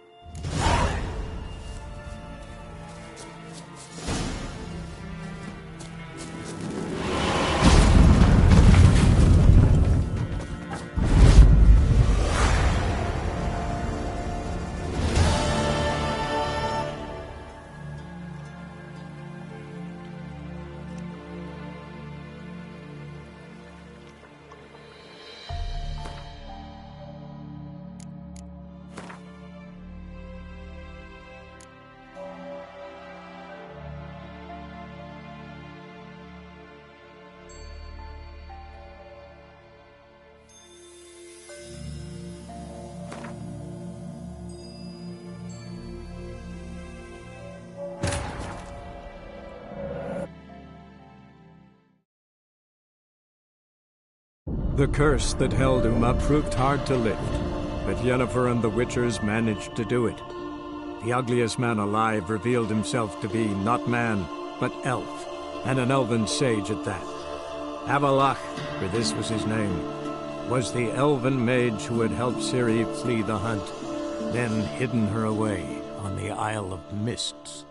The curse that held Uma proved hard to lift, but Yennefer and the Witchers managed to do it. The ugliest man alive revealed himself to be not man, but elf, and an elven sage at that. Avalach, for this was his name, was the elven mage who had helped Ciri flee the hunt, then hidden her away on the Isle of Mists.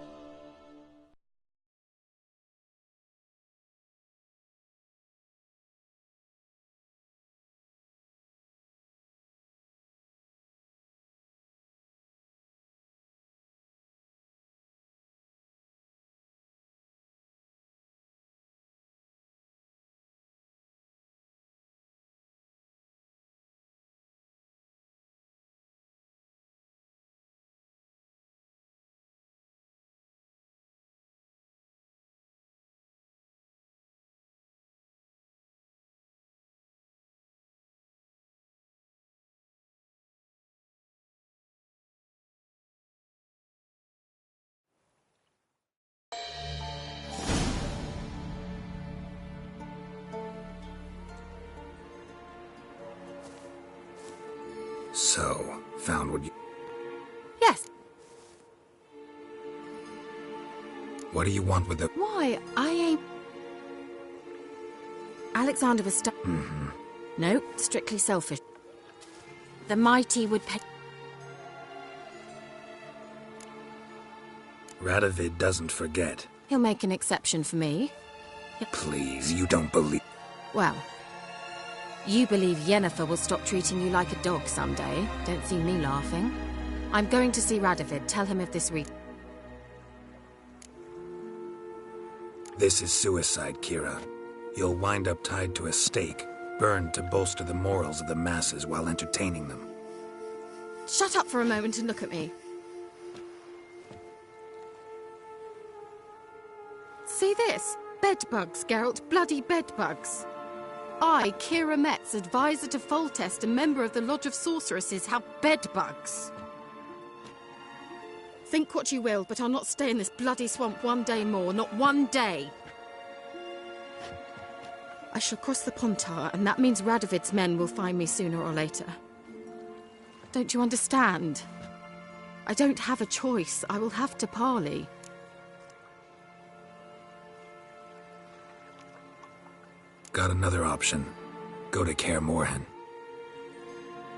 So, found what you... Yes. What do you want with the... Why, Alexander was No, strictly selfish. The mighty would pay... Radovid doesn't forget. He'll make an exception for me. Please, you don't believe... Well, you believe Yennefer will stop treating you like a dog someday. Don't see me laughing. I'm going to see Radovid. Tell him of this This is suicide, Kira. You'll wind up tied to a stake, burned to bolster the morals of the masses while entertaining them. Shut up for a moment and look at me. See this? Bedbugs, Geralt. Bloody bedbugs. I, Kira Metz, advisor to Foltest, a member of the Lodge of Sorceresses, have bedbugs. Think what you will, but I'll not stay in this bloody swamp one day more. Not one day. I shall cross the Pontar, and that means Radovid's men will find me sooner or later. Don't you understand? I don't have a choice. I will have to parley. Got another option. Go to Kaer Morhen.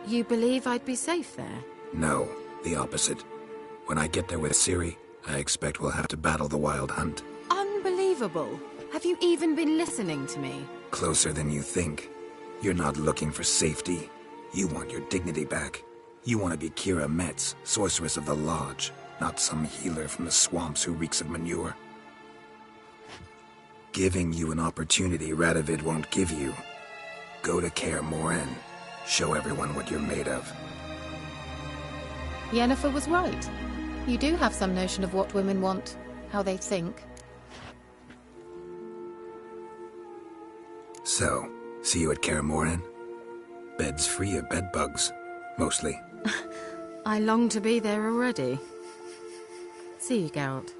You believe I'd be safe there? No, the opposite. When I get there with Ciri, I expect we'll have to battle the Wild Hunt. Unbelievable. Have you even been listening to me? Closer than you think. You're not looking for safety. You want your dignity back. You want to be Kira Metz, sorceress of the Lodge, not some healer from the swamps who reeks of manure. Giving you an opportunity Radovid won't give you. Go to Kaer Morhen. Show everyone what you're made of. Yennefer was right. You do have some notion of what women want, how they think. So, see you at Kaer Morhen? Beds free of bedbugs, mostly. I long to be there already. See you, Geralt.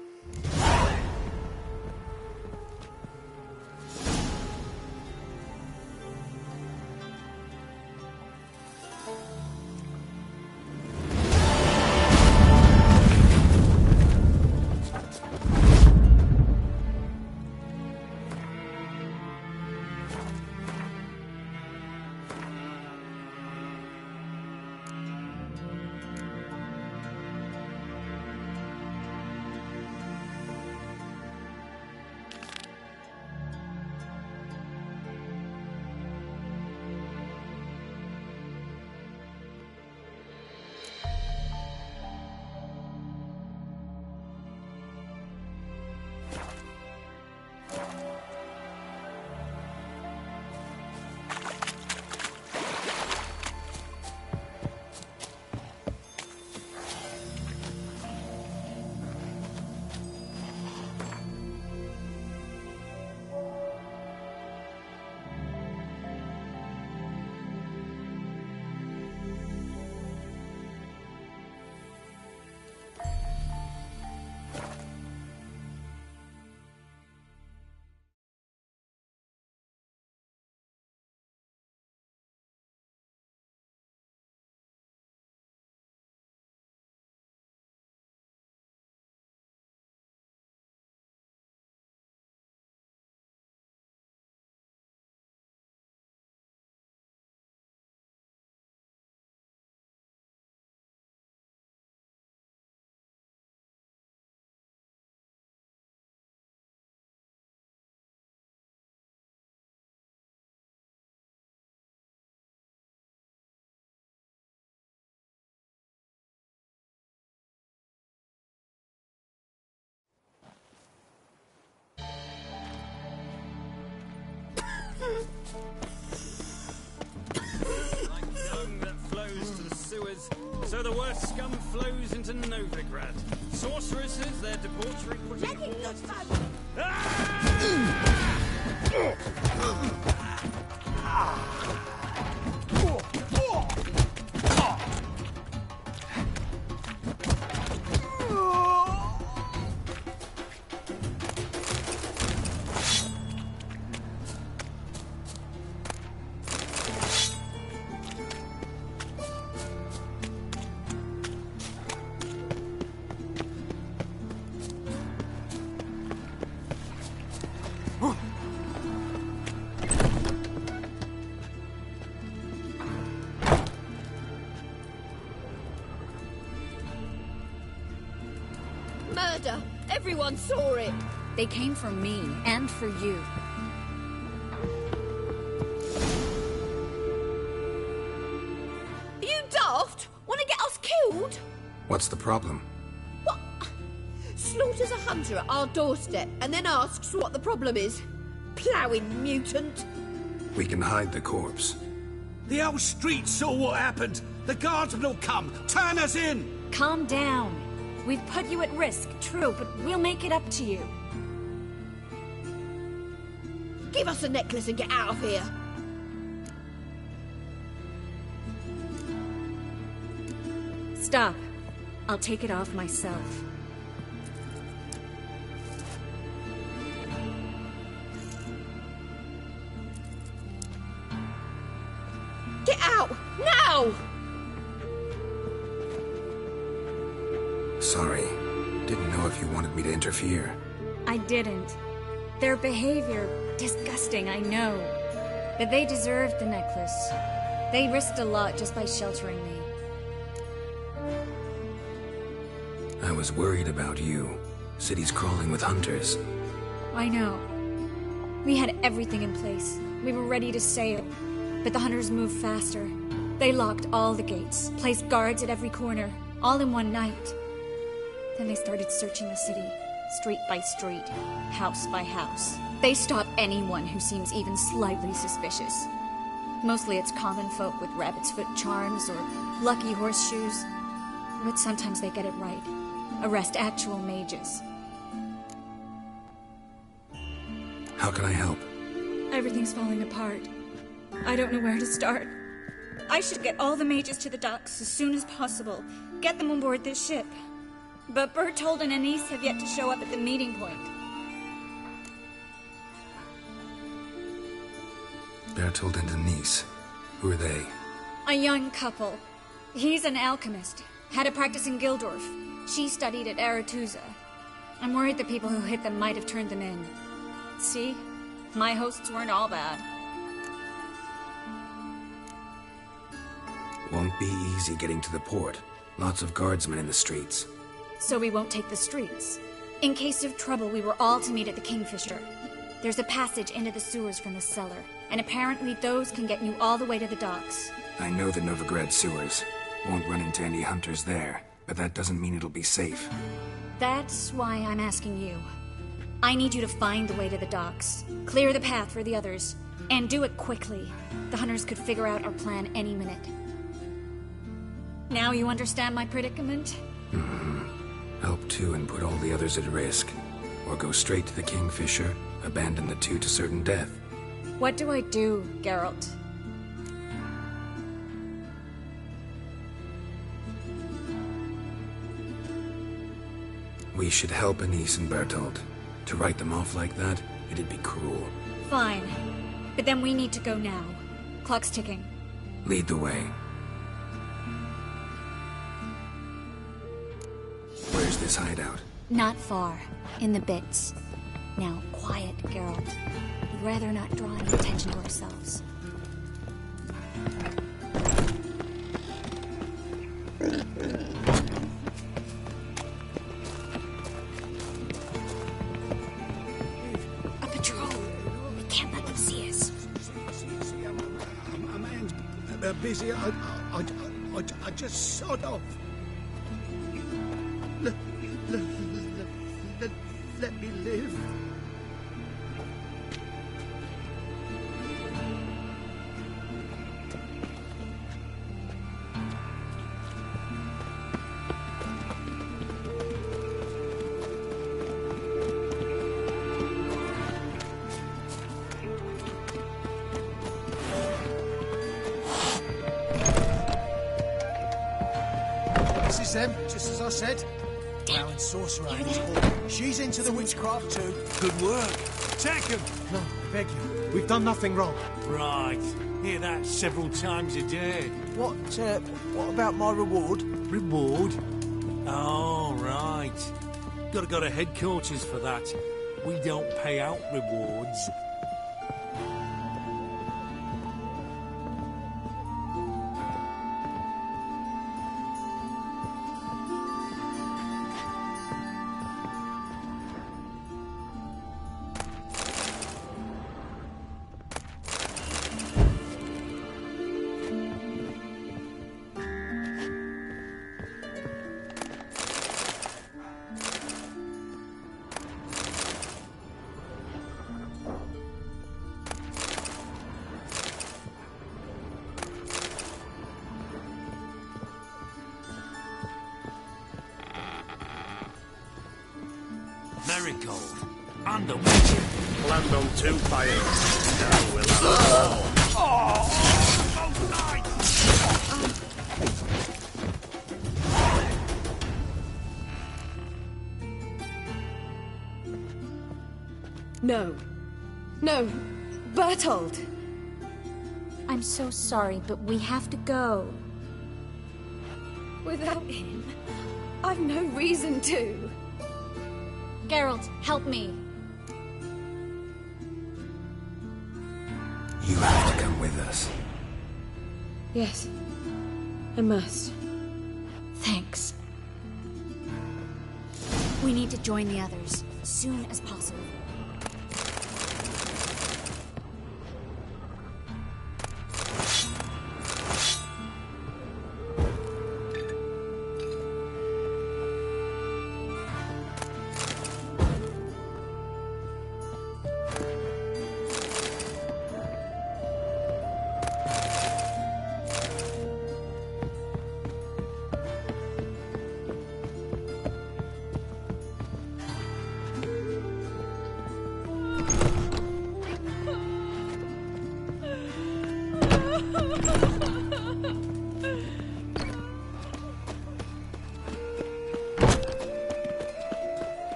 So the worst scum flows into Novigrad. Sorceresses, their debauchery putting hordes Murder! Everyone saw it. They came for me, and for you. Are you daft? Want to get us killed? What's the problem? What? Slaughters a hunter at our doorstep and then asks what the problem is. Ploughing mutant. We can hide the corpse. The whole street saw what happened. The guardsmen will come. Turn us in. Calm down. We've put you at risk, true, but we'll make it up to you. Give us a necklace and get out of here. Stop. I'll take it off myself. Get out! Now! Sorry. Didn't know if you wanted me to interfere. I didn't. Their behavior, disgusting, I know. But they deserved the necklace. They risked a lot just by sheltering me. I was worried about you. City's crawling with hunters. I know. We had everything in place. We were ready to sail. But the hunters moved faster. They locked all the gates, placed guards at every corner, all in one night. Then they started searching the city, street by street, house by house. They stop anyone who seems even slightly suspicious. Mostly it's common folk with rabbit's foot charms or lucky horseshoes. But sometimes they get it right. Arrest actual mages. How can I help? Everything's falling apart. I don't know where to start. I should get all the mages to the docks as soon as possible. Get them on board this ship. But Bertold and Anise have yet to show up at the meeting point. Bertold and Denise. Who are they? A young couple. He's an alchemist. Had a practice in Gildorf. She studied at Aretusa. I'm worried the people who hit them might have turned them in. See? My hosts weren't all bad. Won't be easy getting to the port. Lots of guardsmen in the streets. So we won't take the streets. In case of trouble, we were all to meet at the Kingfisher. There's a passage into the sewers from the cellar, and apparently those can get you all the way to the docks. I know the Novigrad sewers. Won't run into any hunters there, but that doesn't mean it'll be safe. That's why I'm asking you. I need you to find the way to the docks, clear the path for the others, and do it quickly. The hunters could figure out our plan any minute. Now you understand my predicament? Help too and put all the others at risk. Or go straight to the Kingfisher, abandon the two to certain death. What do I do, Geralt? We should help Anise and Bertold. To write them off like that, it'd be cruel. Fine. But then we need to go now. Clock's ticking. Lead the way. Where's this hideout? Not far. In the bits. Now, quiet, Geralt. We'd rather not draw any attention to ourselves. A patrol. We can't let them see us. A man's busy. I just sod off. Let me live. This is them, just as I said. Brown sorcerer in his hall. She's into the witchcraft too. Good work. Attack him! No, I beg you. We've done nothing wrong. Right. Hear that several times a day. What about my reward? Reward? Oh, right. Gotta go to headquarters for that. We don't pay out rewards. Marigold. And a witcher. Land on 2 fires. Now we'll have No. No. Bertold! I'm so sorry, but we have to go. Without him, I've no reason to. Geralt, help me. You have to come with us. Yes. I must. Thanks. We need to join the others as soon as possible.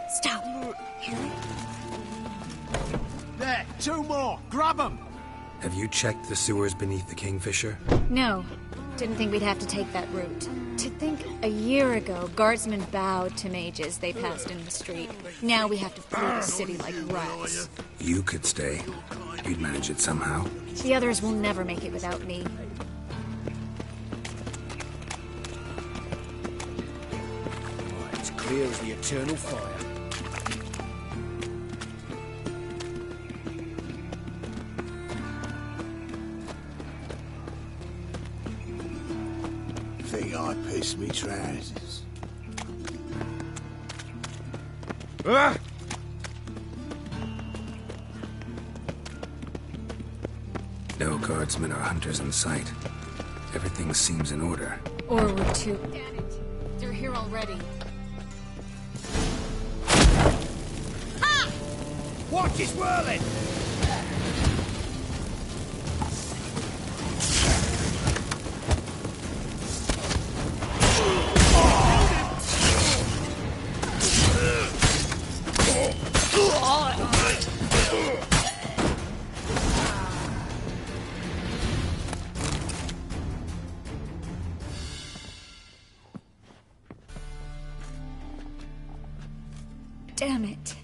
Stop. There, 2 more. Grab them. Have you checked the sewers beneath the Kingfisher? No. Didn't think we'd have to take that route. To think a year ago, guardsmen bowed to mages they passed in the street. Now we have to flee the city like rats. You could stay. You'd manage it somehow. The others will never make it without me. It's clear as the eternal fire. Think I piss me trousers. No guardsmen or hunters in sight. Everything seems in order. Or we're too... Damn it. They're here already. Ha! Watch is whirling! Damn it.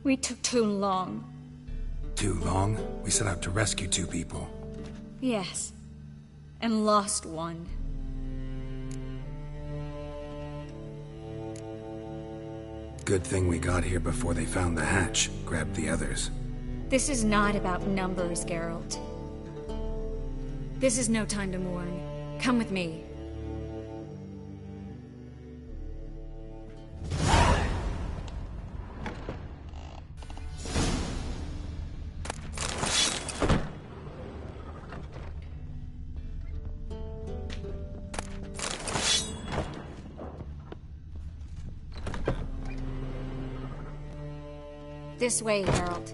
We took too long. Too long? We set out to rescue 2 people. Yes. And lost one. Good thing we got here before they found the hatch, grabbed the others. This is not about numbers, Geralt. This is no time to mourn. Come with me. This way, Geralt.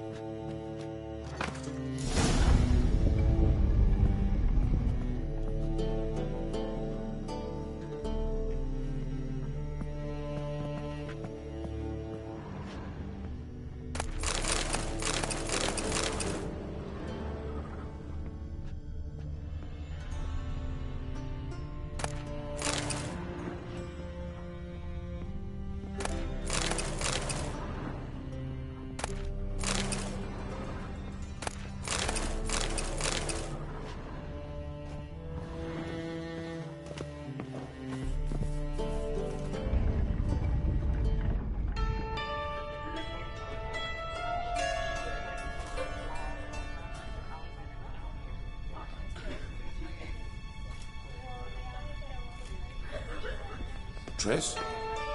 Triss,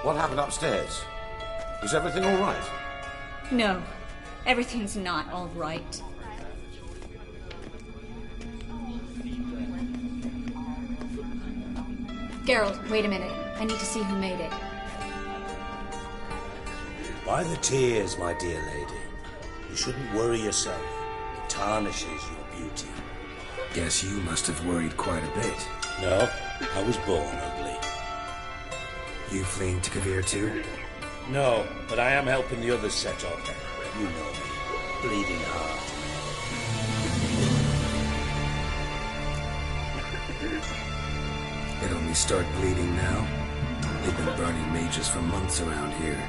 what happened upstairs? Is everything all right? No, everything's not all right. Geralt, wait a minute. I need to see who made it. Why the tears, my dear lady? You shouldn't worry yourself. It tarnishes your beauty. Guess you must have worried quite a bit. No, I was born ugly. You fleeing to Kavir too? No, but I am helping the others set off. You know me. Bleeding heart. It only start bleeding now? They've been burning mages for months around here.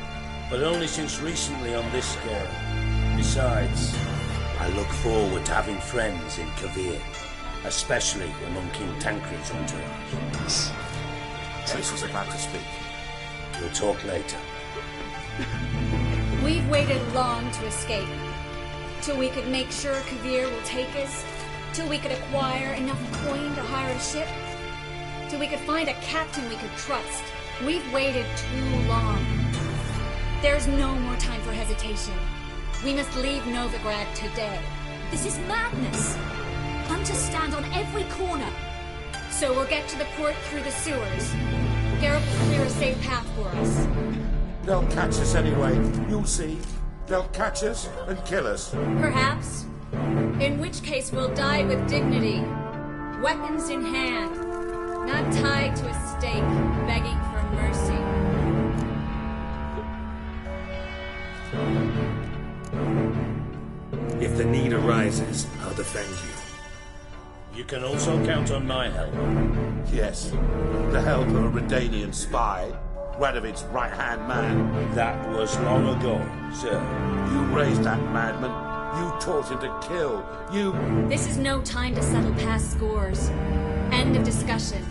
But only since recently on this scale. Besides, I look forward to having friends in Kavir, especially among King Tancred's entourage. Triss was about to speak. We'll talk later. We've waited long to escape. Till we could make sure Kavir will take us. Till we could acquire enough coin to hire a ship. Till we could find a captain we could trust. We've waited too long. There's no more time for hesitation. We must leave Novigrad today. This is madness. Hunters stand on every corner. So we'll get to the port through the sewers. Garrett will clear a safe path for us. They'll catch us anyway. You'll see. They'll catch us and kill us. Perhaps. In which case we'll die with dignity. Weapons in hand. Not tied to a stake, begging for mercy. If the need arises, I'll defend you. You can also count on my help. Yes. The help of a Redanian spy. Radovic's right-hand man. That was long ago, sir. You raised that madman. You taught him to kill. You... This is no time to settle past scores. End of discussion.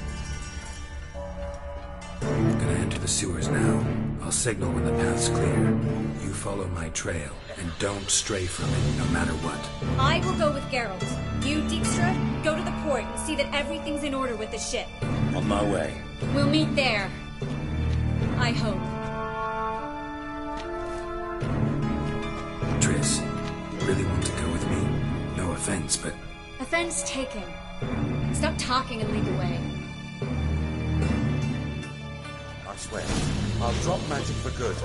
I'm gonna enter the sewers now. I'll signal when the path's clear. You follow my trail, and don't stray from it, no matter what. I will go with Geralt. You, Dijkstra, go to the port and see that everything's in order with the ship. On my way. We'll meet there. I hope. Triss, you really want to go with me? No offense, but... Offense taken. Stop talking and lead the way. I swear, I'll drop magic for good.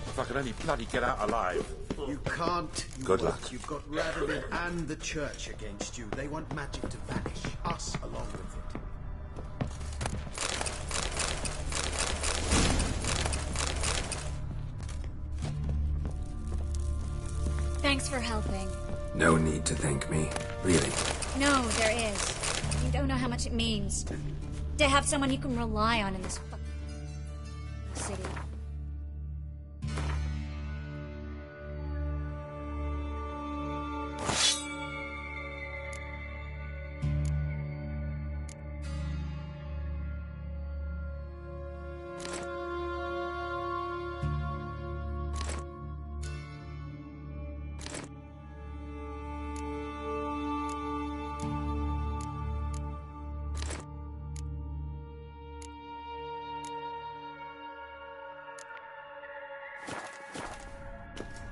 If I can only bloody get out alive. You can't. Good luck. You've got Radovid and the church against you. They want magic to vanish. Us along with it. Thanks for helping. No need to thank me, really. No, there is. You don't know how much it means to have someone you can rely on in this city.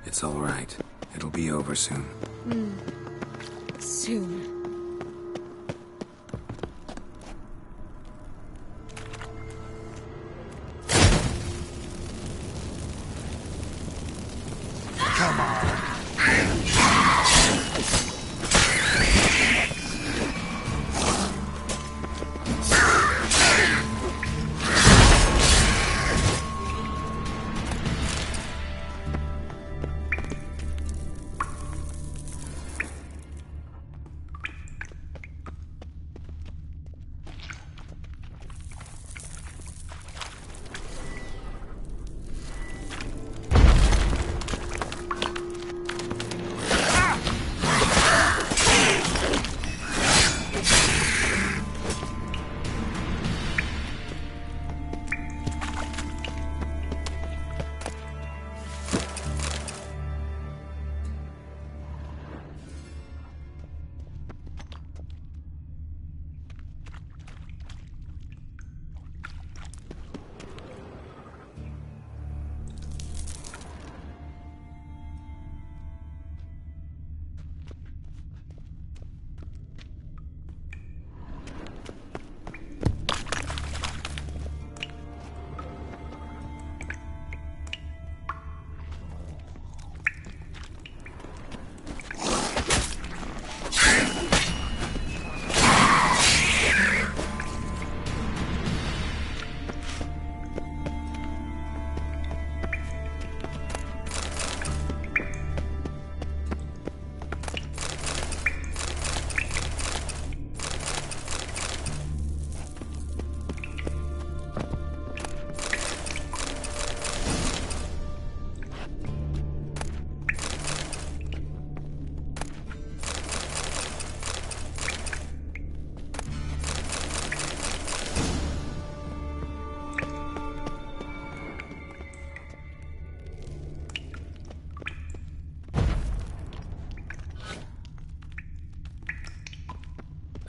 It's all right. It'll be over soon. Soon. Come on.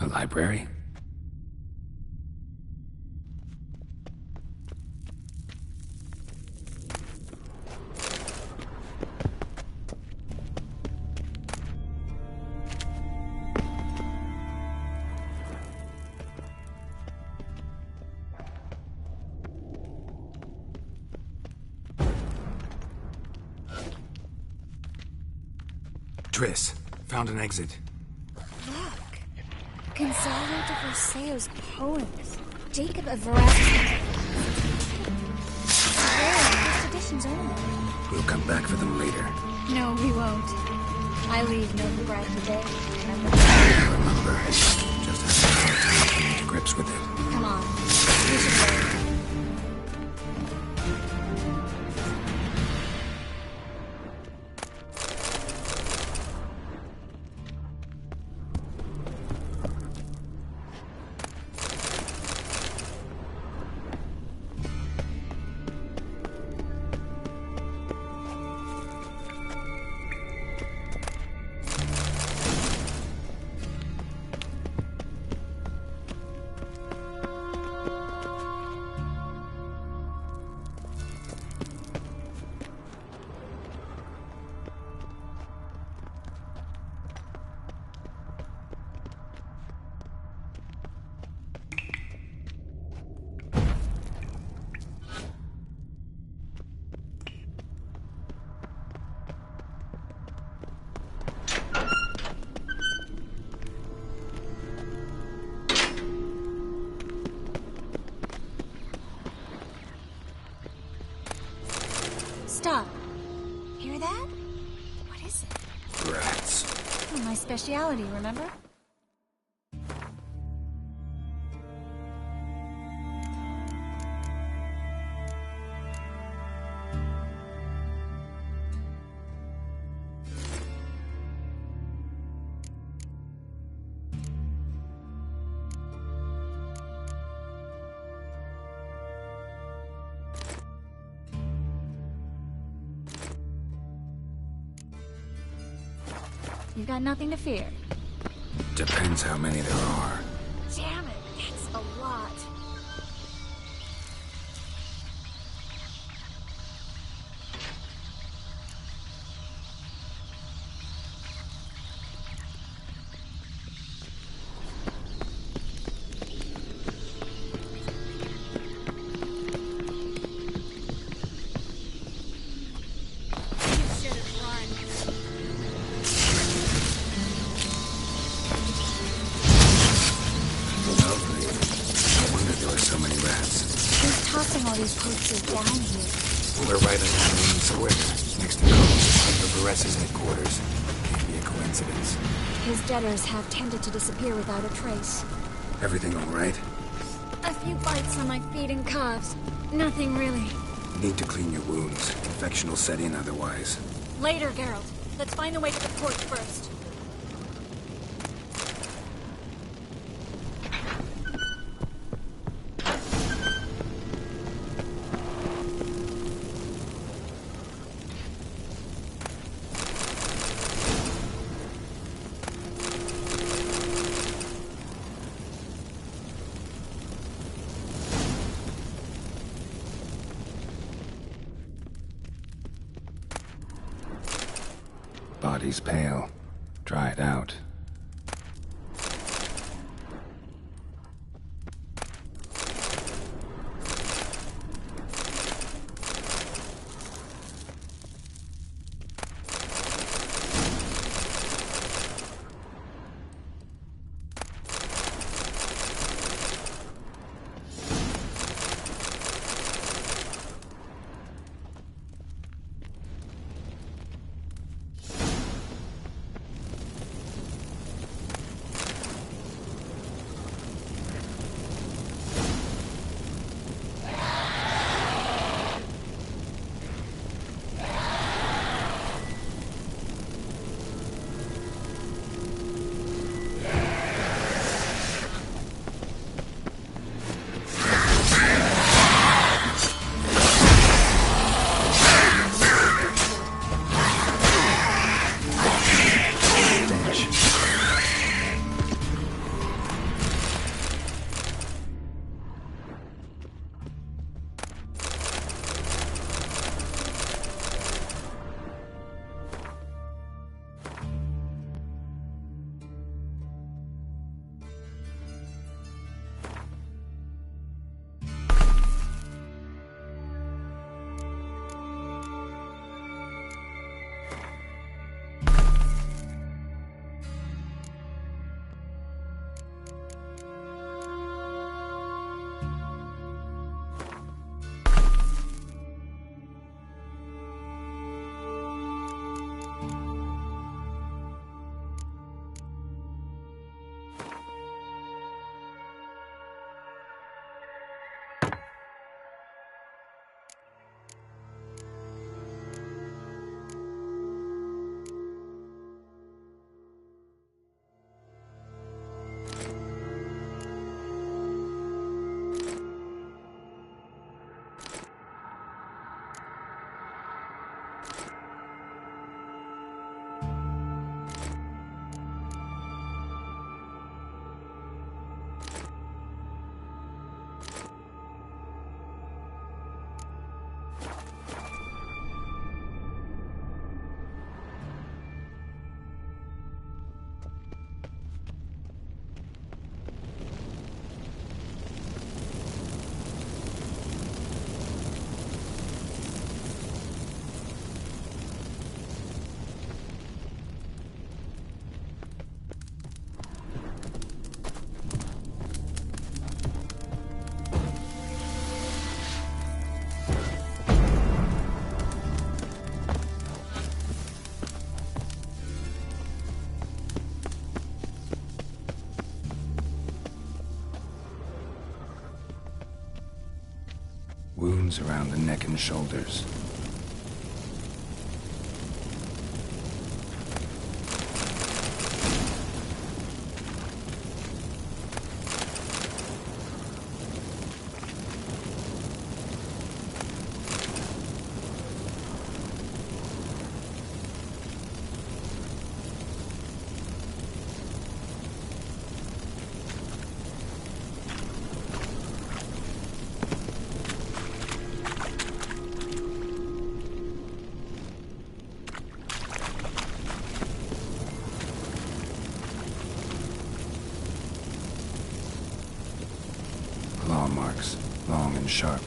A library? Triss, found an exit. Look. Gonzalo de Roseo's poems. Jacob of Veracity. Rare, first editions only. We'll come back for them later. No, we won't. I leave Novigrad today, remember? Remember. Just have a hard time coming to grips with it. Come on. We should go. Stop. Hear that? What is it? Rats. Oh, my speciality, remember? You've got nothing to fear. Depends how many there are. Damn it, that's a lot. All these posters down here. We're right on the main square, next to the Vares's headquarters. Can't be a coincidence. His debtors have tended to disappear without a trace. Everything all right? A few bites on my feet and calves. Nothing really. Need to clean your wounds. Infection will set in otherwise. Later, Geralt. Let's find the way to the port first. Body's pale. Dried out. Wounds around the neck and shoulders. Claw marks, long and sharp.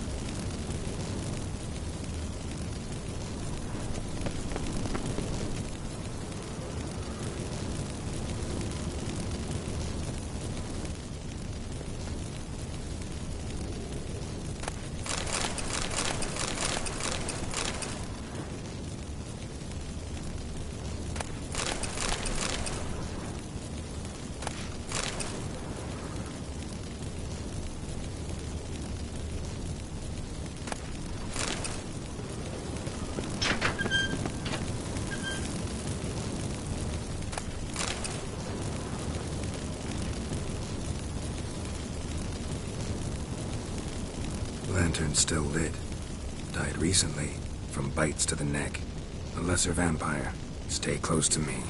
Lantern's still lit. Died recently, from bites to the neck. A lesser vampire. Stay close to me.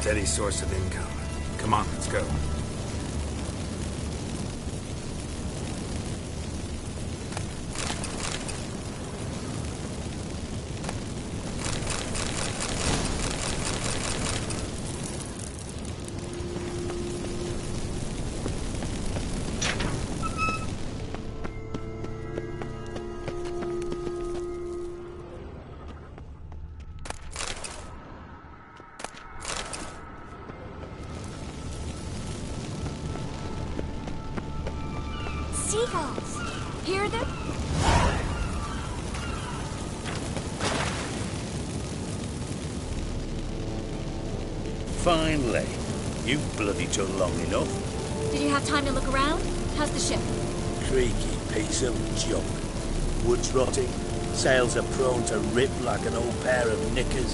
steady source of income. Come on, let's go. Seagulls! Hear them? Finally. You've bloody done long enough. Did you have time to look around? How's the ship? Creaky piece of junk. Wood's rotting, sails are prone to rip like an old pair of knickers,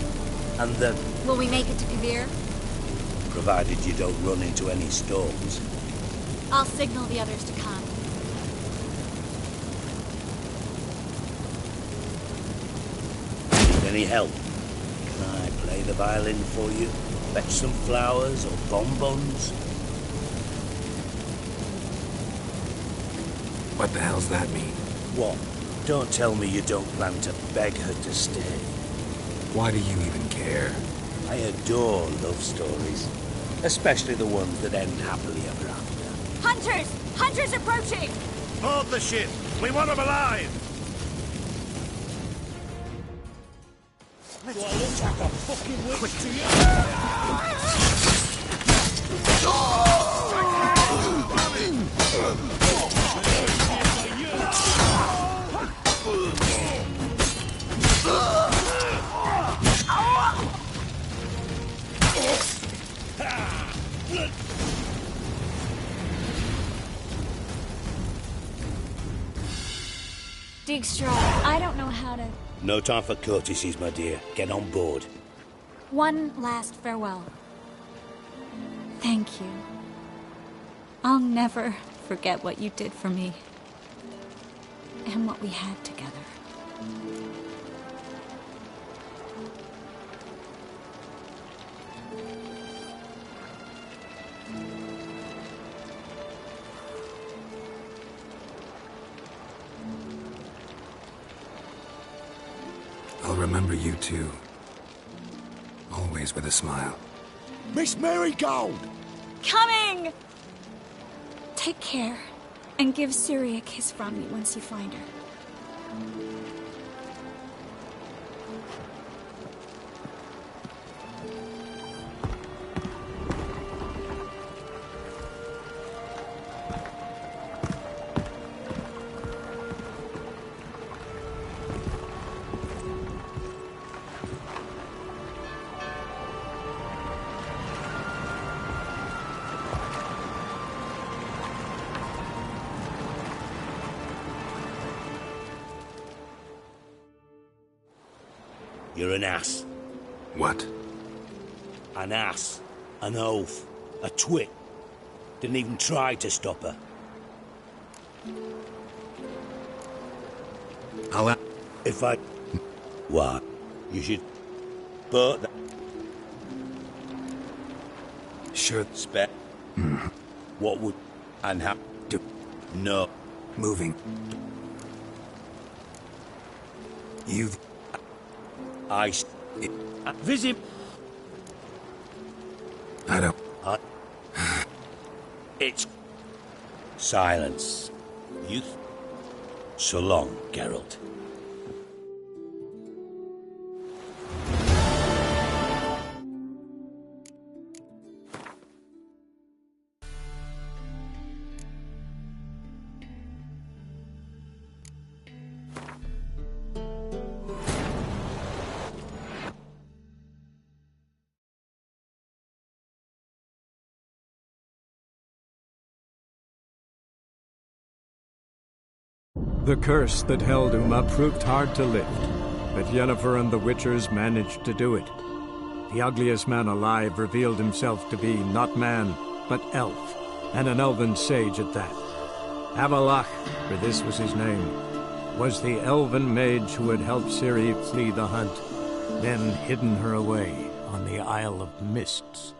and the... Will we make it to Kavir? Provided you don't run into any storms. I'll signal the others to come. Need any help? Can I play the violin for you? Fetch some flowers or bonbons? What the hell's that mean? What? Don't tell me you don't plan to beg her to stay. Why do you even care? I adore love stories. Especially the ones that end happily ever after. Hunters! Hunters approaching! Board the ship! We want them alive! Do I look like a fucking witch to you? Dijkstra, I don't know how to... No time for courtesies, my dear. Get on board. One last farewell. Thank you. I'll never forget what you did for me. And what we had together. I'll remember you too. Always with a smile. Miss Marigold! Coming! Take care, and give Suri a kiss from me once you find her. You're an ass. What? An ass. An oaf. A twit. Didn't even try to stop her. If I... What? You should... But... Should... Spare... What would... And how... Do... No. Moving. You've... Visit... I don't... It's... Silence. Youth. So long, Geralt. The curse that held Uma proved hard to lift, but Yennefer and the Witchers managed to do it. The ugliest man alive revealed himself to be not man, but elf, and an elven sage at that. Avalach, for this was his name, was the elven mage who had helped Ciri flee the hunt, then hidden her away on the Isle of Mists.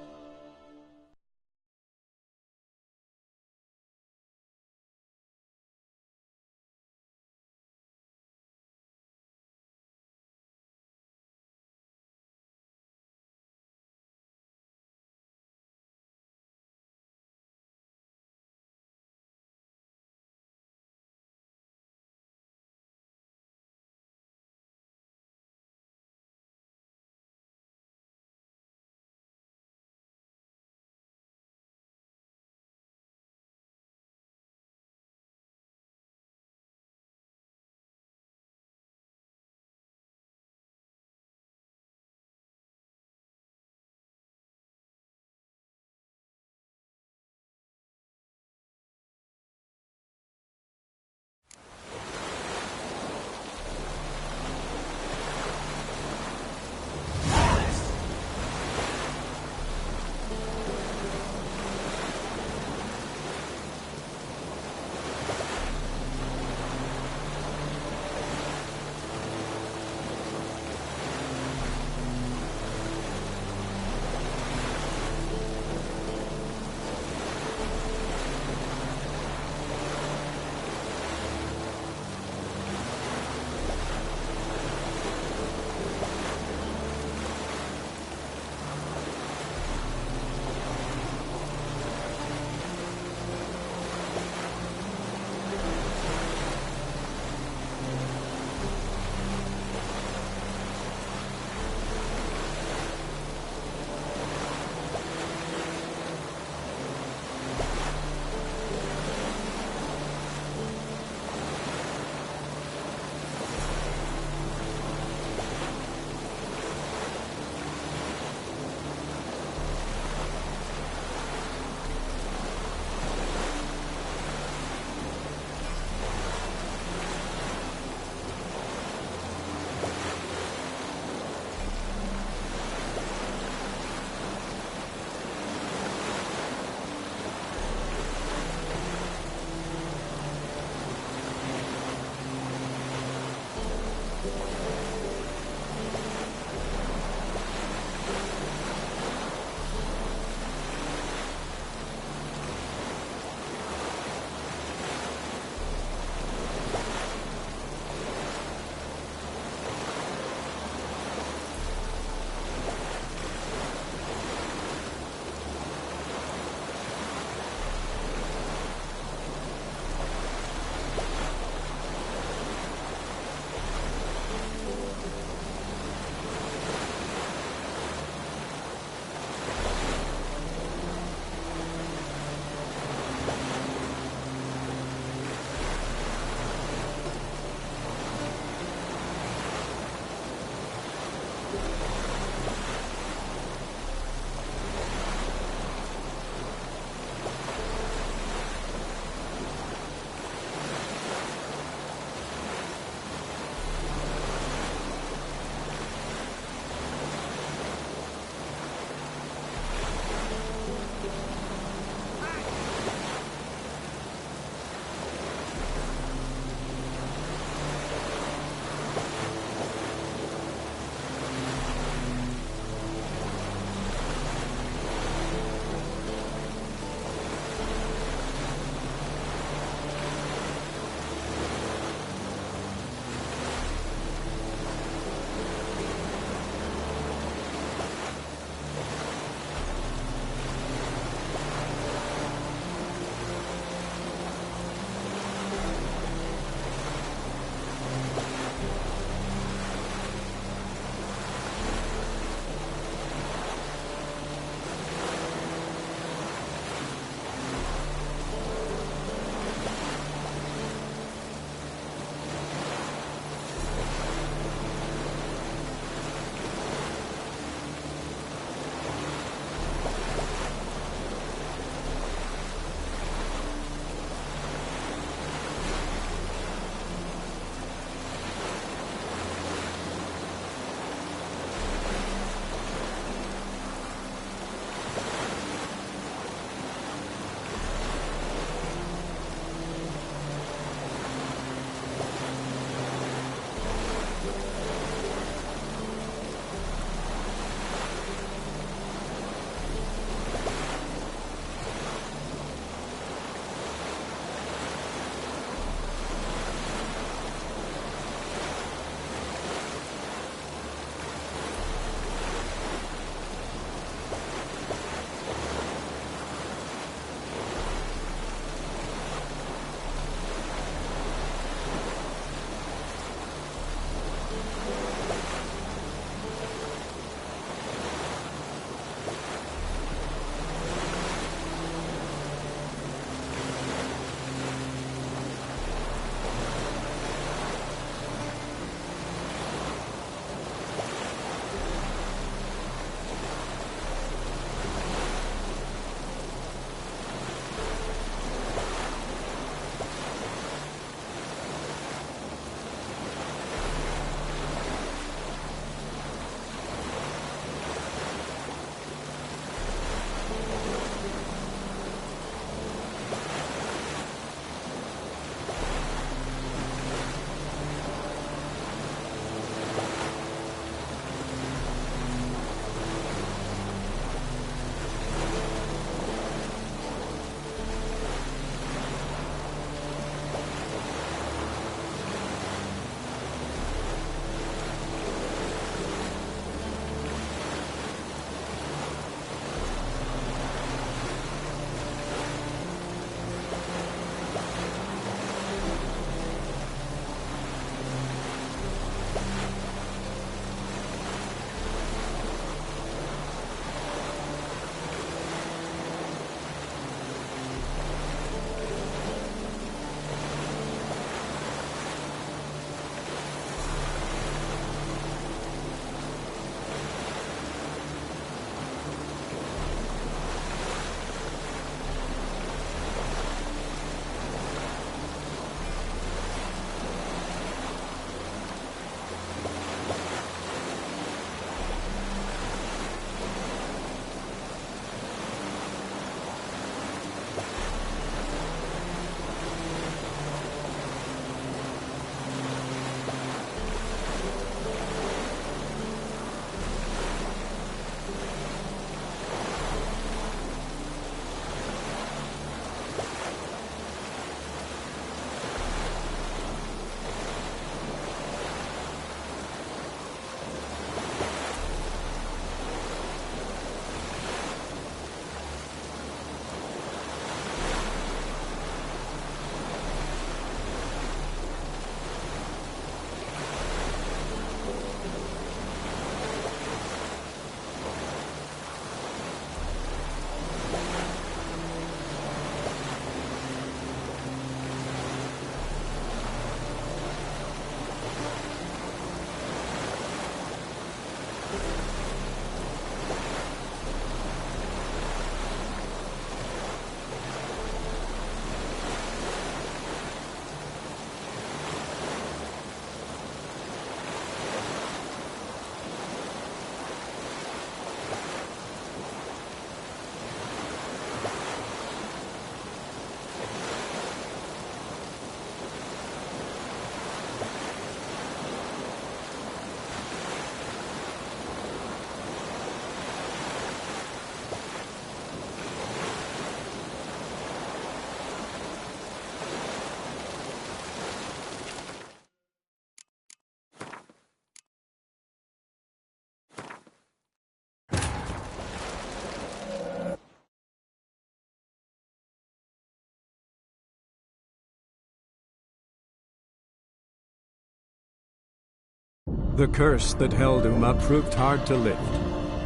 The curse that held Uma proved hard to lift,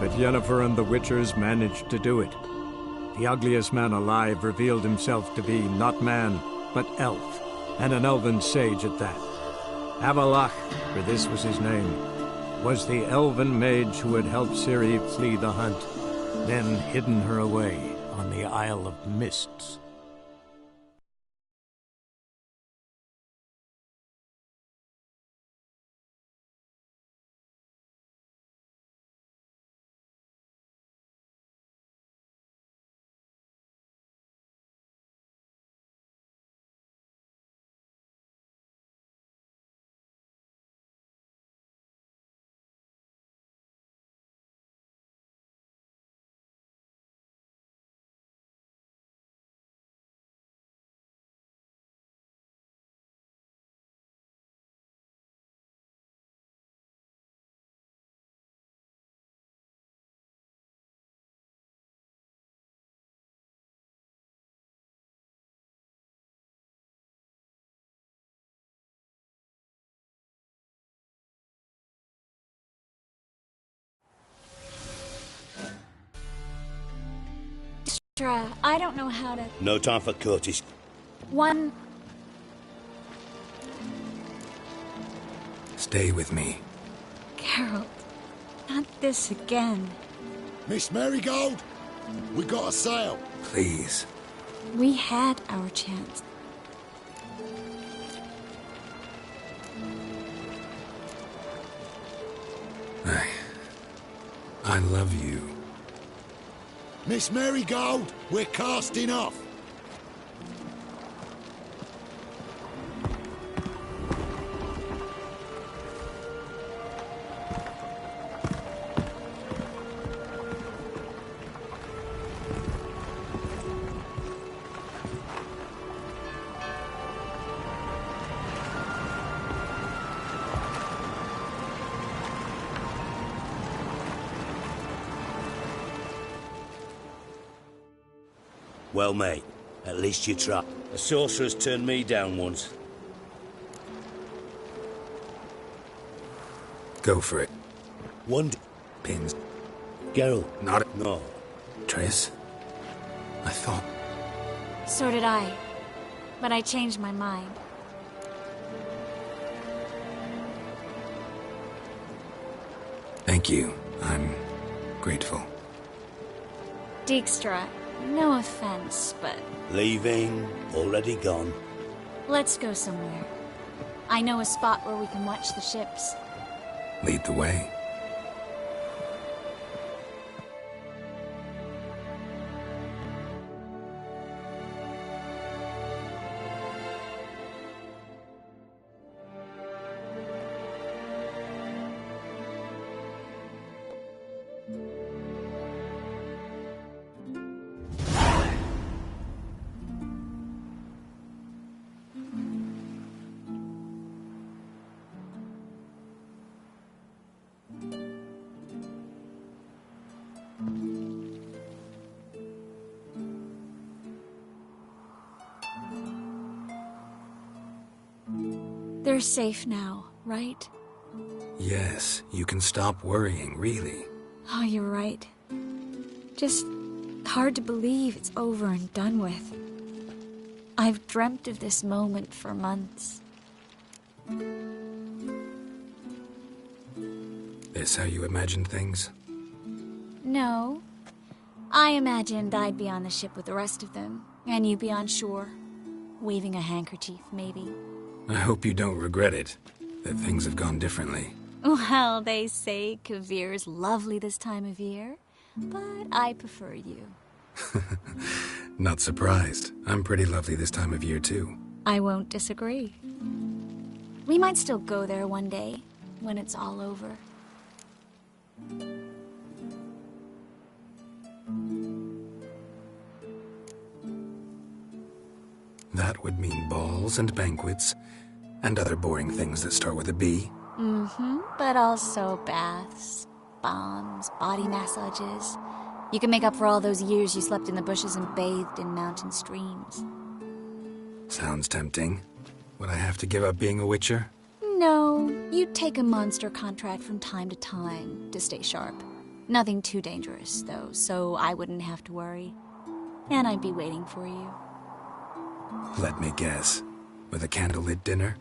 but Yennefer and the Witchers managed to do it. The ugliest man alive revealed himself to be not man, but elf, and an elven sage at that. Avalach, for this was his name, was the elven mage who had helped Ciri flee the hunt, then hidden her away on the Isle of Mists. I don't know how to... No time for courtesy. One... Stay with me. Geralt, not this again. Miss Marigold, we got a sail. Please. We had our chance. I love you. Miss Marigold, we're casting off. Well, mate, at least you tried. A sorcerer's turned me down once. Go for it. One pins. Geralt. Not no. Triss. I thought. So did I. But I changed my mind. Thank you. I'm grateful. Dijkstra, no offense, but... Leaving, already gone. Let's go somewhere. I know a spot where we can watch the ships. Lead the way. They're safe now, right? Yes, you can stop worrying, really. Oh, you're right. Just hard to believe it's over and done with. I've dreamt of this moment for months. This how you imagined things? No. I imagined I'd be on the ship with the rest of them, and you'd be on shore, waving a handkerchief, maybe. I hope you don't regret it, that things have gone differently. Well, they say Kavir's lovely this time of year, but I prefer you. Not surprised. I'm pretty lovely this time of year, too. I won't disagree. We might still go there one day, when it's all over. That would mean balls and banquets, and other boring things that start with a B. But also baths, bombs, body massages. You can make up for all those years you slept in the bushes and bathed in mountain streams. Sounds tempting. Would I have to give up being a witcher? No. You'd take a monster contract from time to time to stay sharp. Nothing too dangerous, though, so I wouldn't have to worry. And I'd be waiting for you. Let me guess. With a candlelit dinner?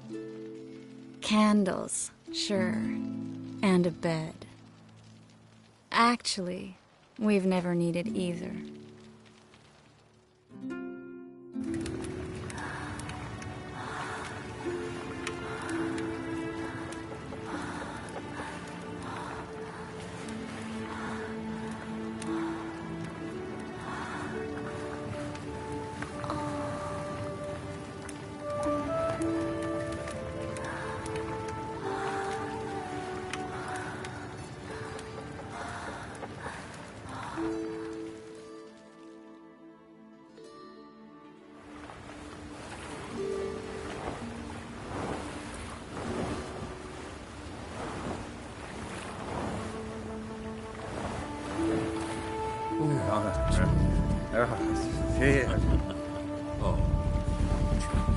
Candles, sure. And a bed. Actually, we've never needed either.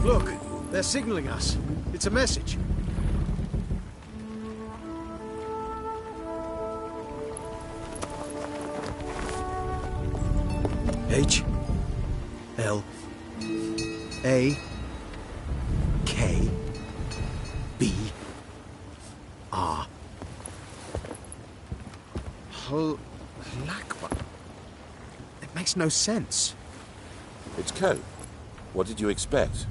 Look, they're signaling us. It's a message. H L A K B R. Lakba. It makes no sense. It's code. What did you expect?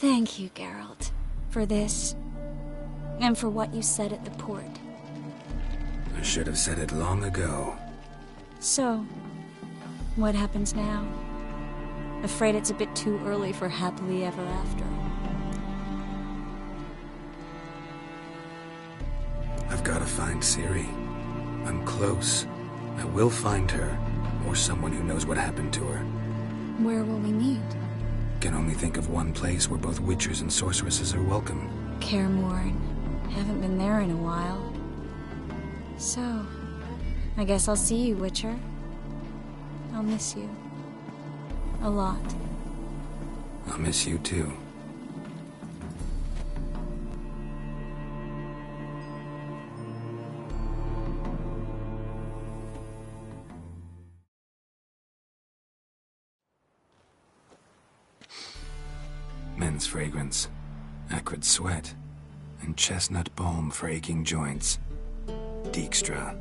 Thank you, Geralt, for this, and for what you said at the port. I should have said it long ago. So, what happens now? Afraid it's a bit too early for happily ever after. I've got to find Ciri. I'm close. I will find her, or someone who knows what happened to her. Where will we meet? Can only think of one place where both witchers and sorceresses are welcome. Kaer Morhen. Haven't been there in a while. So, I guess I'll see you, Witcher. I'll miss you. A lot. I'll miss you too. Men's fragrance, acrid sweat, and chestnut balm for aching joints. Dijkstra.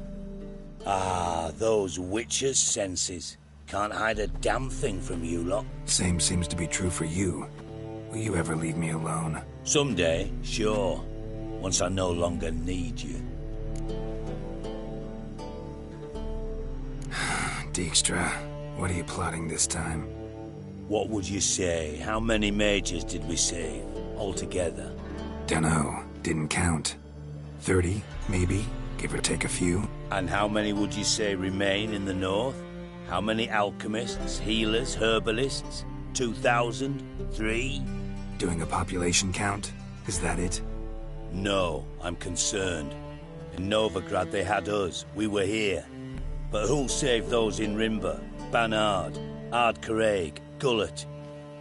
Ah, those witches' senses. Can't hide a damn thing from you lot. Same seems to be true for you. Will you ever leave me alone? Someday, sure. Once I no longer need you. Dijkstra, what are you plotting this time? What would you say? How many mages did we save, altogether? Dunno. Didn't count. 30, maybe, give or take a few. And how many would you say remain in the north? How many alchemists, healers, herbalists? 2,000? 3? Doing a population count? Is that it? No, I'm concerned. In Novigrad they had us. We were here. But who'll save those in Rimba? Banard, Ardcaraig, Gullet?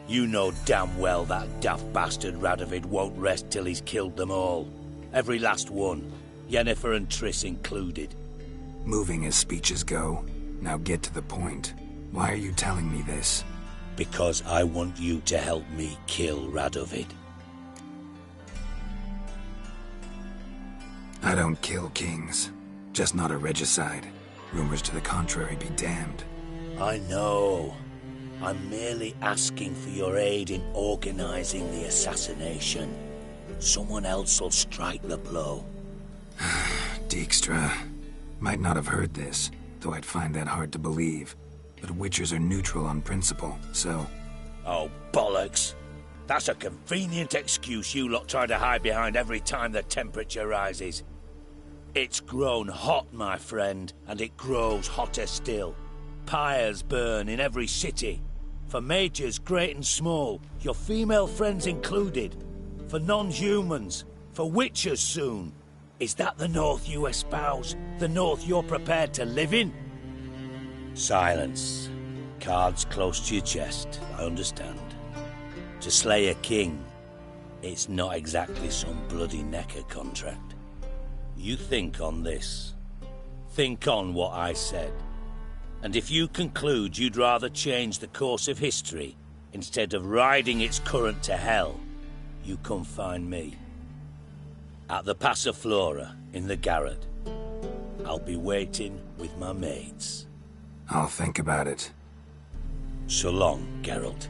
You know damn well that daft bastard Radovid won't rest till he's killed them all. Every last one. Yennefer and Triss included. Moving as speeches go. Now get to the point. Why are you telling me this? Because I want you to help me kill Radovid. I don't kill kings. Just not a regicide. Rumors to the contrary be damned. I know. I'm merely asking for your aid in organizing the assassination. Someone else will strike the blow. Dijkstra. Might not have heard this, though I'd find that hard to believe. But witchers are neutral on principle, so... Oh, bollocks. That's a convenient excuse you lot try to hide behind every time the temperature rises. It's grown hot, my friend, and it grows hotter still. Pyres burn in every city. For majors, great and small, your female friends included. For non-humans, for witchers soon. Is that the North you espouse? The North you're prepared to live in? Silence. Cards close to your chest, I understand. To slay a king, it's not exactly some bloody necker contract. You think on this. Think on what I said. And if you conclude you'd rather change the course of history instead of riding its current to hell, you come find me. At the Passiflora in the Garrett. I'll be waiting with my mates. I'll think about it. So long, Geralt.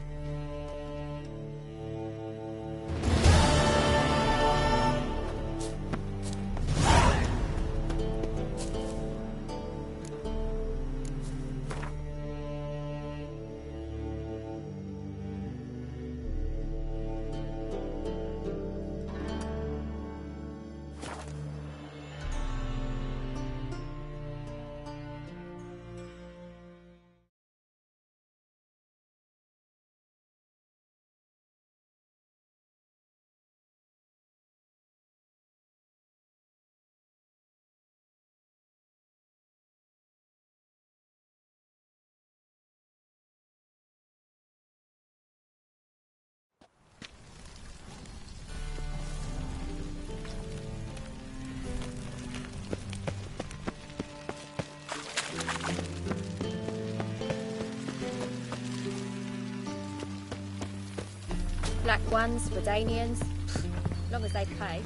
Black ones, Redanians, as long as they pay.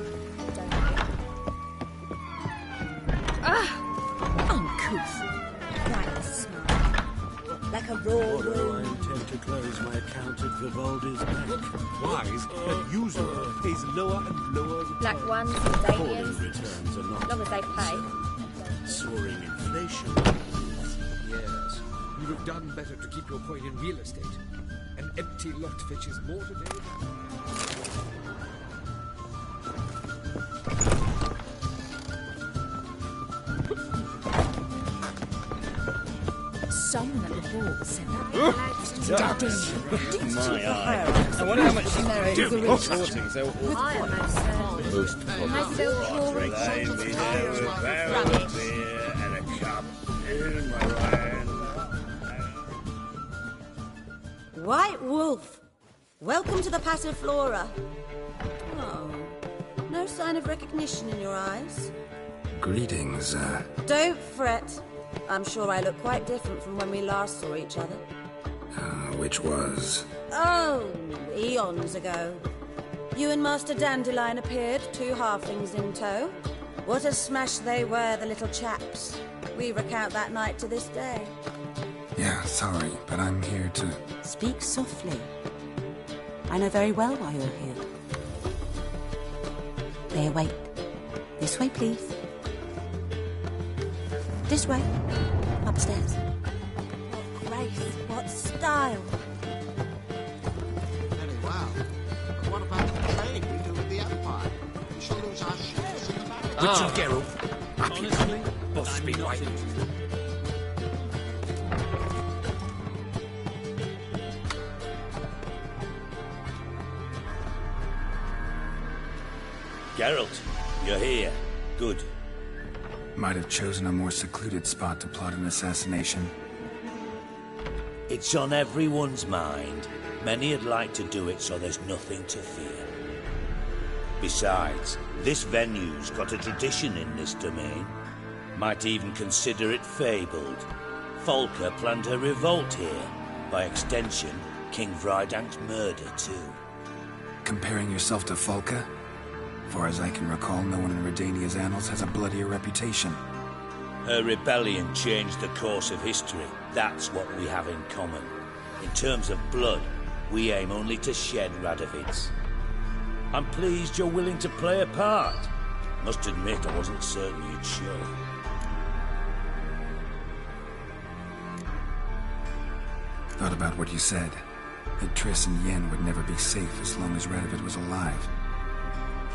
Don't uncouth. Right as smoke. Like a raw What do I intend to close my account at Vivaldi's bank? Wise, but usurer pays lower and lower returns. Black ones, Falling Redanians, returns are not as long as they pay. soaring inflation. Yes, you'd have done better to keep your point in real estate. An empty lot fetches more today than... Someone at the ball said that My eye. I wonder how much she narrates the rich sorting, so... I still call and a cup in my hand. White Wolf, welcome to the Passiflora. Oh, no sign of recognition in your eyes. Greetings, Don't fret. I'm sure I look quite different from when we last saw each other. which was... Oh, eons ago. You and Master Dandelion appeared, 2 halflings in tow. What a smash they were, the little chaps. We recount that night to this day. Yeah, sorry, but I'm here to... Speak softly. I know very well why you're here. There, wait. This way, please. This way. Upstairs. What grace, what style. Very well. What about the trade we do with the Empire? We shall lose our shares in the barrel. Richard Geralt. Honestly, Must be right. Geralt, you're here. Good. Might have chosen a more secluded spot to plot an assassination. It's on everyone's mind. Many would like to do it, so there's nothing to fear. Besides, this venue's got a tradition in this domain. Might even consider it fabled. Folka planned her revolt here. By extension, King Vrydank's murder, too. Comparing yourself to Folka? Far as I can recall, no one in Redania's annals has a bloodier reputation. Her rebellion changed the course of history. That's what we have in common. In terms of blood, we aim only to shed Radovid's. I'm pleased you're willing to play a part. Must admit, I wasn't certain you'd show. Thought about what you said. that Triss and Yen would never be safe as long as Radovid was alive.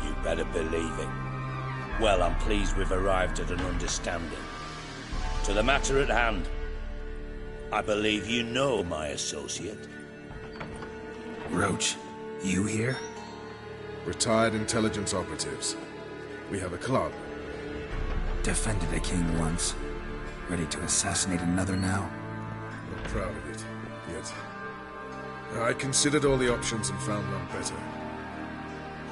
You better believe it. Well, I'm pleased we've arrived at an understanding. To the matter at hand, I believe you know my associate. Roach, you here? Retired intelligence operatives. We have a club. Defended a king once. Ready to assassinate another now? Not proud of it, yet. I considered all the options and found none better.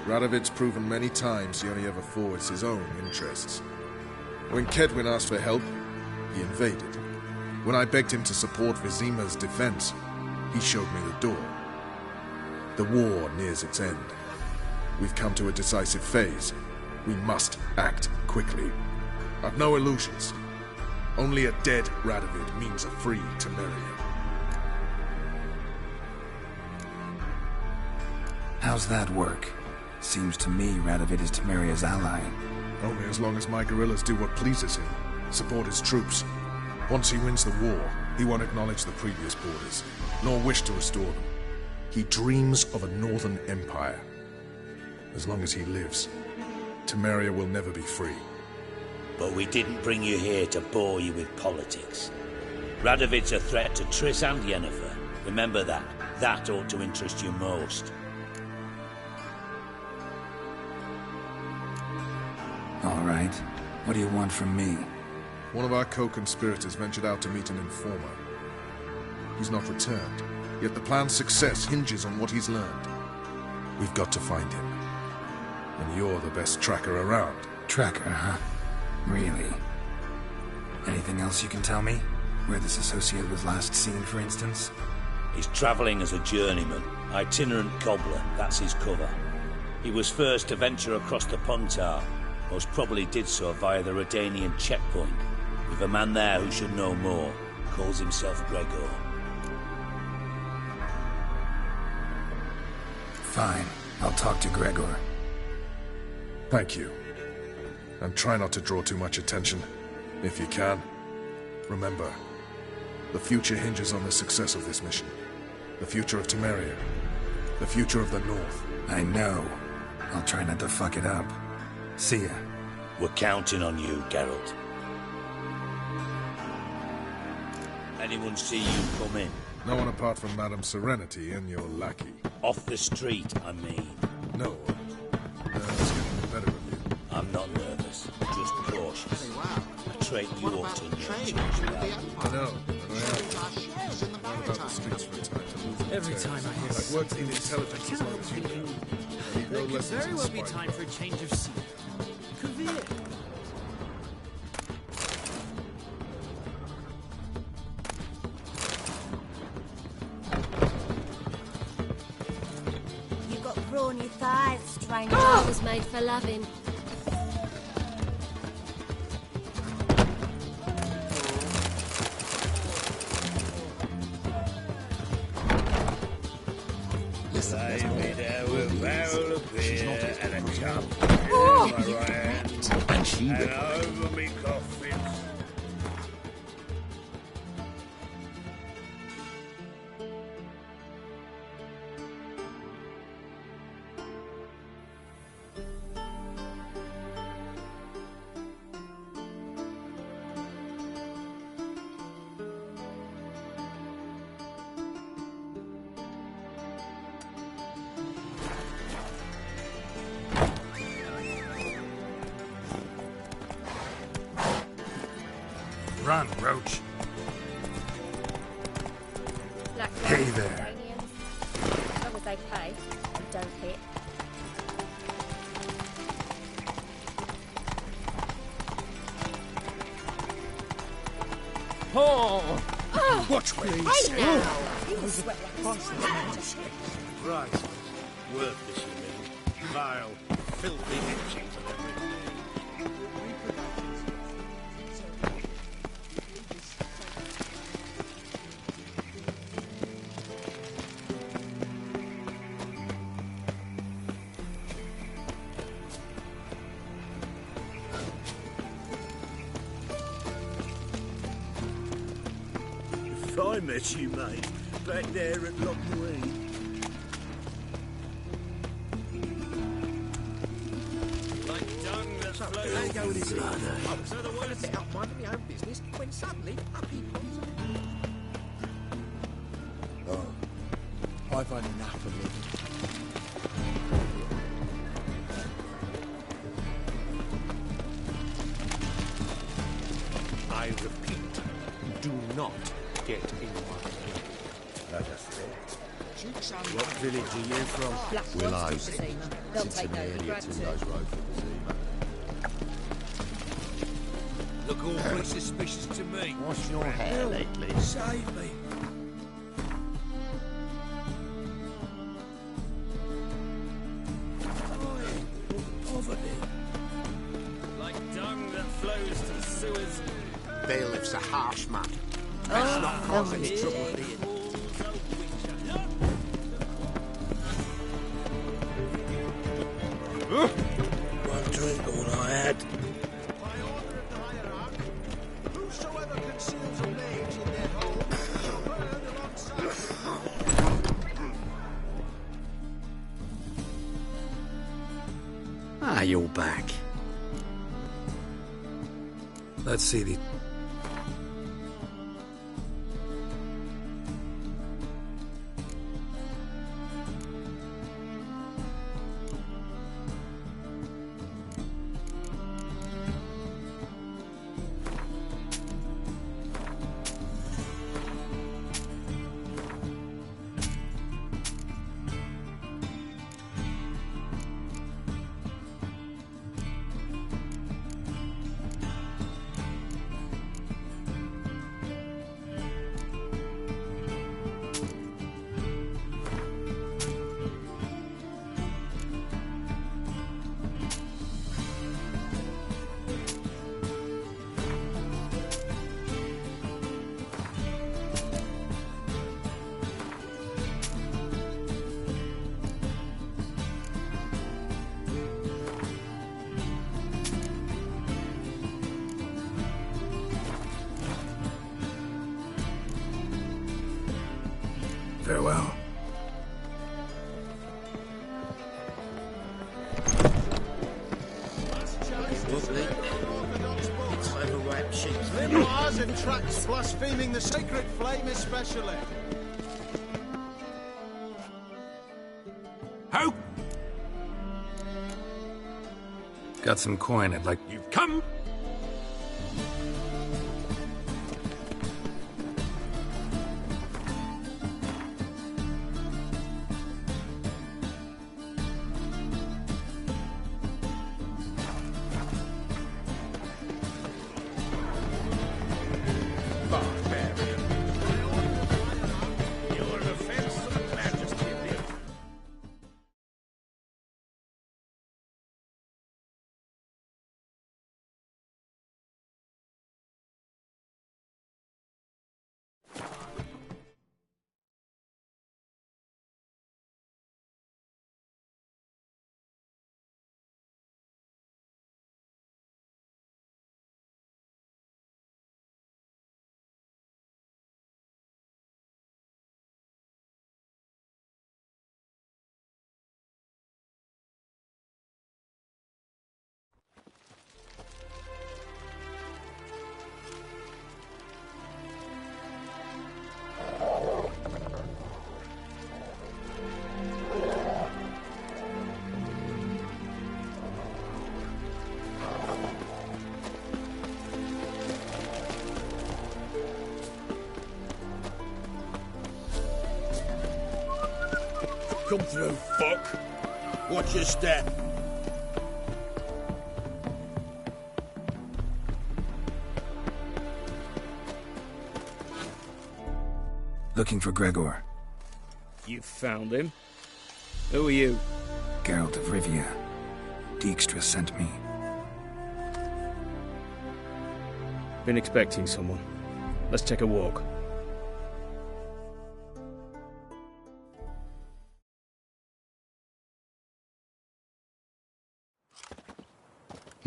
Radovid's proven many times he only ever forwards his own interests. When Kedwin asked for help, he invaded. When I begged him to support Vizima's defense, he showed me the door. The war nears its end. We've come to a decisive phase. We must act quickly. I've no illusions. Only a dead Radovid means a free Temeria. How's that work? Seems to me Radovid is Temeria's ally. Only as long as my guerrillas do what pleases him. Support his troops. Once he wins the war, he won't acknowledge the previous borders, nor wish to restore them. He dreams of a northern empire. As long as he lives, Temeria will never be free. But we didn't bring you here to bore you with politics. Radovid's a threat to Triss and Yennefer. Remember that. That ought to interest you most. All right. What do you want from me? One of our co-conspirators ventured out to meet an informer. He's not returned, yet the plan's success hinges on what he's learned. We've got to find him. And you're the best tracker around. Tracker, huh? Really? Anything else you can tell me? Where this associate was last seen, for instance? He's travelling as a journeyman, itinerant cobbler, that's his cover. He was first to venture across the Pontar, most probably did so via the Redanian checkpoint. With a man there who should know more, calls himself Gregor. Fine, I'll talk to Gregor. Thank you. And try not to draw too much attention, if you can. Remember, the future hinges on the success of this mission. The future of Temeria. The future of the North. I know. I'll try not to fuck it up. See ya. We're counting on you, Geralt. Anyone see you come in? No one apart from Madame Serenity and your lackey. Off the street, I mean. No. It's getting the better of you. I'm not nervous, just cautious. A trait you ought to nurture. I know, but I am. Run about the streets for a time to lose Every time I hear I've worked in intelligence as long as you have. I need no There could lessons very in well be spying. time for a change of scene. Kavir. You've got brawny thighs, stranger. I was made for loving. And she And over me coffin. Run, Roach. Hey there. As long as they pay and don't hit. Oh! Watch where you Hey now! Right. Worthless, you mean. Vile, filthy etchings of everything. If I met you, mate, back there at Loch Nui. Like dung that flows. There you go with this So the words set up minding my own business when suddenly up he pops up. Oh, I've had enough of living. I repeat, do not get in my way. What village are you from? Willows. They'll Since take an no area regret. 2 goes road for the Zima. Look awfully suspicious to me. What's your hair lately? Save me. Poverty. like dung that flows to the sewers. Bailiff's a harsh man. Oh, Let's not cause any lovely. trouble here. One drink all I had. By order of the hierarch, whosoever conceals a mage in their home shall burn alongside. Ah, you're back. Let's see the... Farewell. Memoirs and tracts blaspheming the sacred flame especially. How? Got some coin I'd like... You've come. Barbarian. You're an offense to the majesty of the... Come through, fuck. Watch your step. Looking for Gregor. You found him? Who are you? Geralt of Rivia. Dijkstra sent me. Been expecting someone. Let's take a walk.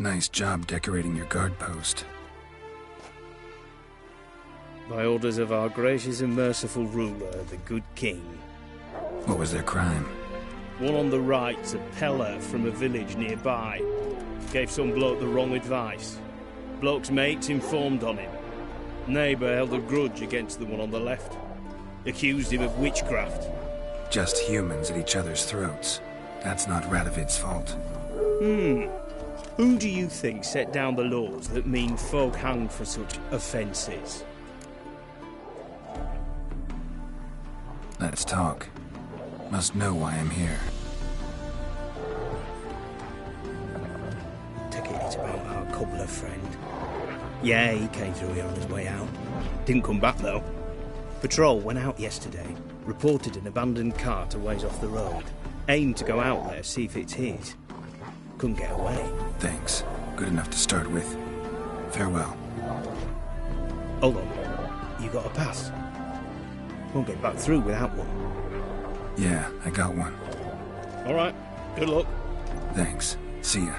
Nice job decorating your guard post. By orders of our gracious and merciful ruler, the good king. What was their crime? One on the right, a peller from a village nearby. Gave some bloke the wrong advice. Bloke's mates informed on him. Neighbour held a grudge against the one on the left. Accused him of witchcraft. Just humans at each other's throats. That's not Radovid's fault. Who do you think set down the laws that mean folk hang for such offences? Let's talk. Must know why I'm here. Take it it's about our cobbler friend. Yeah, he came through here on his way out. Didn't come back, though. Patrol went out yesterday. Reported an abandoned cart a ways off the road. Aimed to go out there, see if it's his. Couldn't get away. Thanks. Good enough to start with. Farewell. Hold on. You got a pass? Won't get back through without one. Yeah, I got one. All right. Good luck. Thanks. See ya.